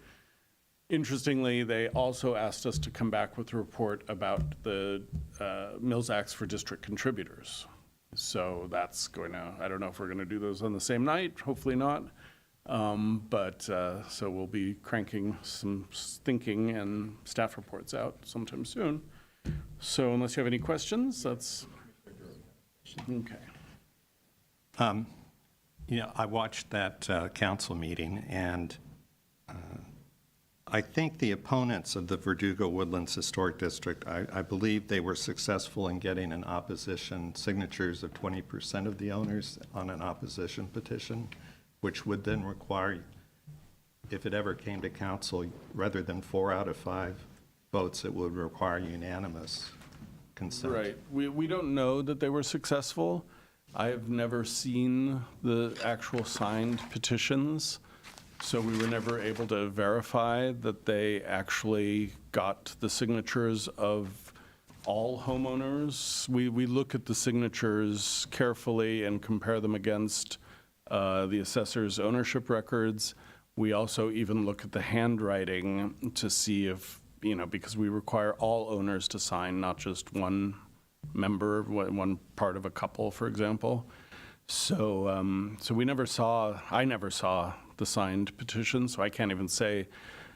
Interestingly, they also asked us to come back with a report about the Mills Acts for district contributors. So that's going to, I don't know if we're going to do those on the same night, hopefully not. So we'll be cranking some thinking and staff reports out sometime soon. So unless you have any questions, that's, okay. I watched that council meeting, and I think the opponents of the Verdugo Woodlands Historic District, I believe they were successful in getting an opposition signatures of 20% of the owners on an opposition petition, which would then require, if it ever came to council, rather than 4 out of 5 votes, it would require unanimous consent. Right. We don't know that they were successful. I have never seen the actual signed petitions, so we were never able to verify that they actually got the signatures of all homeowners. We look at the signatures carefully and compare them against the assessor's ownership records. We also even look at the handwriting to see if, because we require all owners to sign, not just one member, one part of a couple, for example. So I never saw the signed petition, so I can't even say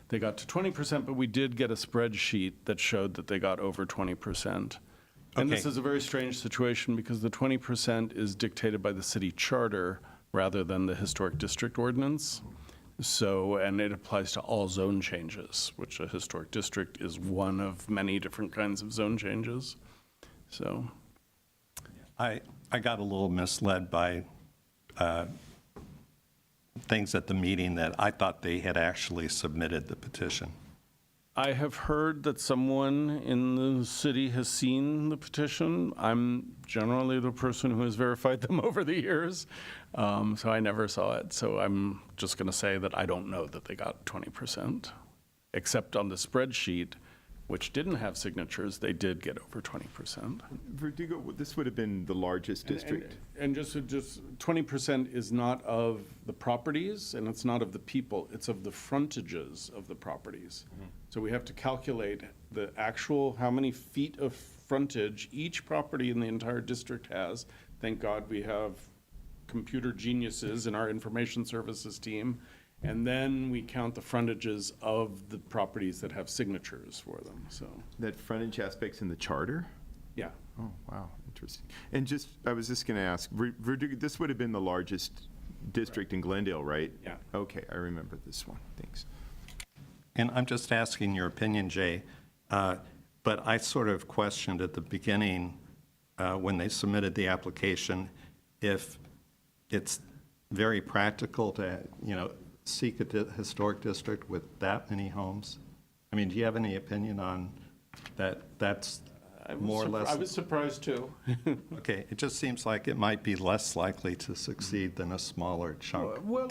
they got to 20%, but we did get a spreadsheet that showed that they got over 20%. And this Okay. is a very strange situation because the 20% is dictated by the city charter rather than the historic district ordinance. So, and it applies to all zone changes, which a historic district is one of many different kinds of zone changes. So, I got a little misled by things at the meeting that I thought they had actually submitted the petition. I have heard that someone in the city has seen the petition. I'm generally the person who has verified them over the years, so I never saw it. So I'm just going to say that I don't know that they got 20%, except on the spreadsheet, which didn't have signatures, they did get over 20%. Verdugo, this would have been the largest district. And just 20% is not of the properties, and it's not of the people, it's of the frontages of the properties. So we have to calculate the actual, how many feet of frontage each property in the entire district has. Thank God we have computer geniuses in our information services team. And then we count the frontages of the properties that have signatures for them, so, That frontage aspect's in the charter? yeah. Oh, wow, interesting. And I was just going to ask, Verdugo, this would have been the largest district in Glendale, right? Yeah. Okay, I remember this one, thanks. And I'm just asking your opinion, Jay, but I sort of questioned at the beginning, when they submitted the application, if it's very practical to, seek a historic district with that many homes. I mean, do you have any opinion on that? That's more or less. I was surprised too. Okay, it just seems like it might be less likely to succeed than a smaller chunk. Well,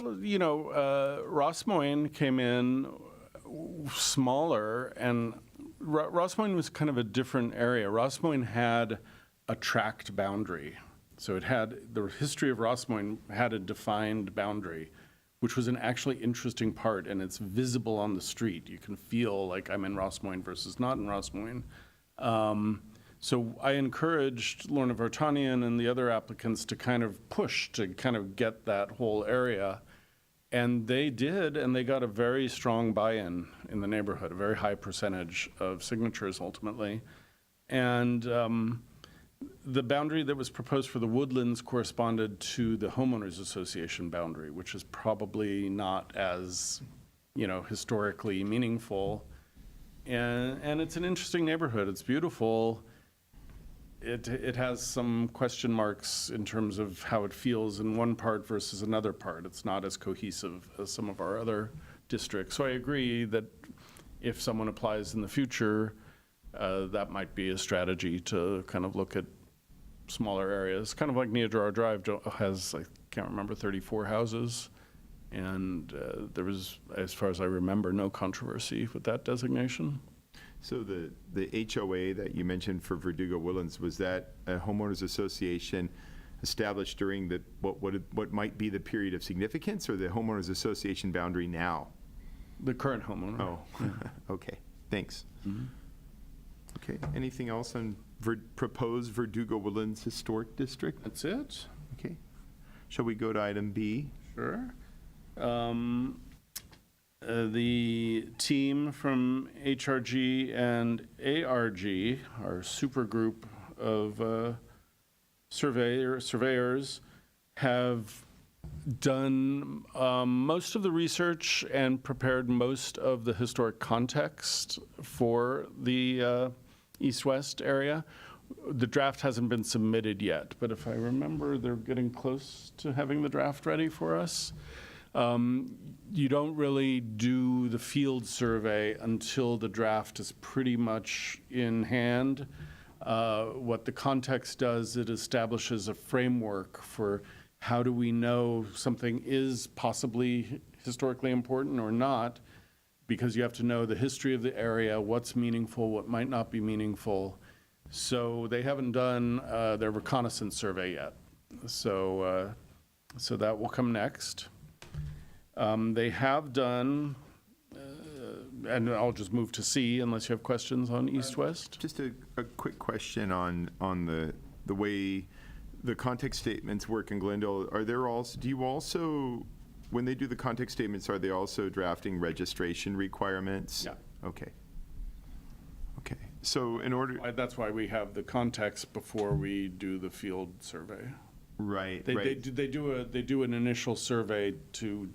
Ross Moyne came in smaller, and Ross Moyne was kind of a different area. Ross Moyne had a tract boundary. So it had, the history of Ross Moyne had a defined boundary, which was an actually interesting part, and it's visible on the street. You can feel like I'm in Ross Moyne versus not in Ross Moyne. So I encouraged Lorna Vartanian and the other applicants to kind of push to kind of get that whole area. And they did, and they got a very strong buy-in in the neighborhood, a very high percentage of signatures ultimately. And the boundary that was proposed for the Woodlands corresponded to the homeowners association boundary, which is probably not as, historically meaningful. And it's an interesting neighborhood. It's beautiful. It has some question marks in terms of how it feels in one part versus another part. It's not as cohesive as some of our other districts. So I agree that if someone applies in the future, that might be a strategy to kind of look at smaller areas. Kind of like Neodrar Drive has, I can't remember, 34 houses. And there was, as far as I remember, no controversy with that designation. So the HOA that you mentioned for Verdugo Woodlands, was that a homeowners association established during what might be the period of significance, or the homeowners association boundary now? The current homeowner. Oh, okay, thanks. Okay, anything else on proposed Verdugo Woodlands Historic District? That's it? Okay. Shall we go to item B? Sure. The team from HRG and ARG, our super group of surveyors, have done most of the research and prepared most of the historic context for the east-west area. The draft hasn't been submitted yet, but if I remember, they're getting close to having the draft ready for us. You don't really do the field survey until the draft is pretty much in hand. What the context does, it establishes a framework for how do we know something is possibly historically important or not, because you have to know the history of the area, what's meaningful, what might not be meaningful. So they haven't done their reconnaissance survey yet. So that will come next. They have done, and I'll just move to C unless you have questions on east-west. Just a quick question on the way the context statements work in Glendale. Are there also, do you also, when they do the context statements, are they also drafting registration requirements? Yeah. Okay. Okay. So in order, That's why we have the context before we do the field survey. right, They right. do an initial survey to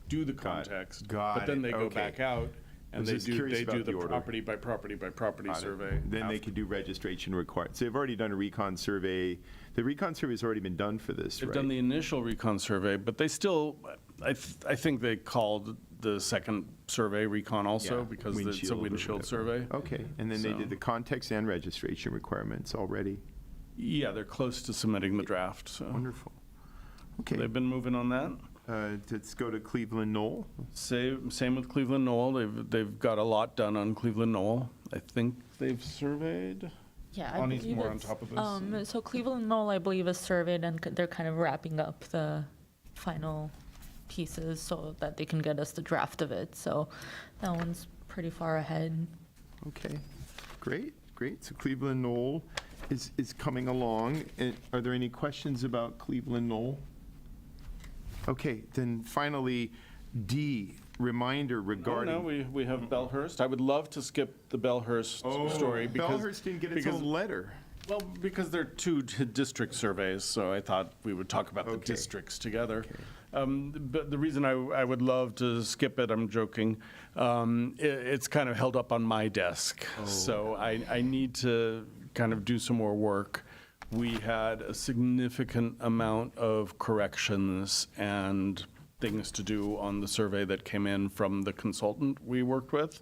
do the context. got But then it, they go okay. back out I and was they just do curious about the the order. property by property by property Got it. survey. Then they after. could do registration required. So they've already done a recon survey. The recon survey's already been done for this, They've right? done the initial recon survey, but they still, I think they called the second survey recon also Yeah, because it's a windshield or windshield whatever. survey. Okay, and then they So- did the context and registration requirements already. Yeah, they're close to submitting the draft, so Wonderful. Okay, they've been moving on that. let's go to Cleveland Knoll. Same with Cleveland Knoll. They've got a lot done on Cleveland Knoll. I think they've surveyed. Yeah, I Bonnie's believe more on it's, top of this. So Cleveland Knoll, I believe, is surveyed, and they're kind of wrapping up the final pieces so that they can get us the draft of it. So that one's pretty far ahead. Okay, great, great. So Cleveland Knoll is coming along. And are there any questions about Cleveland Knoll? Okay, then finally, D, reminder Oh, regarding. no, we have Bellhurst. I would love to skip the Bellhurst story because. Bellhurst didn't get its because- own letter. Well, because they're two district surveys, so I thought we would talk about the Okay. districts together. But the reason I would love to skip it, I'm joking, it's kind of held up on my desk. So I need to kind of do some more work. We had a significant amount of corrections and things to do on the survey that came in from the consultant we worked with.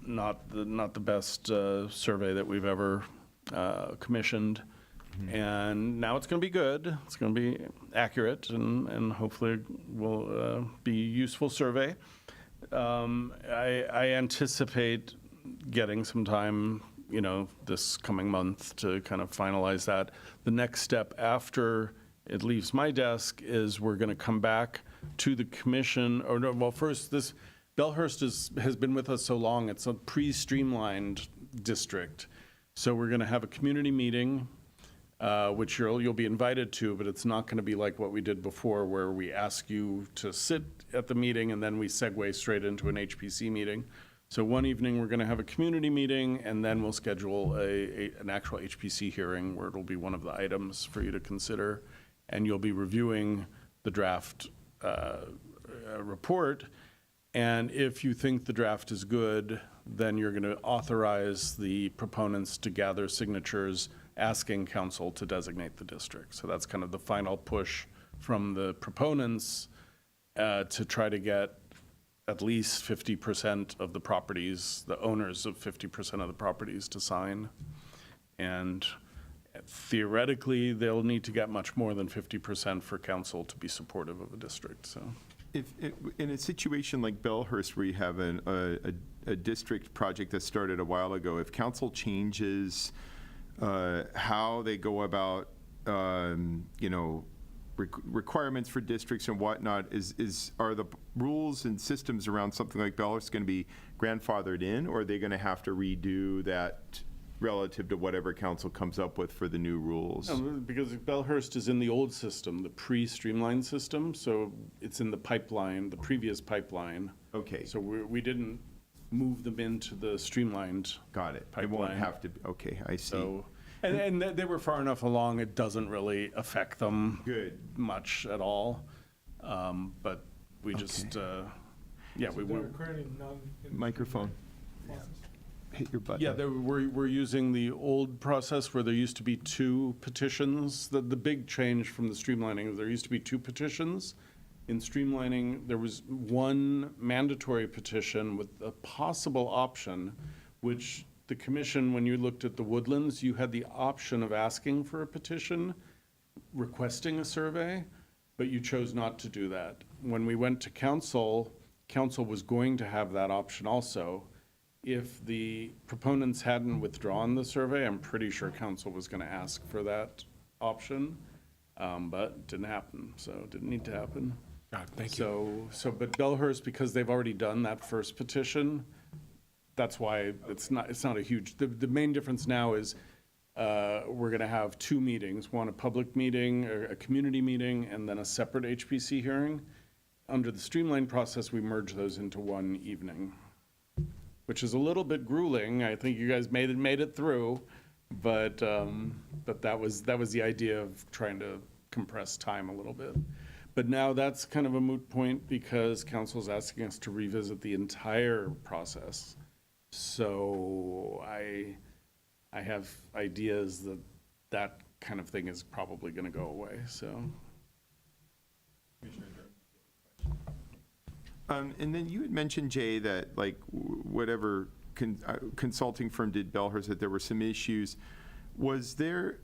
Not the best survey that we've ever commissioned. And now it's going to be good. It's going to be accurate and hopefully will be a useful survey. I anticipate getting some time, this coming month to kind of finalize that. The next step after it leaves my desk is we're going to come back to the commission, or no, well, first, this, Bellhurst has been with us so long, it's a pre-streamlined district. So we're going to have a community meeting, which you'll be invited to, but it's not going to be like what we did before, where we ask you to sit at the meeting and then we segue straight into an HPC meeting. So one evening, we're going to have a community meeting, and then we'll schedule an actual HPC hearing where it'll be one of the items for you to consider, and you'll be reviewing the draft report. And if you think the draft is good, then you're going to authorize the proponents to gather signatures asking council to designate the district. So that's kind of the final push from the proponents to try to get at least 50% of the properties, the owners of 50% of the properties to sign. And theoretically, they'll need to get much more than 50% for council to be supportive of a district, so. If, in a situation like Bellhurst, where you have a district project that started a while ago, if council changes how they go about, requirements for districts and whatnot, are the rules and systems around something like Bellhurst going to be grandfathered in, or are they going to have to redo that relative to whatever council comes up with for the new rules? Because Bellhurst is in the old system, the pre-streamlined system, so it's in the pipeline, the previous pipeline. Okay. So we didn't move them into the streamlined Got it. It won't pipeline. have to, okay, I see. So, and they were far enough along, it doesn't really affect them Good. much at all. But we just, yeah, we went. Microphone. Hit your button. Yeah, we're using the old process where there used to be 2 petitions. The big change from the streamlining is there used to be 2 petitions. In streamlining, there was 1 mandatory petition with a possible option, which the commission, when you looked at the Woodlands, you had the option of asking for a petition, requesting a survey, but you chose not to do that. When we went to council, council was going to have that option also. If the proponents hadn't withdrawn the survey, I'm pretty sure council was going to ask for that option, but it didn't happen, so it didn't need to happen. God, thank you. But Bellhurst, because they've already done that first petition, that's why it's not a huge, the main difference now is we're going to have 2 meetings, one a public meeting, or a community meeting, and then a separate HPC hearing. Under the streamlined process, we merge those into one evening, which is a little bit grueling. I think you guys made it through, but that was the idea of trying to compress time a little bit. But now that's kind of a moot point because council's asking us to revisit the entire process. So I have ideas that kind of thing is probably going to go away, so. And then you had mentioned, Jay, that like whatever consulting firm did Bellhurst, that there were some issues. Was there,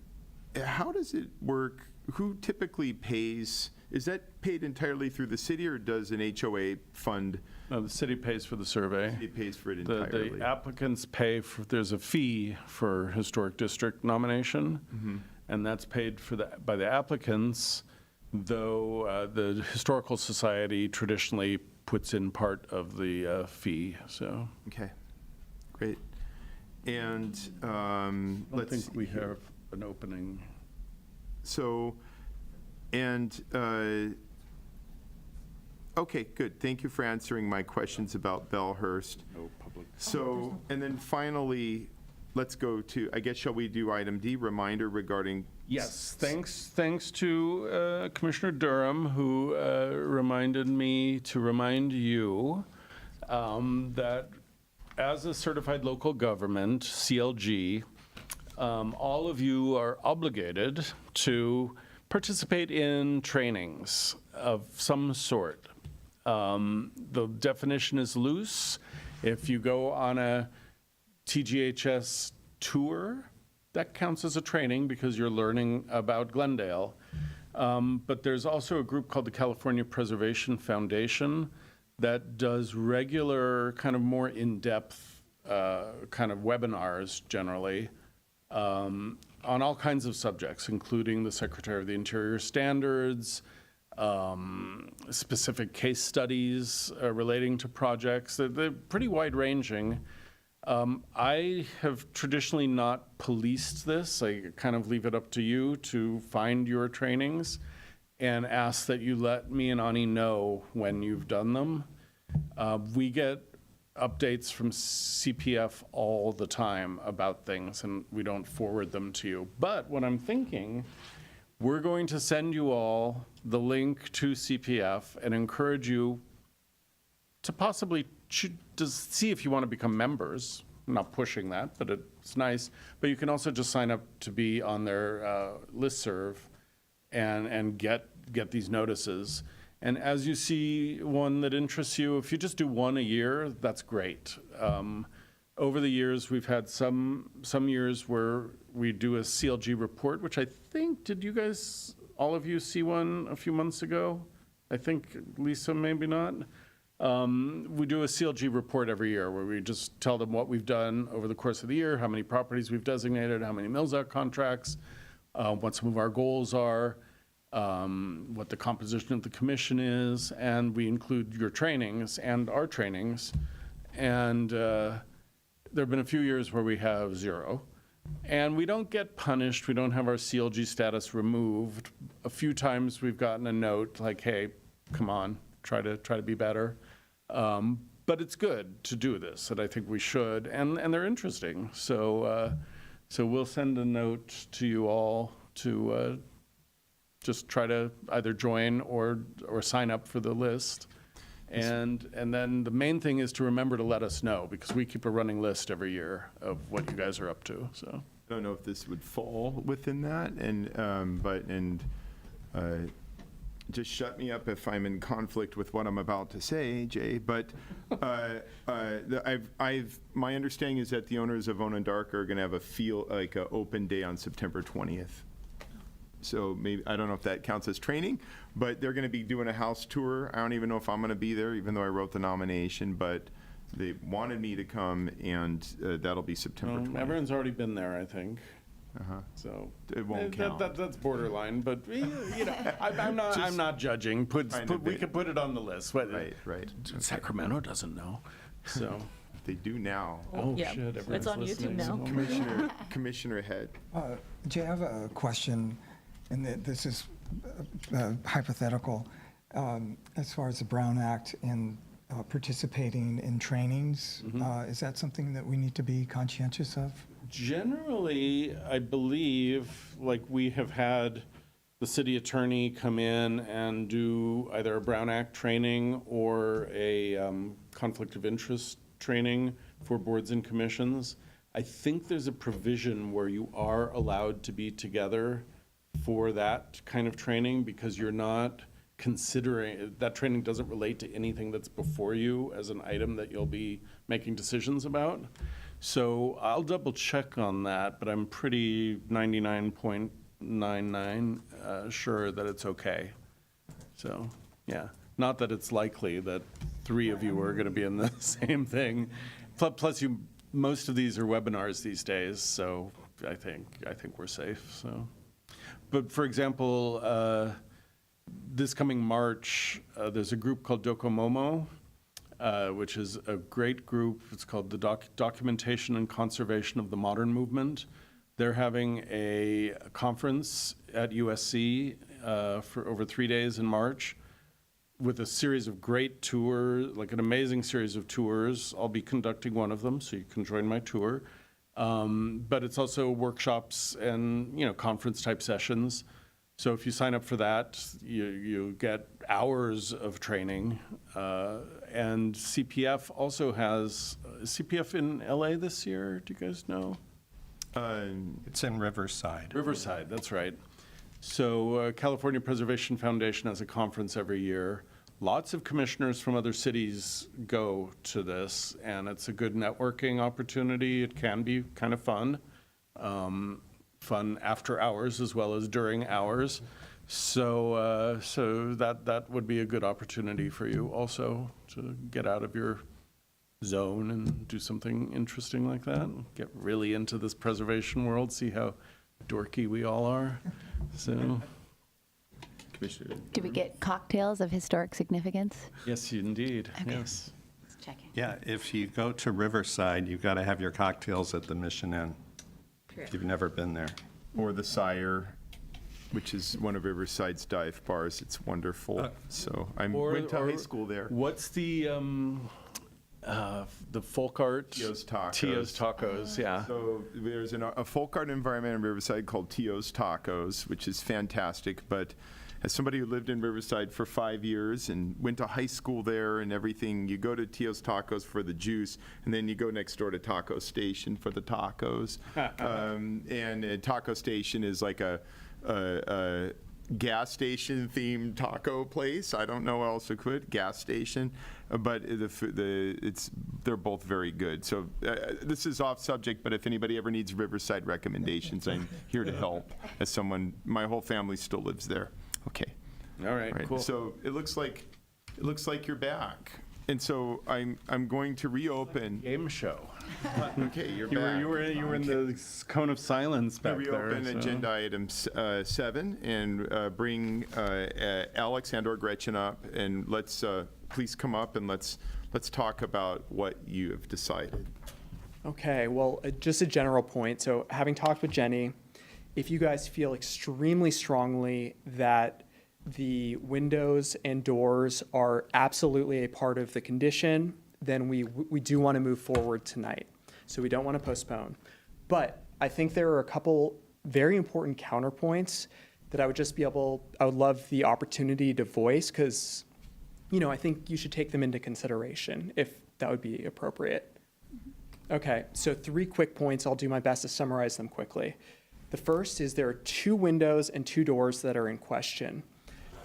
how does it work? Who typically pays? Is that paid entirely through the city, or does an HOA fund? No, the city pays for the survey. It pays for it entirely. The applicants pay for, there's a fee for historic district nomination, and that's paid for by the applicants, though the Historical Society traditionally puts in part of the fee, so. Okay, great. And I think we have an opening. So, and, okay, good. Thank you for answering my questions about Bellhurst. No public. So, and then finally, let's go to, I guess, shall we do item D, reminder regarding? Yes, thanks to Commissioner Durham, who reminded me to remind you that as a certified local government, CLG, all of you are obligated to participate in trainings of some sort. The definition is loose. If you go on a TGHS tour, that counts as a training because you're learning about Glendale. But there's also a group called the California Preservation Foundation that does regular, kind of more in-depth kind of webinars generally on all kinds of subjects, including the Secretary of the Interior standards, specific case studies relating to projects. They're pretty wide-ranging. I have traditionally not policed this. I kind of leave it up to you to find your trainings and ask that you let me and Ani know when you've done them. We get updates from CPF all the time about things, and we don't forward them to you. But what I'm thinking, we're going to send you all the link to CPF and encourage you to possibly just see if you want to become members. I'm not pushing that, but it's nice. But you can also just sign up to be on their listserv and get these notices. And as you see one that interests you, if you just do one a year, that's great. Over the years, we've had some years where we do a CLG report, which I think, did you guys, all of you see one a few months ago? I think Lisa, maybe not. We do a CLG report every year where we just tell them what we've done over the course of the year, how many properties we've designated, how many mills out contracts, what some of our goals are. what the composition of the commission is, and we include your trainings and our trainings. And there have been a few years where we have 0. And we don't get punished. We don't have our CLG status removed. A few times we've gotten a note like, hey, come on, try to be better. But it's good to do this, and I think we should, and they're interesting. So we'll send a note to you all to just try to either join or sign up for the list. And then the main thing is to remember to let us know, because we keep a running list every year of what you guys are up to, so. I don't know if this would fall within that, just shut me up if I'm in conflict with what I'm about to say, Jay, but my understanding is that the owners of Onondarka are gonna have a open day on September 20th. So maybe, I don't know if that counts as training, but they're gonna be doing a house tour. I don't even know if I'm gonna be there, even though I wrote the nomination, but they wanted me to come, and that'll be September 20th. Everyone's already been there, I think. So It won't count. That's borderline, but I'm not judging. We could put it on the list. Right. Sacramento doesn't know, so. They do now. Oh, Yeah, shit, it's everyone's on YouTube listening. now. Commissioner Head. Jay, I have a question, and this is hypothetical. As far as the Brown Act and participating in trainings, is that something that we need to be conscientious of? Generally, I believe, like, we have had the city attorney come in and do either a Brown Act training or a conflict of interest training for boards and commissions. I think there's a provision where you are allowed to be together for that kind of training, because you're not considering, that training doesn't relate to anything that's before you as an item that you'll be making decisions about. So I'll double check on that, but I'm pretty 99.99 sure that it's okay. So, yeah, not that it's likely that 3 of you are going to be in the same thing. Plus, most of these are webinars these days, so I think we're safe. So, but for example, this coming March, there's a group called Docomomo, which is a great group. It's called the Documentation and Conservation of the Modern Movement. They're having a conference at USC for over 3 days in March with a series of great tours, like an amazing series of tours. I'll be conducting one of them, so you can join my tour. But it's also workshops and, conference type sessions. So if you sign up for that, you get hours of training. And CPF also has, is CPF in LA this year? Do you guys know? It's in Riverside. Riverside, that's right. So California Preservation Foundation has a conference every year. Lots of commissioners from other cities go to this, and it's a good networking opportunity. It can be kind of fun. Fun after hours as well as during hours. So that would be a good opportunity for you also to get out of your zone and do something interesting like that. Get really into this preservation world, see how dorky we all are. So, Commissioner. Do we get cocktails of historic significance? yes, indeed, Okay. yes. Just checking. Yeah, if you go to Riverside, you've got to have your cocktails at the Mission Inn. If you've never been there. Or the Sire, which is one of Riverside's dive bars. It's wonderful. So I went to high school there. What's the folk art? Tio's Tacos. Tio's Tacos, yeah. So there's a folk art environment in Riverside called Tio's Tacos, which is fantastic. But as somebody who lived in Riverside for 5 years and went to high school there and everything, you go to Tio's Tacos for the juice, and then you go next door to Taco Station for the tacos. And Taco Station is like a gas station themed taco place. I don't know what else it could, gas station, but they're both very good. So this is off subject, but if anybody ever needs Riverside recommendations, I'm here to help. As someone, my whole family still lives there. Okay. All right, cool. So it looks like you're back. And so I'm going to reopen. Game show. Okay, you're You back. were in the cone of silence back there. Reopen so- agenda item 7 and bring Alex and/or Gretchen up, and let's please come up and let's talk about what you have decided. Okay, well, just a general point. So having talked with Jenny, if you guys feel extremely strongly that the windows and doors are absolutely a part of the condition, then we do want to move forward tonight. So we don't want to postpone. But I think there are a couple very important counterpoints that I would love the opportunity to voice, because, I think you should take them into consideration if that would be appropriate. Okay, so 3 quick points. I'll do my best to summarize them quickly. The first is there are 2 windows and 2 doors that are in question.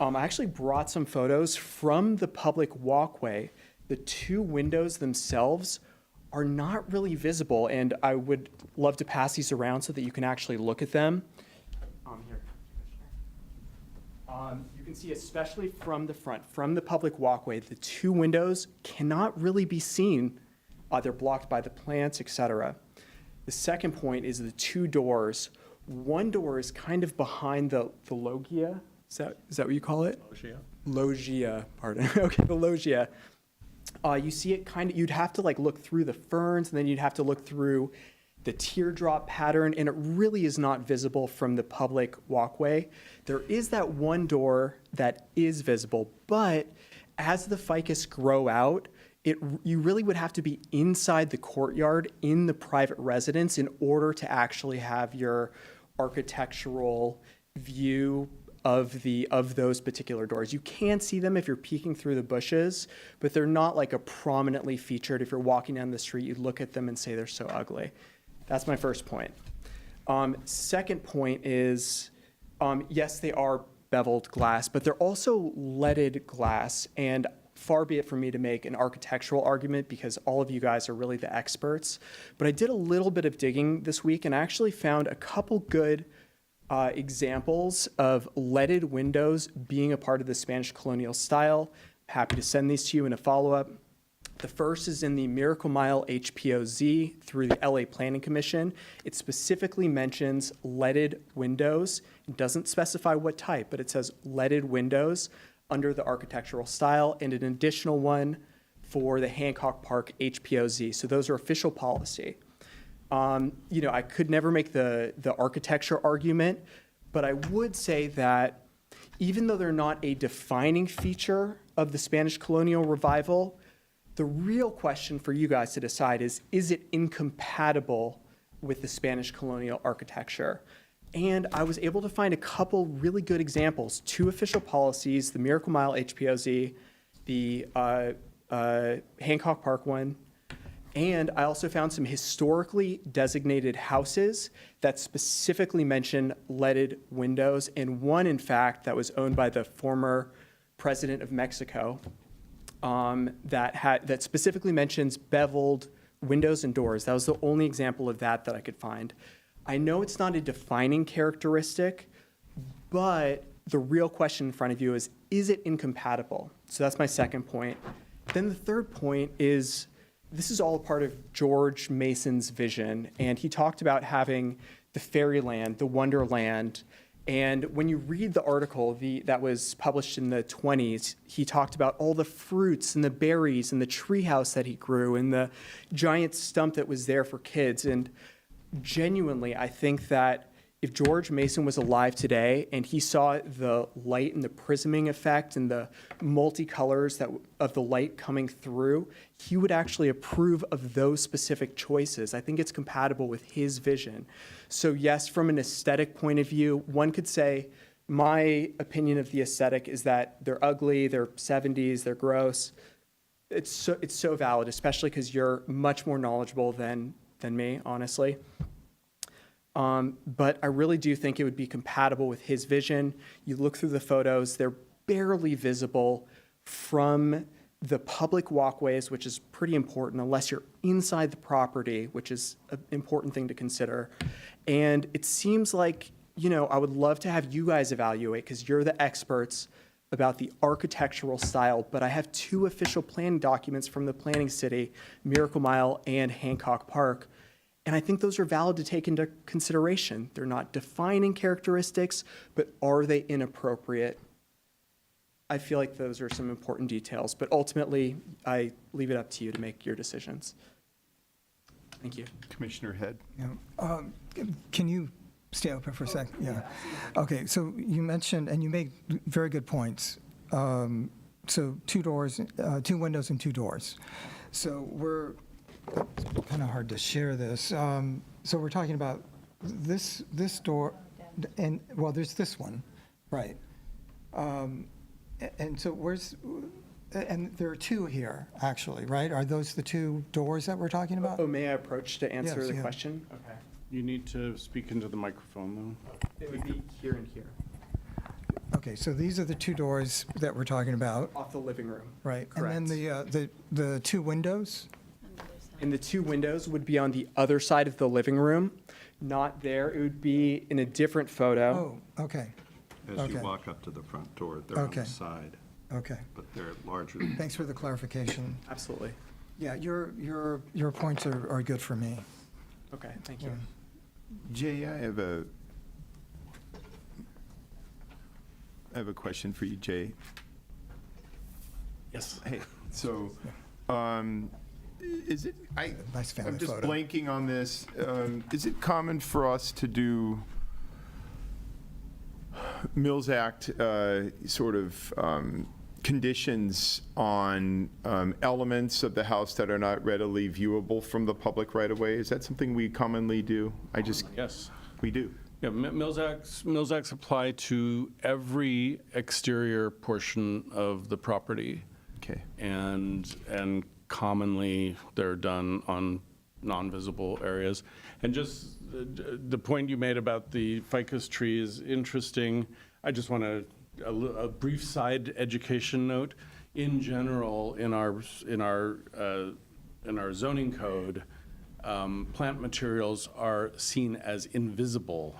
I actually brought some photos from the public walkway. The 2 windows themselves are not really visible, and I would love to pass these around so that you can actually look at them. Here. You can see, especially from the front, from the public walkway, the 2 windows cannot really be seen. They're blocked by the plants, etc. The second point is the 2 doors. One door is kind of behind the loggia. Is that what you call it? Loggia. Loggia, pardon. Okay, the loggia. You see it you'd have to look through the ferns, and then you'd have to look through the teardrop pattern, and it really is not visible from the public walkway. There is that one door that is visible, but as the ficus grow out, you really would have to be inside the courtyard in the private residence in order to actually have your architectural view of those particular doors. You can see them if you're peeking through the bushes, but they're not a prominently featured. If you're walking down the street, you'd look at them and say they're so ugly. That's my first point. Second point is, yes, they are beveled glass, but they're also leaded glass, and far be it from me to make an architectural argument because all of you guys are really the experts. But I did a little bit of digging this week and actually found a couple good examples of leaded windows being a part of the Spanish colonial style. Happy to send these to you in a follow-up. The first is in the Miracle Mile HPOZ through the LA Planning Commission. It specifically mentions leaded windows. It doesn't specify what type, but it says leaded windows under the architectural style, and an additional one for the Hancock Park HPOZ. So those are official policy. I could never make the architecture argument, but I would say that even though they're not a defining feature of the Spanish colonial revival, the real question for you guys to decide is it incompatible with the Spanish colonial architecture? And I was able to find a couple really good examples, 2 official policies, the Miracle Mile HPOZ, the Hancock Park one, and I also found some historically designated houses that specifically mention leaded windows, and one, in fact, that was owned by the former president of Mexico, that specifically mentions beveled windows and doors. That was the only example of that I could find. I know it's not a defining characteristic, but the real question in front of you is it incompatible? So that's my second point. Then the third point is, this is all a part of George Mason's vision, and he talked about having the fairyland, the wonderland. And when you read the article that was published in the 1920s, he talked about all the fruits and the berries and the treehouse that he grew and the giant stump that was there for kids. And genuinely, I think that if George Mason was alive today and he saw the light and the prisming effect and the multicolors of the light coming through, he would actually approve of those specific choices. I think it's compatible with his vision. So yes, from an aesthetic point of view, one could say my opinion of the aesthetic is that they're ugly, they're 70s, they're gross. It's so valid, especially because you're much more knowledgeable than me, honestly. But I really do think it would be compatible with his vision. You look through the photos, they're barely visible from the public walkways, which is pretty important unless you're inside the property, which is an important thing to consider. And it seems like, I would love to have you guys evaluate because you're the experts, about the architectural style, but I have 2 official planning documents from the planning city, Miracle Mile and Hancock Park, and I think those are valid to take into consideration. They're not defining characteristics, but are they inappropriate? I feel like those are some important details, but ultimately, I leave it up to you to make your decisions. Thank you. Commissioner Head? Yeah. Can you stay open for a second? Yeah. Okay, so you mentioned, and you made very good points. So 2 doors, 2 windows and 2 doors. So we're, it's kind of hard to share this. So we're talking about this door, and, well, there's this one, right? And so where's, and there are 2 here, actually, right? Are those the 2 doors that we're talking about? Oh, may I approach to answer Yes, the yeah. question? Okay. You need to speak into the microphone, though. It would be here and here, Okay, so these are the 2 doors that we're talking about, off the living room. right? Correct. And then the 2 windows? And the 2 windows would be on the other side of the living room, not there. It would be in a different photo. Oh, okay, As you Okay. walk up to the front door, they're on Okay. the side, okay. but they're larger. Thanks for the clarification. Absolutely. Yeah, your points are good for me. Okay, thank you. Jay, I have a question for you, Jay. Yes. Hey, so, is it, Nice family I'm just photo. blanking on this. Is it common for us to do Mills Act sort of conditions on elements of the house that are not readily viewable from the public right away? Is that something we commonly do? Yes. We do. Yeah, Mills Acts apply to every exterior portion of the property. Okay. And commonly, they're done on non-visible areas. And just the point you made about the ficus tree is interesting. I just want a brief side education note. In general, in our zoning code, plant materials are seen as invisible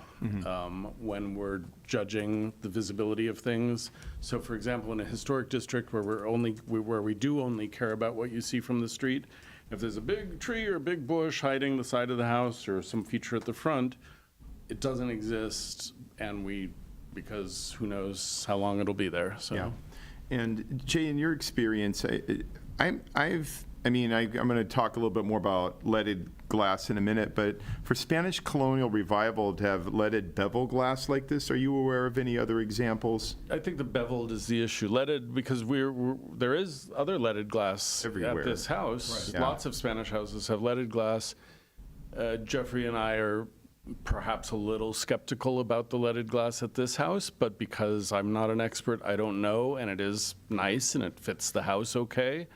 when we're judging the visibility of things. So, for example, in a historic district where we do only care about what you see from the street, if there's a big tree or a big bush hiding the side of the house or some feature at the front, it doesn't exist, because who knows how long it'll be there. So. Yeah. And Jay, in your experience, I'm going to talk a little bit more about leaded glass in a minute, but for Spanish colonial revival to have leaded bevel glass like this, are you aware of any other examples? I think the beveled is the issue. Leaded, because there is other leaded glass Everywhere. at this house. Right. Yeah. Lots of Spanish houses have leaded glass. Jeffrey and I are perhaps a little skeptical about the leaded glass at this house, but because I'm not an expert, I don't know, and it is nice and it fits the house okay.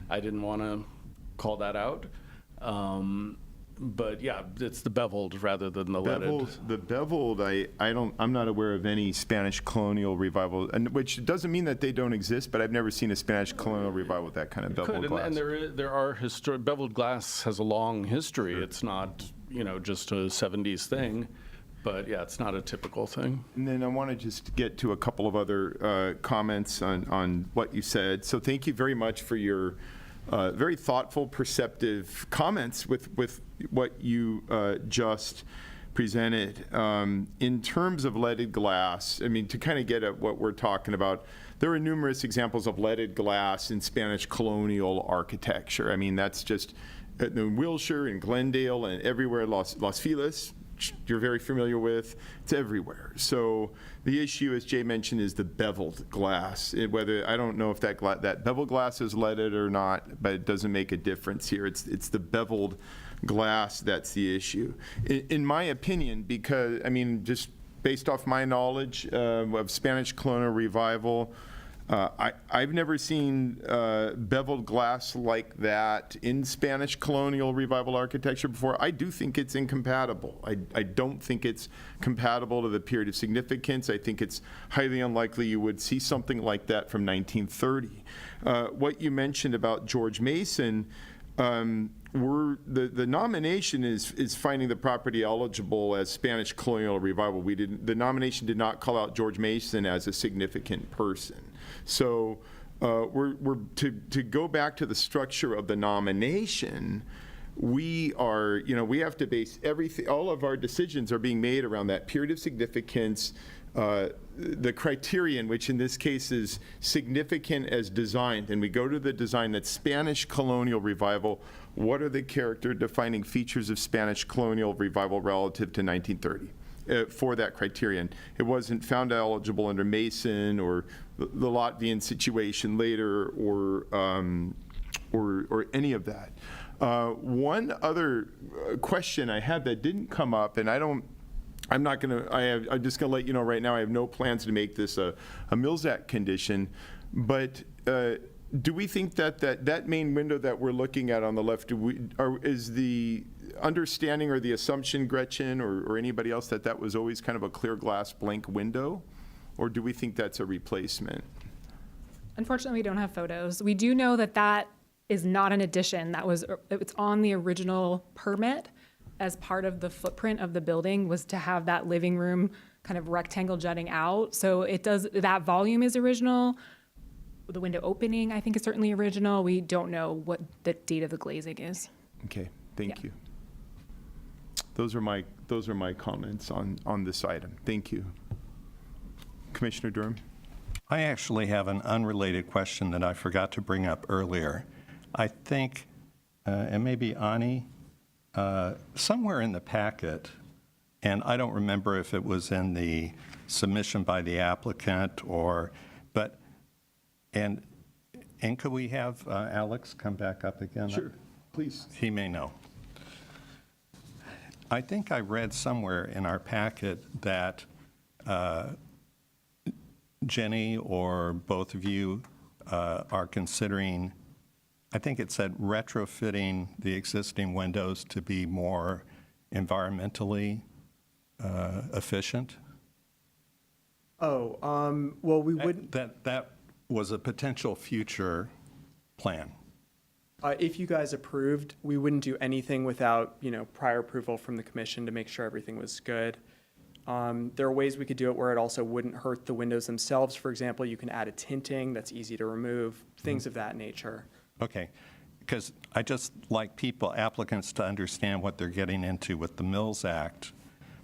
I didn't want to call that out. But yeah, it's the beveled rather than the leaded. The beveled, I'm not aware of any Spanish colonial revival, and which doesn't mean that they don't exist, but I've never seen a Spanish colonial revival with that kind of beveled Could, glass. and there are beveled glass has a long history. It's not just a 70s thing, but yeah, it's not a typical thing. And then I want to just get to a couple of other comments on what you said. So thank you very much for your very thoughtful, perceptive comments with what you just presented. In terms of leaded glass, I mean, to kind of get at what we're talking about, there are numerous examples of leaded glass in Spanish colonial architecture. I mean, that's just in Wilshire and Glendale and everywhere, Los Feliz, you're very familiar with. It's everywhere. So the issue, as Jay mentioned, is the beveled glass. Whether I don't know if that beveled glass is leaded or not, but it doesn't make a difference here. It's the beveled glass that's the issue, in my opinion. Because I mean, just based off my knowledge of Spanish colonial revival, I've never seen beveled glass like that in Spanish colonial revival architecture before. I do think it's incompatible. I don't think it's compatible to the period of significance. I think it's highly unlikely you would see something like that from 1930. What you mentioned about George Mason, the nomination is finding the property eligible as Spanish colonial revival. The nomination did not call out George Mason as a significant person. So to go back to the structure of the nomination, we are, we have to base everything, all of our decisions are being made around that period of significance, the criterion, which in this case is significant as designed, and we go to the design that's Spanish colonial revival. What are the character defining features of Spanish colonial revival relative to 1930? For that criterion. It wasn't found eligible under Mason or the Latvian situation later or any of that. One other question I had that didn't come up, and I'm just gonna let you know right now, I have no plans to make this a Mills Act condition, but do we think that main window that we're looking at on the left, is the understanding or the assumption, Gretchen, or anybody else, that was always kind of a clear glass blank window? Or do we think that's a replacement? Unfortunately, we don't have photos. We do know that is not an addition. It's on the original permit as part of the footprint of the building, was to have that living room kind of rectangle jutting out. So that volume is original. The window opening, I think, is certainly original. We don't know what the date of the glazing is. Okay, thank you. Those are my comments on this item. Thank you. Commissioner Durham? I actually have an unrelated question that I forgot to bring up earlier. I think, and maybe Ani, somewhere in the packet, and I don't remember if it was in the submission by the applicant and could we have Alex come back up again? Sure, please. He may know. I think I read somewhere in our packet that Jenny or both of you are considering, I think it said retrofitting the existing windows to be more environmentally efficient. Oh, well, we wouldn't. That was a potential future plan. If you guys approved, we wouldn't do anything without, prior approval from the commission to make sure everything was good. There are ways we could do it where it also wouldn't hurt the windows themselves. For example, you can add a tinting that's easy to remove, things of that nature. Okay, because I just like applicants to understand what they're getting into with the Mills Act,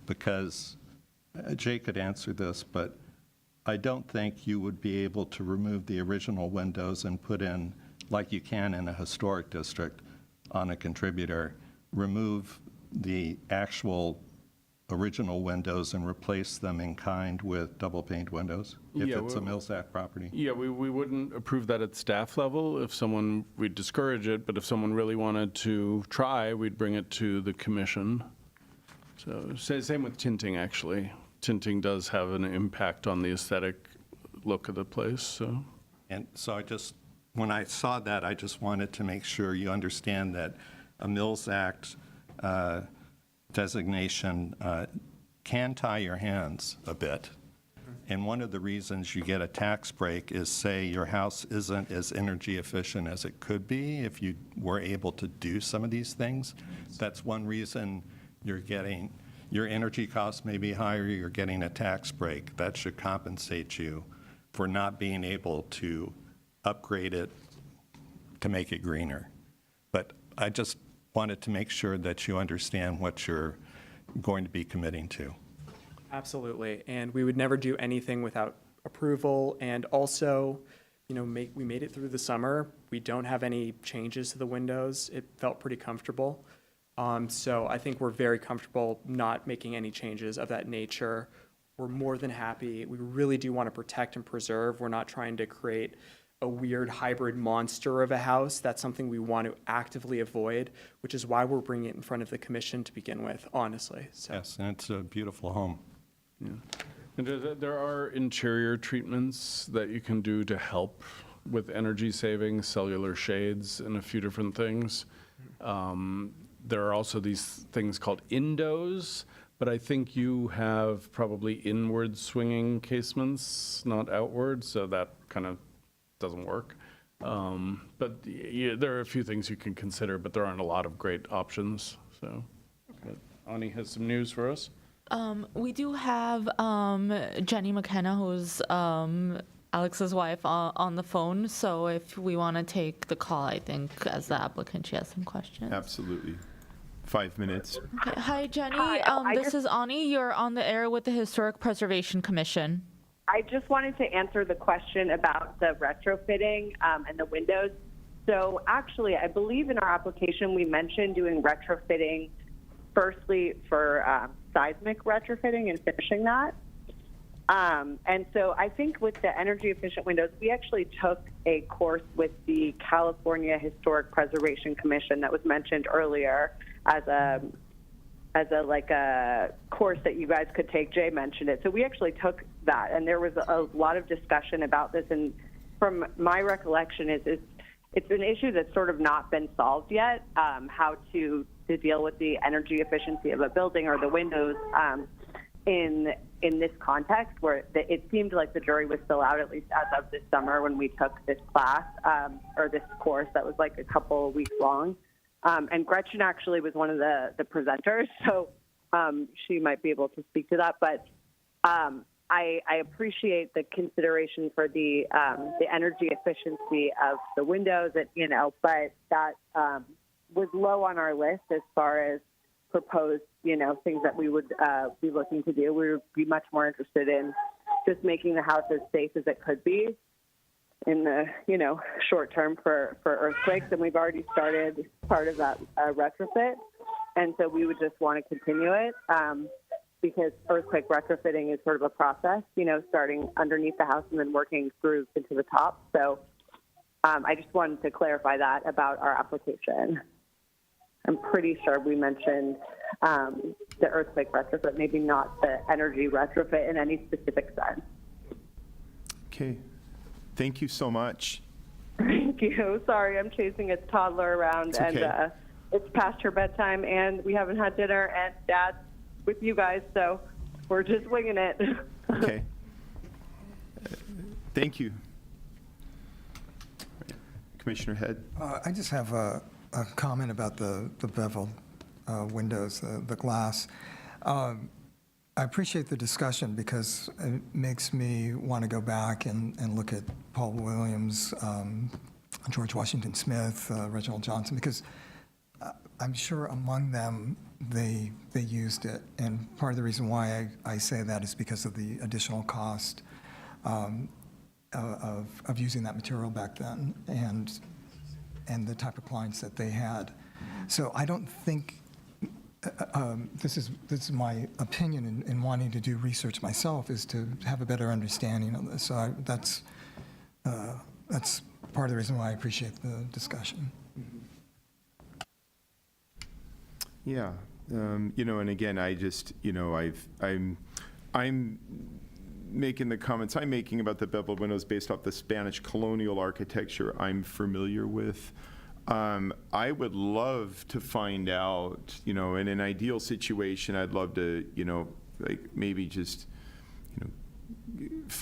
because Jay could answer this, but I don't think you would be able to remove the original windows and put in, like you can in a historic district on a contributor, remove the actual original windows and replace them in kind with double-paned windows, if it's a Mills Act property? Yeah, we wouldn't approve that at staff level. We'd discourage it, but if someone really wanted to try, we'd bring it to the commission. So same with tinting, actually. Tinting does have an impact on the aesthetic look of the place, so. And so when I saw that, I just wanted to make sure you understand that a Mills Act designation can tie your hands a bit. And one of the reasons you get a tax break is, say, your house isn't as energy efficient as it could be if you were able to do some of these things. That's one reason your energy costs may be higher, you're getting a tax break. That should compensate you for not being able to upgrade it to make it greener. But I just wanted to make sure that you understand what you're going to be committing to. Absolutely, and we would never do anything without approval, and also, we made it through the summer. We don't have any changes to the windows. It felt pretty comfortable. So I think we're very comfortable not making any changes of that nature. We're more than happy. We really do want to protect and preserve. We're not trying to create a weird hybrid monster of a house. That's something we want to actively avoid, which is why we're bringing it in front of the commission to begin with, honestly. So. Yes, and it's a beautiful home. Yeah. And there are interior treatments that you can do to help with energy savings, cellular shades, and a few different things. There are also these things called indos, but I think you have probably inward swinging casements, not outward, so that kind of doesn't work. But yeah, there are a few things you can consider, but there aren't a lot of great options. So, but Ani has some news for us. We do have Jenny McKenna, who's Alex's wife on the phone, so if we want to take the call, I think as the applicant, she has some questions. Absolutely. 5 minutes. Okay. Hi, Jenny. Hi, This is Ani. You're on the air with the Historic Preservation Commission. I just wanted to answer the question about the retrofitting and the windows. So actually, I believe in our application, we mentioned doing retrofitting firstly for seismic retrofitting and finishing that. And so I think with the energy efficient windows, we actually took a course with the California Historic Preservation Commission that was mentioned earlier as a course that you guys could take. Jay mentioned it. So we actually took that, and there was a lot of discussion about this. And from my recollection, it's an issue that's sort of not been solved yet, how to deal with the energy efficiency of a building or the windows in this context, where it seemed like the jury was still out, at least as of this summer when we took this class or this course that was like a couple of weeks long. And Gretchen actually was one of the presenters, so she might be able to speak to that. But I appreciate the consideration for the energy efficiency of the windows, but that was low on our list as far as proposed, things that we would be looking to do. We would be much more interested in just making the house as safe as it could be in the, short term for earthquakes. And we've already started part of that retrofit. And so we would just want to continue it because earthquake retrofitting is sort of a process, starting underneath the house and then working through into the top. So I just wanted to clarify that about our application. I'm pretty sure we mentioned the earthquake retrofit, maybe not the energy retrofit in any specific sense. Okay. Thank you so much. Thank you. Sorry, I'm chasing a toddler around, It's okay. and it's past her bedtime, and we haven't had dinner, and Dad's with you guys, so we're just winging it. Okay. Thank you. Commissioner Head? I just have a comment about the beveled windows, the glass. I appreciate the discussion because it makes me want to go back and look at Paul Williams, George Washington Smith, Reginald Johnson, because I'm sure among them they used it. And part of the reason why I say that is because of the additional cost of using that material back then and the type of clients that they had. So I don't think, this is my opinion in wanting to do research myself, is to have a better understanding of this. So that's part of the reason why I appreciate the discussion. Yeah. And again, I just, I'm making the comments I'm making about the beveled windows based off the Spanish colonial architecture I'm familiar with. I would love to find out, in an ideal situation, I'd love to, maybe just,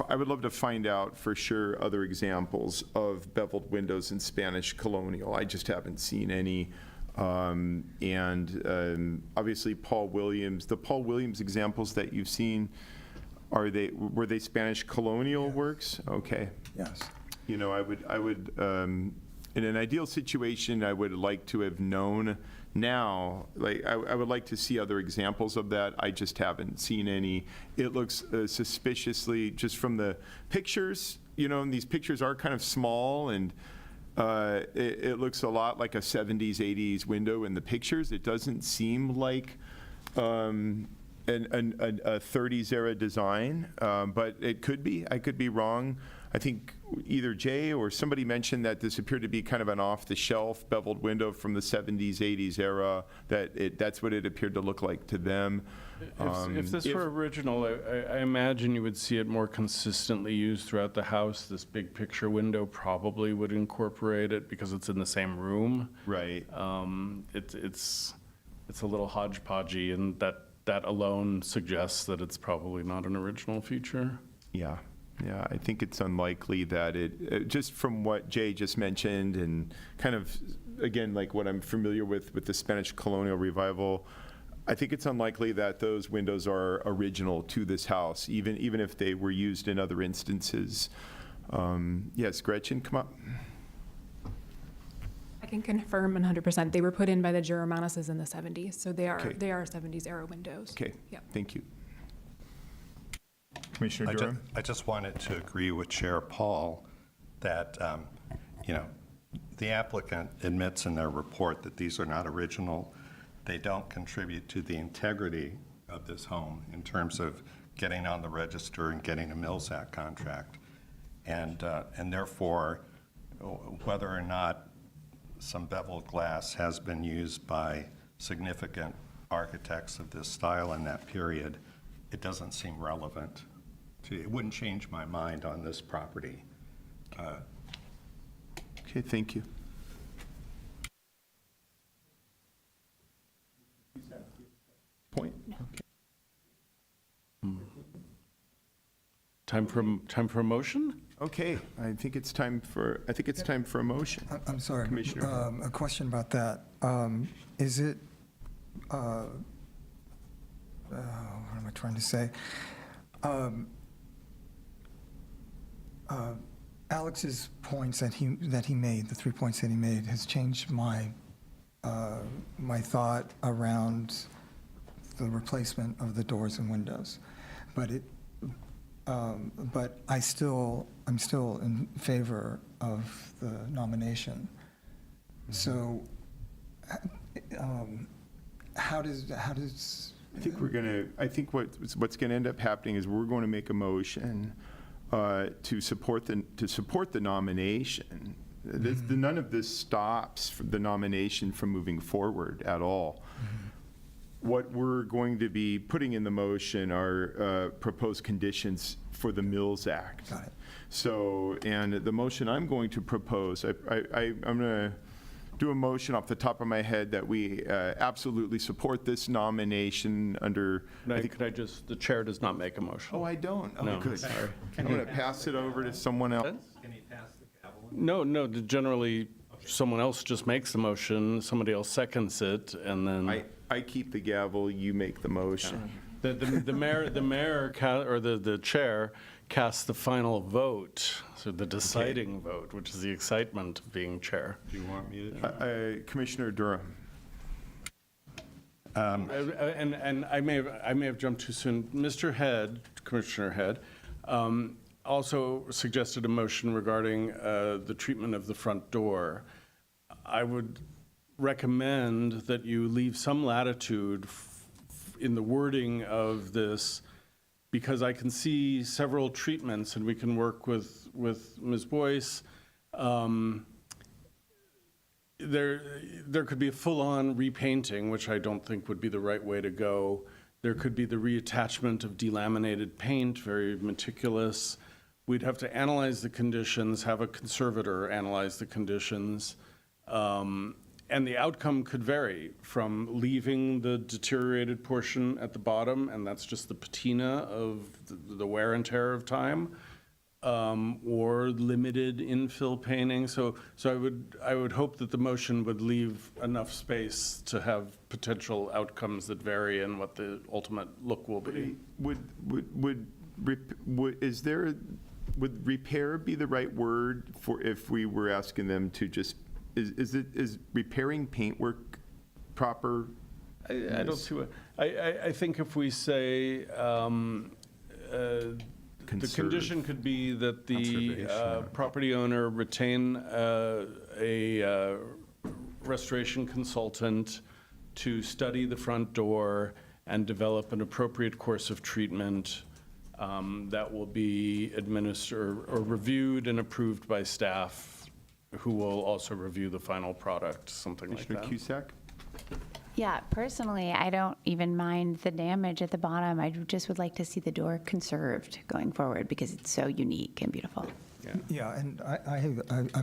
I would love to find out for sure other examples of beveled windows in Spanish colonial. I just haven't seen any. Obviously Paul Williams, the Paul Williams examples that you've seen, were they Spanish colonial works? Okay. Yes. I would, in an ideal situation, I would like to have known now, I would like to see other examples of that. I just haven't seen any. It looks suspiciously, just from the pictures, and these pictures are kind of small, and it looks a lot like a 70s, 80s window in the pictures. It doesn't seem like a 30s era design, but it could be. I could be wrong. I think either Jay or somebody mentioned that this appeared to be kind of an off-the-shelf beveled window from the 70s, 80s era, that's what it appeared to look like to them. If this were original, I imagine you would see it more consistently used throughout the house. This big picture window probably would incorporate it because it's in the same room. Right. It's a little hodgepodgey, and that alone suggests that it's probably not an original feature. Yeah. Yeah, I think it's unlikely that just from what Jay just mentioned and kind of, again, like what I'm familiar with the Spanish colonial revival, I think it's unlikely that those windows are original to this house, even if they were used in other instances. Yes, Gretchen, come up. I can confirm 100%. They were put in by the Germanuses in the 70s, so they are Okay. 70s era windows. Okay, Yep. thank you. Commissioner I Durham? I just wanted to agree with Chair Paul that, you know, the applicant admits in their report that these are not original. They don't contribute to the integrity of this home in terms of getting on the register and getting a Mills Act contract. And therefore, whether or not some beveled glass has been used by significant architects of this style in that period, it doesn't seem relevant. It wouldn't change my mind on this property. Okay, thank you. Point? Time for a motion? Okay, I think it's time for a motion. I'm sorry. Commissioner. A question about that. Is it, what am I trying to say? Alex's points that he made, the 3 points that he made, has changed my thought around the replacement of the doors and windows. But I'm still in favor of the nomination. So, how does? I think what's gonna end up happening is we're going to make a motion to support the nomination. None of this stops the nomination from moving forward at all. What we're going to be putting in the motion are proposed conditions for the Mills Act. Got it. So, and the motion I'm going to propose, I'm going to do a motion off the top of my head that we absolutely support this nomination under. The chair does not make a motion. Oh, I don't? Oh, No, good. sorry. I'm going to pass it over to someone else. No, generally, someone else just makes the motion, somebody else seconds it, and then I keep the gavel, you make the motion. the mayor, or the chair casts the final vote, so the deciding vote, which is the excitement of being chair. Do you want me to? Commissioner Durham. And I may have jumped too soon. Mr. Head, Commissioner Head, also suggested a motion regarding the treatment of the front door. I would recommend that you leave some latitude in the wording of this, because I can see several treatments, and we can work with Ms. Boyce. There could be a full-on repainting, which I don't think would be the right way to go. There could be the reattachment of delaminated paint, very meticulous. We'd have to analyze the conditions, have a conservator analyze the conditions. And the outcome could vary from leaving the deteriorated portion at the bottom, and that's just the patina of the wear and tear of time, or limited infill painting. So I would hope that the motion would leave enough space to have potential outcomes that vary in what the ultimate look will be. Would repair be the right word for if we were asking them to just, is repairing paintwork proper? I don't see what, I think if we say, the condition could be that the property owner retain a restoration consultant to study the front door and develop an appropriate course of treatment that will be administered or reviewed and approved by staff, who will also review the final product, something like that. Commissioner Cusack? Yeah, personally, I don't even mind the damage at the bottom. I just would like to see the door conserved going forward because it's so unique and beautiful. Yeah, and I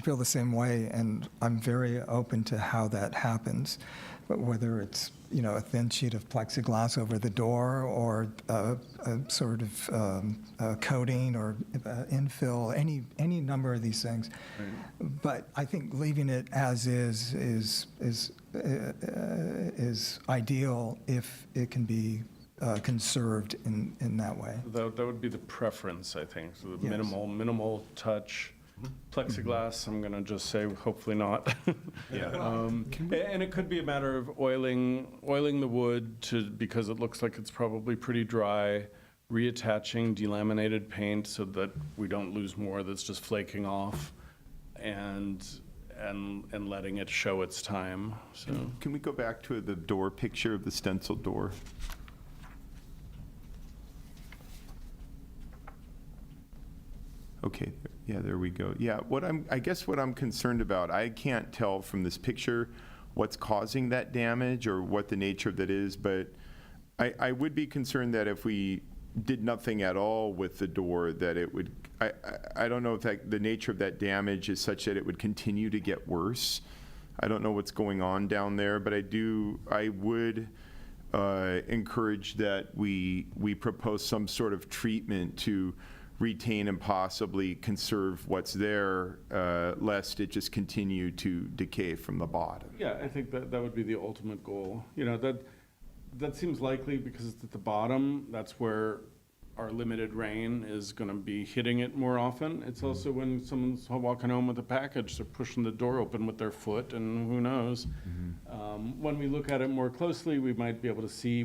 feel the same way, and I'm very open to how that happens. But whether it's, a thin sheet of plexiglass over the door or a sort of coating or infill, any number of these things. Right. But I think leaving it as is ideal if it can be conserved in that way. That would be the preference, I think, so the Yes. minimal touch. Plexiglass, I'm gonna just say, hopefully not. Yeah. And it could be a matter of oiling the wood because it looks like it's probably pretty dry, reattaching delaminated paint so that we don't lose more that's just flaking off, and letting it show its time, so. Can we go back to the door picture of the stenciled door? Okay, yeah, there we go. Yeah, I guess what I'm concerned about, I can't tell from this picture what's causing that damage or what the nature of that is, but I would be concerned that if we did nothing at all with the door, that it would, I don't know if the nature of that damage is such that it would continue to get worse. I don't know what's going on down there, but I would encourage that we propose some sort of treatment to retain and possibly conserve what's there, lest it just continue to decay from the bottom. Yeah, I think that would be the ultimate goal. You know, that seems likely because it's at the bottom. That's where our limited rain is going to be hitting it more often. It's also when someone's walking home with a package, they're pushing the door open with their foot, and who knows. When we look at it more closely, we might be able to see,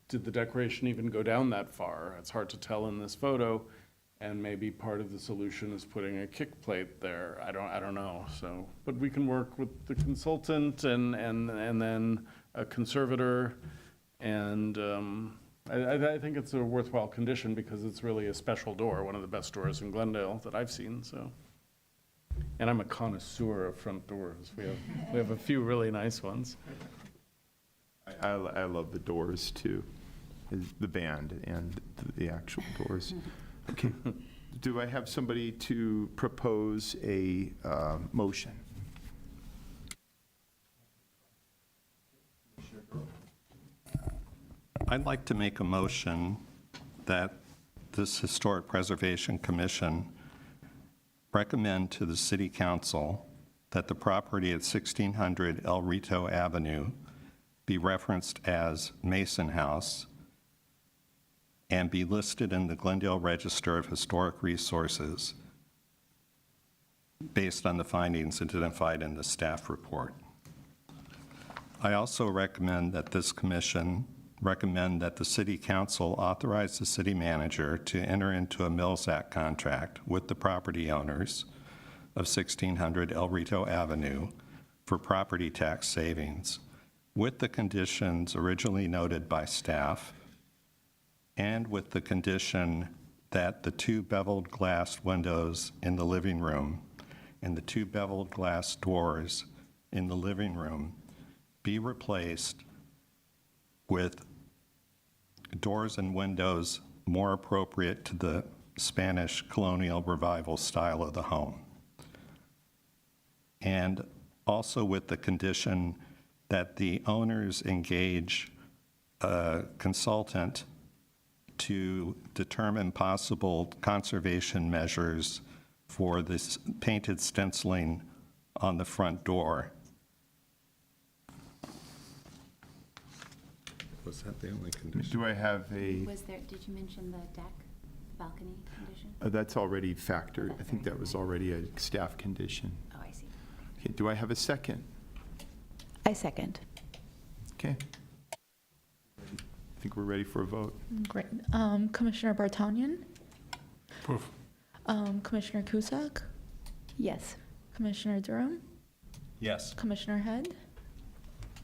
did the decoration even go down that far? It's hard to tell in this photo. And maybe part of the solution is putting a kick plate there. I don't know. So, but we can work with the consultant and then a conservator, and I think it's a worthwhile condition because it's really a special door, one of the best doors in Glendale that I've seen. So, and I'm a connoisseur of front doors. We have a few really nice ones. I love the doors too, the band and the actual doors. Okay, do I have somebody to propose a motion? I'd like to make a motion that this Historic Preservation Commission recommend to the City Council that the property at 1600 El Rito Avenue be referenced as Mason House and be listed in the Glendale Register of Historic Resources based on the findings identified in the staff report. I also recommend that this commission recommend that the City Council authorize the city manager to enter into a Mills Act contract with the property owners of 1600 El Rito Avenue for property tax savings with the conditions originally noted by staff and with the condition that the 2 beveled glass windows in the living room and the 2 beveled glass doors in the living room be replaced with doors and windows more appropriate to the Spanish colonial revival style of the home. And also with the condition that the owners engage a consultant to determine possible conservation measures for this painted stenciling on the front door. Was that the only condition? Do I have Did you mention the deck, balcony condition? that's already factored. I think that was already a staff condition. Oh, I see. Okay, do I have a second? I second. Okay. I think we're ready for a vote. Great. Commissioner Bartanian? Proof. Commissioner Cusack? Yes. Commissioner Durham? Yes. Commissioner Head?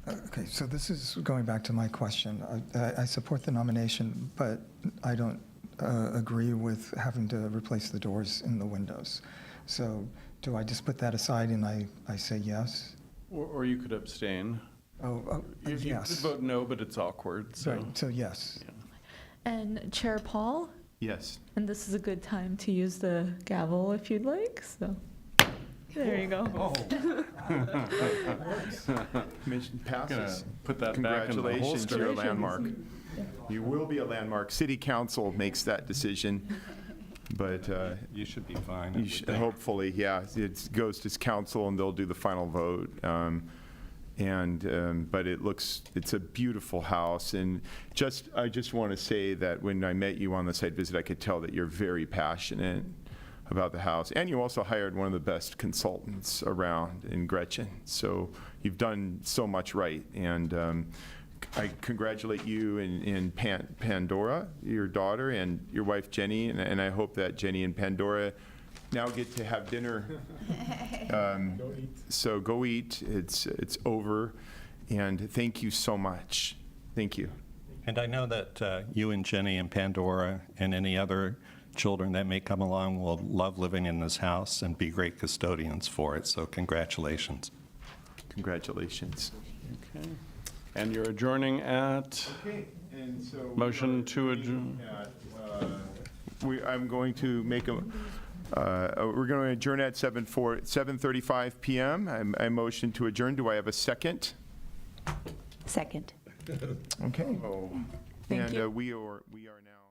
Okay, so this is going back to my question. I support the nomination, but I don't agree with having to replace the doors in the windows. So do I just put that aside and I say yes? Or you could abstain. You could Yes. vote no, but it's awkward, so. Right, so yes. And Chair Paul? Yes. And this is a good time to use the gavel if you'd like, so. There you go. Commission passes. Put that back in the Congratulations, holster. you're a landmark. You will be a landmark. City Council makes that decision, but You should be fine. I would think. hopefully, yeah, it goes to council and they'll do the final vote. but it's a beautiful house. And I just want to say that when I met you on the site visit, I could tell that you're very passionate about the house. And you also hired one of the best consultants around in Gretchen. So you've done so much right. And I congratulate you and Pandora, your daughter, and your wife, Jenny. And I hope that Jenny and Pandora now get to have dinner. So go eat. It's over. And thank you so much. Thank you. And I know that you and Jenny and Pandora and any other children that may come along will love living in this house and be great custodians for it. So congratulations. Congratulations. Okay. And you're adjourning at? Okay, and so. Motion to adjourn. I'm going to make we're going to adjourn at 7:35 p.m. I motion to adjourn. Do I have a second? Second. Okay. Thank And you. we are now.